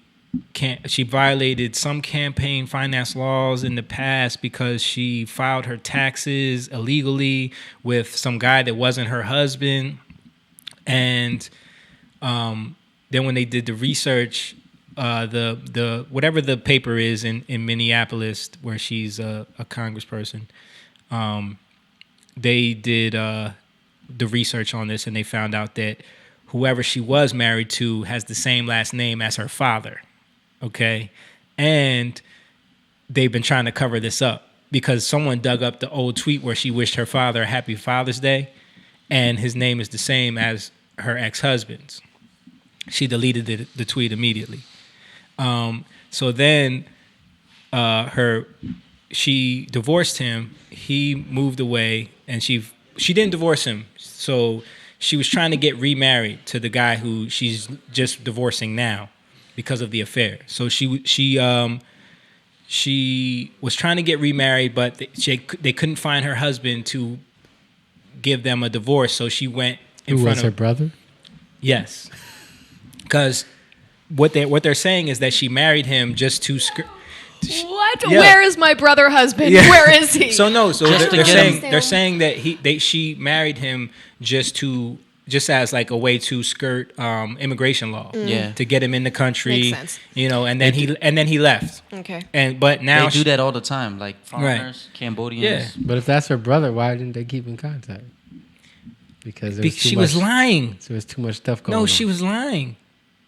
some campaign finance laws in the past because she filed her taxes illegally with some guy that wasn't her husband. And then when they did the research, the whatever the paper is in Minneapolis where she's a congressperson, they did the research on this, and they found out that whoever she was married to has the same last name as her father. Okay, and they've been trying to cover this up because someone dug up the old tweet where she wished her father a happy Father's Day, and his name is the same as her ex-husband's. She deleted the tweet immediately. So then she divorced him. He moved away, and she didn't divorce him. So she was trying to get remarried to the guy who she's just divorcing now because of the affair. So she was trying to get remarried, but they couldn't find her husband to give them a divorce. So she went in front of her brother. Yes, because what they're saying is that she married him just to. What? Yeah. Where is my brother husband? Yeah. Where is he? So they're saying that she married him just as like a way to skirt immigration law. Yeah. To get him in the country. Makes sense. You know, and then he left. Okay. But now they do that all the time, like foreigners, Cambodians. Yeah. But if that's her brother, why didn't they keep in contact? Because she was lying. There was too much stuff going on. No, she was lying.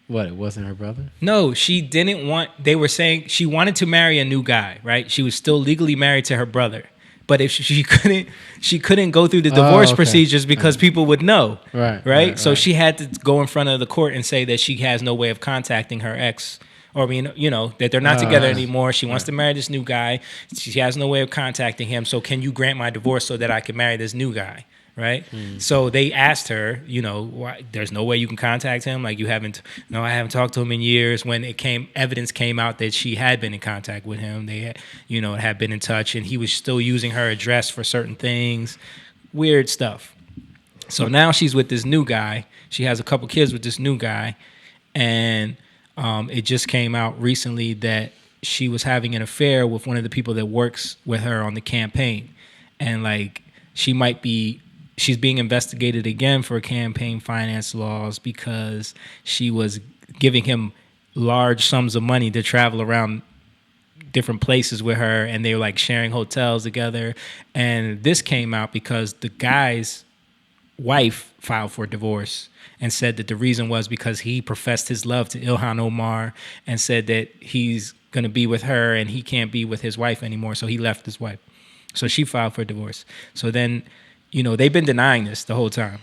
What? It wasn't her brother? No, she didn't want. They were saying she wanted to marry a new guy, right? She was still legally married to her brother, But if she couldn't go through the divorce procedures because people would know. Right. So she had to go in front of the court and say that she has no way of contacting her ex. Or, that they're not together anymore. She wants to marry this new guy. She has no way of contacting him. So can you grant my divorce so that I can marry this new guy? Right. So they asked her, why, there's no way you can contact him. Like I haven't talked to him in years. When evidence came out that she had been in contact with him. They, had been in touch, and he was still using her address for certain things. Weird stuff. So now she's with this new guy. She has a couple kids with this new guy, and it just came out recently that she was having an affair with one of the people that works with her on the campaign. And she's being investigated again for campaign finance laws because she was giving him large sums of money to travel around different places with her, and they were sharing hotels together. And this came out because the guy's wife filed for divorce and said that the reason was because he professed his love to Ilhan Omar and said that he's going to be with her and he can't be with his wife anymore. So he left his wife. So she filed for divorce. So then, they've been denying this the whole time.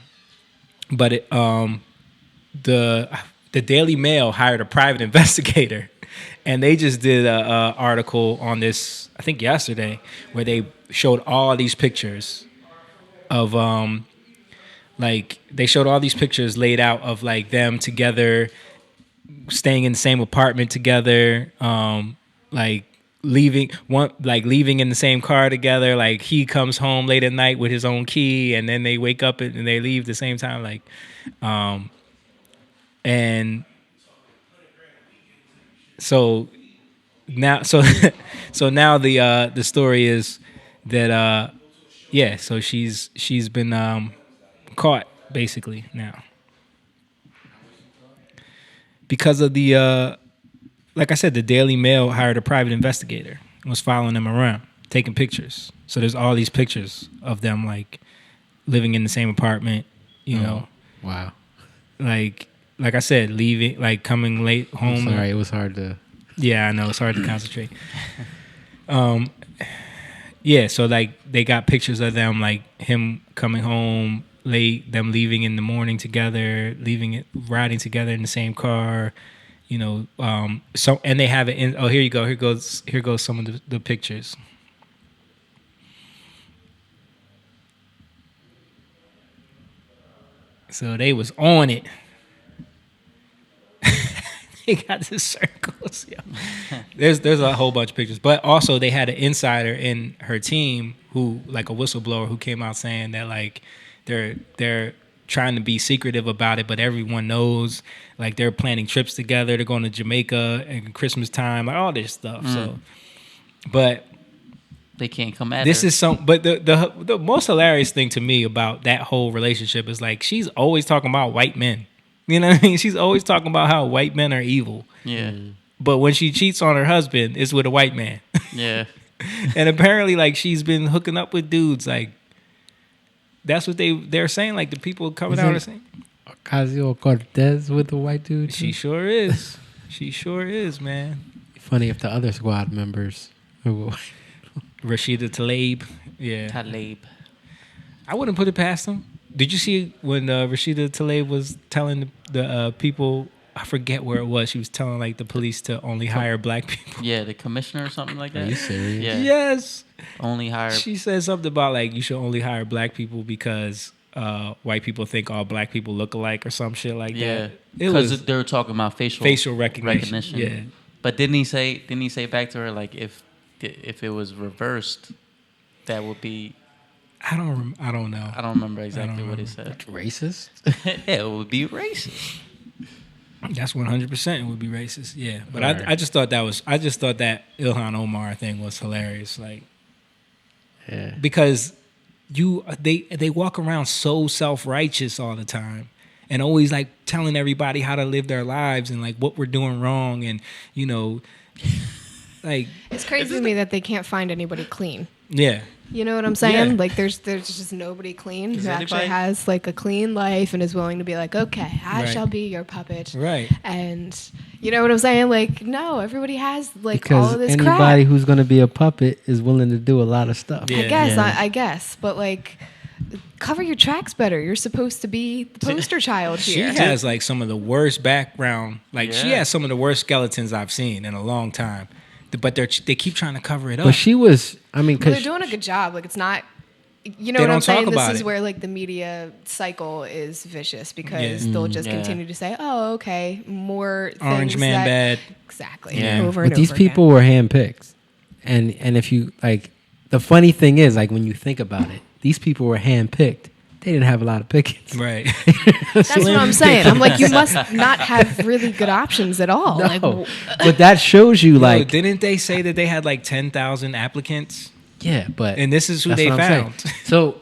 But the Daily Mail hired a private investigator, and they just did a article on this, I think yesterday, where they showed all these pictures of they showed all these pictures laid out of them together, staying in the same apartment together, leaving in the same car together. He comes home late at night with his own key, and then they wake up and they leave the same time. And so now, so now the story is that so she's been caught basically now because of the like I said, the Daily Mail hired a private investigator and was following them around, taking pictures. So there's all these pictures of them living in the same apartment, Wow. Like I said, leaving, coming late home. Sorry, it was hard to. Yeah, I know, it's hard to concentrate. Yeah, so they got pictures of them, him coming home late, them leaving in the morning together, riding together in the same car. So and they have it in. Oh, here you go. Here goes some of the pictures. So they was on it. They got the circles. Yo. There's a whole bunch of pictures, but also they had an insider in her team who, a whistleblower, who came out saying that they're trying to be secretive about it, but everyone knows. They're planning trips together. They're going to Jamaica at Christmas time, all this stuff. So, but they can't come at this her. is but the most hilarious thing to me about that whole relationship is she's always talking about white men. You know what I mean? She's always talking about how white men are evil. Yeah. But when she cheats on her husband, it's with a white man. Yeah. And apparently, she's been hooking up with dudes. That's what they're saying. The people coming out are saying. Ocasio-Cortez with the white dude. She sure is. She sure is, man. Funny if the other squad members who Rashida Tlaib. Yeah. Tlaib. I wouldn't put it past them. Did you see when Rashida Tlaib was telling the people, I forget where it was, she was telling the police to only hire black people? Yeah, the commissioner or something like that. Are you serious? Yeah. Yes. Only hire. She said something about you should only hire black people because white people think all black people look alike or some shit like that. Yeah, because they were talking about facial recognition. Yeah. But didn't he say back to her if it was reversed, that would be. I don't know. I don't remember exactly what he said. Racist? Yeah, it would be racist. That's 100%. It would be racist. Yeah, but right. I just thought that Ilhan Omar thing was hilarious. Yeah. Because they walk around so self-righteous all the time, and always telling everybody how to live their lives and what we're doing wrong, and it's crazy to me that they can't find anybody clean. Yeah. You know what I'm saying? Yeah. Like there's just nobody clean Is who that actually right? has like a clean life and is willing to be like, okay, I Right. shall be your puppet. Right. And you know what I'm saying? Like, no, everybody has like all Because of this anybody crap. who's going to be a puppet is willing to do a lot of stuff. I guess, but like, cover your tracks better. You're supposed to be the poster child She here. has like some of the worst background. Like she Yeah. has some of the worst skeletons I've seen in a long time. But they keep trying to cover it up. But she was, I mean, Well, because they're doing a good job. Like it's not, you know They what I'm don't talk saying? This about is it. where like the media cycle is vicious because Yeah. they'll just Yeah. continue to say, "Oh, okay, more Orange things Man that, bad. Exactly. Yeah. Over and but these over people were handpicked. And if you, like, the funny thing is, like, when you think about it, these people were handpicked. They didn't have a lot of pickings. Right. That's what I'm saying. I'm like, you must not have really good options at all. No. Like, But that shows you, Yo, like, didn't they say that they had like 10,000 applicants? yeah, but. And this is who that's they what I'm found. saying. So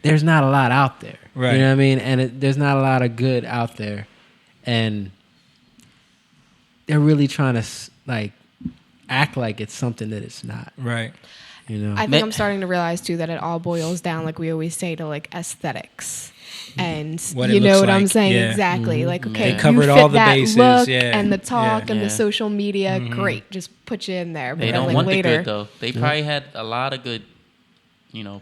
there's not a lot out there. Right. You know what I mean? And there's not a lot of good out there. And they're really trying to, like, act like it's something that it's not. Right. You know? I think I'm starting to realize too that it all boils down, like we always say, to like aesthetics. And What it you know looks what I'm like, saying? yeah. Exactly. Mm-hmm. Like, okay, They covered you fit all the that bases, look yeah. and the talk and Yeah. the social media, great. Just put you in there. But They then, don't like, want later, the good though. They probably had a lot of good,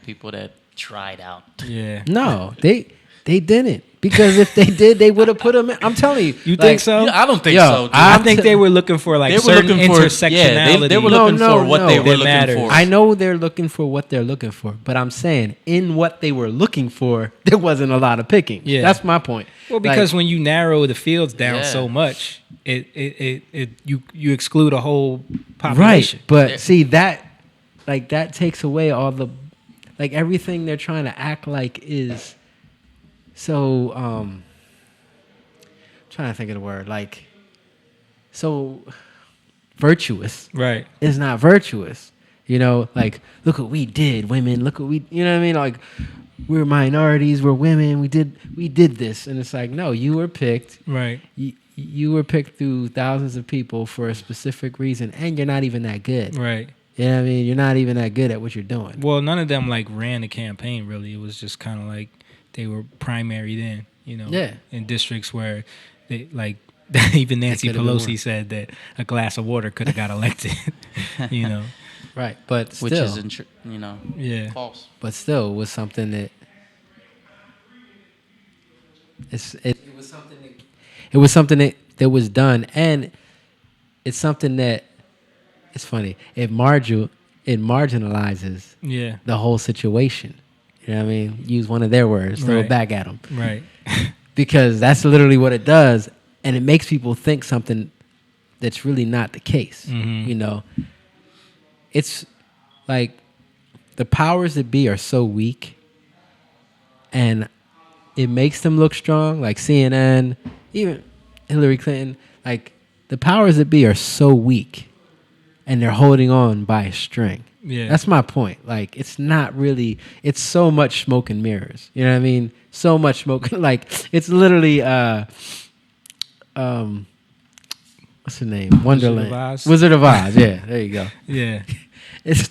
people that tried out. Yeah. No, they didn't. Because if they did, they would have put them in. I'm telling you. You like, think so? I don't think Yo, so. Dude. I think they were looking for like certain intersectionality. They were looking for what they were that looking matters. for. I know they're looking for what they're looking for, but I'm saying in what they were looking for, there wasn't a lot of picking. Yeah. That's my point. Well, because Like, when you narrow the fields down Yeah. so much, you exclude a whole right, population. but see that takes away all the, like, everything they're trying to act like is so trying to think of the word, like, so virtuous. Right. It's not virtuous. You know, like, look what we did, women. Look what we, you know what I mean? Like, we're minorities, we're women. We did this, and it's like, no, you were picked. Right. You were picked through thousands of people for a specific reason, and you're not even that good. Right. You know what I mean? You're not even that good at what you're doing. Well, none of them like ran the campaign really. It was just kind of like they were primary then, Yeah. in districts where they like even Nancy could've been Pelosi more. said that a glass of water could have got elected, Right, but still, Which is, Yeah. false. but still, it was something that it was something that was done, and it's something that, it's funny. It marginalizes Yeah. the whole situation. You know what I mean? Use one of their words, throw it Right. back at them. Right. Because that's literally what it does, and it makes people think something that's really not the case. Mhm. You know, it's like the powers that be are so weak, and it makes them look strong. Like CNN, even Hillary Clinton, like the powers that be are so weak, and they're holding on by a string. Yeah. That's my point. Like, it's not really, it's so much smoke and mirrors. You know what I mean? So much smoke. Like, it's literally, what's the name? Wonderland. of Oz? Wizard of Oz. Yeah, there you go. Yeah. It's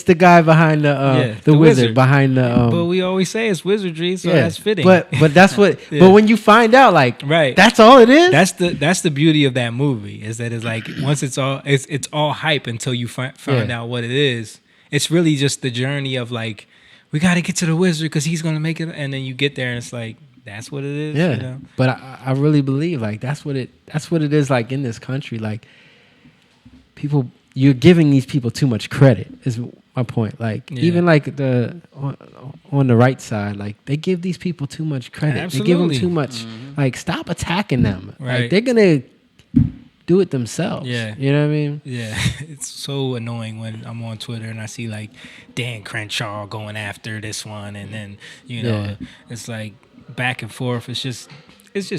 the guy behind the the wizard behind the. but we always say it's wizardry, so yeah. that's fitting. But that's what. Yeah. But when you find out, like, right, that's all it is. That's the beauty of that movie, is that it's like once it's all hype until you find out what it is. It's really just the journey of like, we got to get to the wizard because he's gonna make it, and then you get there and it's like, that's what it is. Yeah, you know? but I really believe like that's what it is like in this country. Like, people, you're giving these people too much credit. Is my point. Like, even like on the right side, like they give these people too much credit. Absolutely. They give them too much. Like, stop attacking them. Right. Like, they're gonna do it themselves. Yeah. You know what I mean? Yeah. It's so annoying when I'm on Twitter and I see like Dan Crenshaw going after this one, and then it's like back and forth. It's just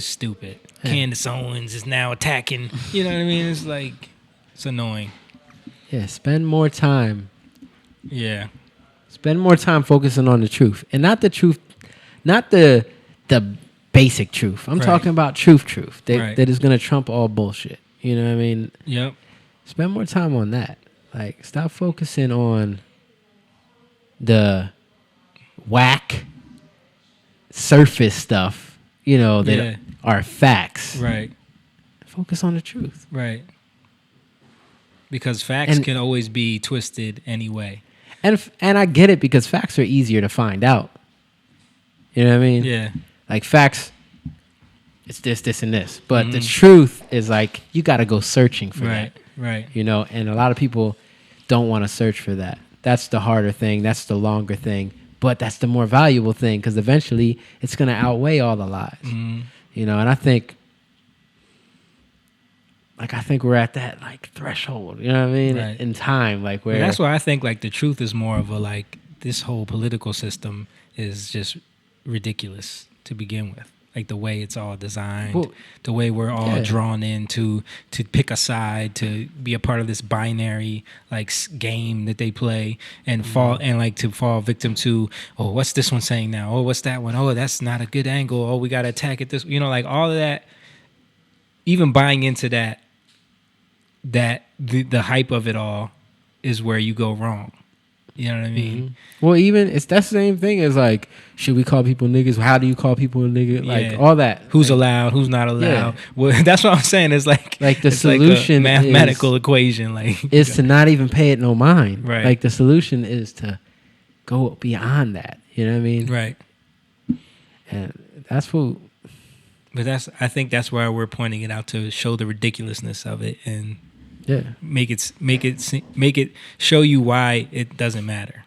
stupid. Yeah. Candace Owens is now attacking. You know what I mean? It's like, it's annoying. Yeah. Spend more time. Yeah. Spend more time focusing on the truth, and not the truth, not the basic truth. I'm Right. talking about truth that, Right. that is going to trump all bullshit. You know what I mean? Yep. Spend more time on that. Like, stop focusing on the whack surface stuff, that are facts. Right. Focus on the truth. Right. Because facts can always be twisted anyway. And I get it, because facts are easier to find out. You know what I mean? Yeah. Like facts, it's this, and this. But the truth is like, you got to go searching for that. Right. And a lot of people don't want to search for that. That's the harder thing. That's the longer thing. But that's the more valuable thing, because eventually it's going to outweigh all the lies. And I think we're at that like threshold, you know what I mean? Right. In time, like where. And that's why I think like the truth is more of a like, this whole political system is just ridiculous to begin with. Like the way it's all designed, the way we're all drawn in to pick a side, to be a part of this binary like game that they play, and to fall victim to, oh, what's this one saying now? Oh, what's that one? Oh, that's not a good angle. Oh, we got to attack it this, like all of that. Even buying into that the hype of it all is where you go wrong. You know what I mean? Well, even that's the same thing as like, should we call people niggas? How do you call people a nigga? Like all that. Who's allowed? Who's not allowed? Yeah. Well, that's what I'm saying. It's like the solution, like a mathematical equation, like is to not even pay it no mind. Right. Like the solution is to go beyond that. You know what I mean? Right. And that's what. But I think that's why we're pointing it out, to show the ridiculousness of it and. Yeah. Make it show you why it doesn't matter,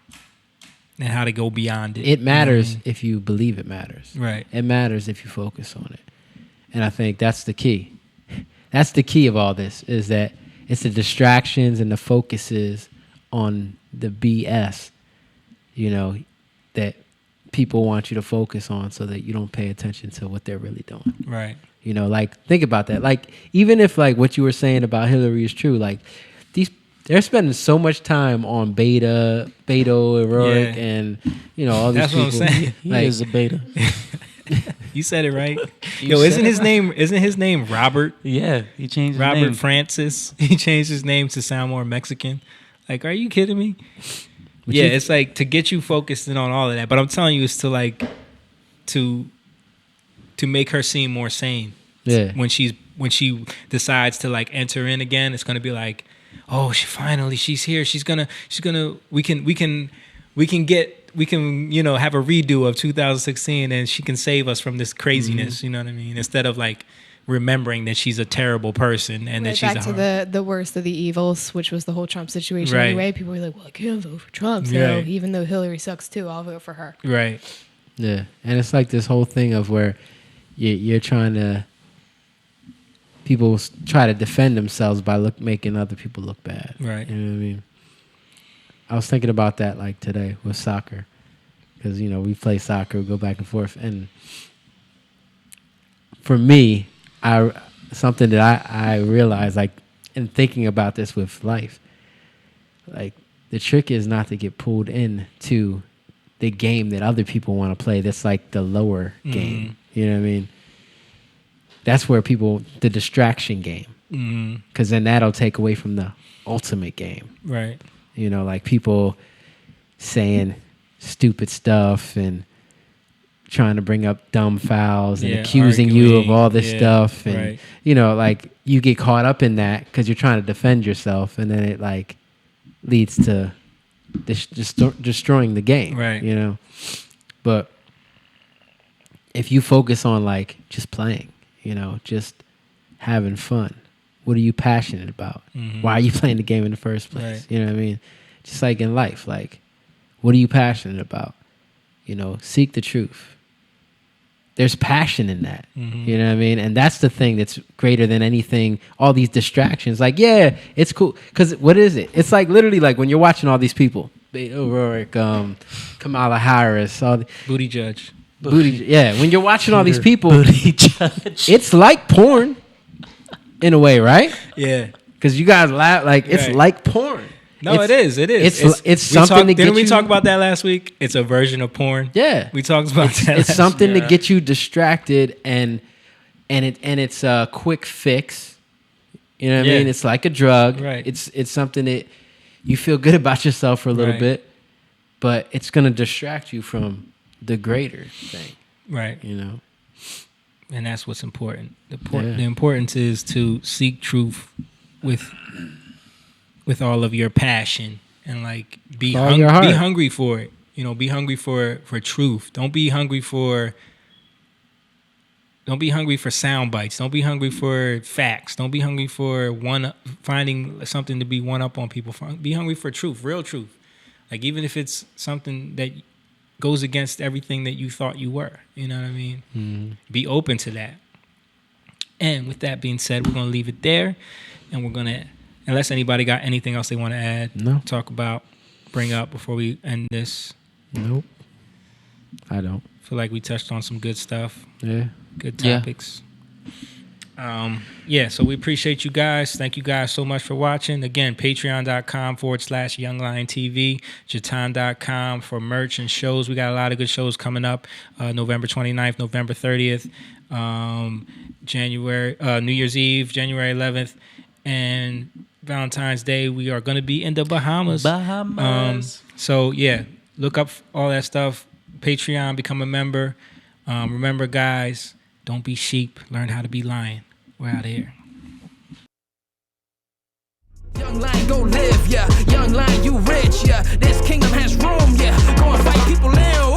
and how to go beyond it. It matters if you believe it matters. Right. It matters if you focus on it. And I think that's the key. That's the key of all this, is that it's the distractions and the focuses on the BS, that people want you to focus on, so that you don't pay attention to what they're really doing. Right. Like think about that. Like even if like what you were saying about Hillary is true, like they're spending so much time on Beto O'Rourke, and all these people. That's what I'm saying. He is a beta. You said it right. Isn't his name Robert? Yeah, he changed his Robert name. Francis. He changed his name to sound more Mexican. Like, are you kidding me? It's like to get you focused in on all of that. But I'm telling you, it's to like to make her seem more sane. Yeah. When she decides to like enter in again, it's gonna be like, oh, she's here. We can have a redo of 2016, and she can save us from this craziness. You know what I mean? Instead of like remembering that she's a terrible person and that she's back to the worst of the evils, which was the whole Trump situation. Right. Anyway, people were like, well, I can't vote for Trump, so even though Hillary sucks too, I'll vote for her. Right. Yeah. And it's like this whole thing of where you're trying to, people try to defend themselves by making other people look bad. Right. You know what I mean? I was thinking about that like today with soccer, because we play soccer, we go back and forth, and for me, something that I realized, like in thinking about this with life, like the trick is not to get pulled into the game that other people want to play. That's like the lower game. You know what I mean? That's where the distraction game, because then that'll take away from the ultimate game. Right. Like people saying stupid stuff and trying to bring up dumb fouls and accusing you of all this stuff. And, like you get caught up in that because you're trying to defend yourself, and then it like leads to destroying the game. Right. But if you focus on like just playing, just having fun, what are you passionate about? Why are you playing the game in the first place? Right. You know what I mean? Just like in life, like what are you passionate about? Seek the truth. There's passion in that. You know what I mean? And that's the thing that's greater than anything, all these distractions. Like, yeah, it's cool. Because what is it? It's like literally like when you're watching all these people, Beto O'Rourke, Kamala Harris, all the Booty Judge. Yeah, when you're watching all these people, Booty Judge. it's like porn in a way, right? Yeah. Because you guys laugh, like it's Right. like porn. No, it is. It's something to get Didn't we you- talk about that last week? It's a version of porn. Yeah, we talked about that. It's last something week. to get you distracted, and it's a quick fix. You know what I mean? It's like a drug. Right. It's something that you feel good about yourself for a little Right. bit, but it's going to distract you from the greater thing. Right. You know? And that's what's important. The importance is to seek truth with all of your passion and like be hungry for it. You know, be hungry for truth. Don't be hungry for sound bites. Don't be hungry for facts. Don't be hungry for finding something to be one up on people. Be hungry for truth, real truth. Like even if it's something that goes against everything that you thought you were. You know what I mean? Mm-hmm. Be open to that. And with that being said, we're going to leave it there. And we're going to, unless anybody got anything else they want to add, talk about, bring up before we end this. Nope. I don't. Feel like we touched on some good stuff. Yeah. Good topics. So we appreciate you guys. Thank you guys so much for watching. Again, patreon.com/YoungLionTV, Jatan.com for merch and shows. We got a lot of good shows coming up. November 29th, November 30th, New Year's Eve, January 11th, and Valentine's Day. We are going to be in the Bahamas. So yeah, look up all that stuff. Patreon, become a member. Remember, guys, don't be sheep. Learn how to be lion. We're out of here. Young lion, go live, yeah. Young lion, you rich, yeah. This kingdom has room, yeah. Go and fight people ill.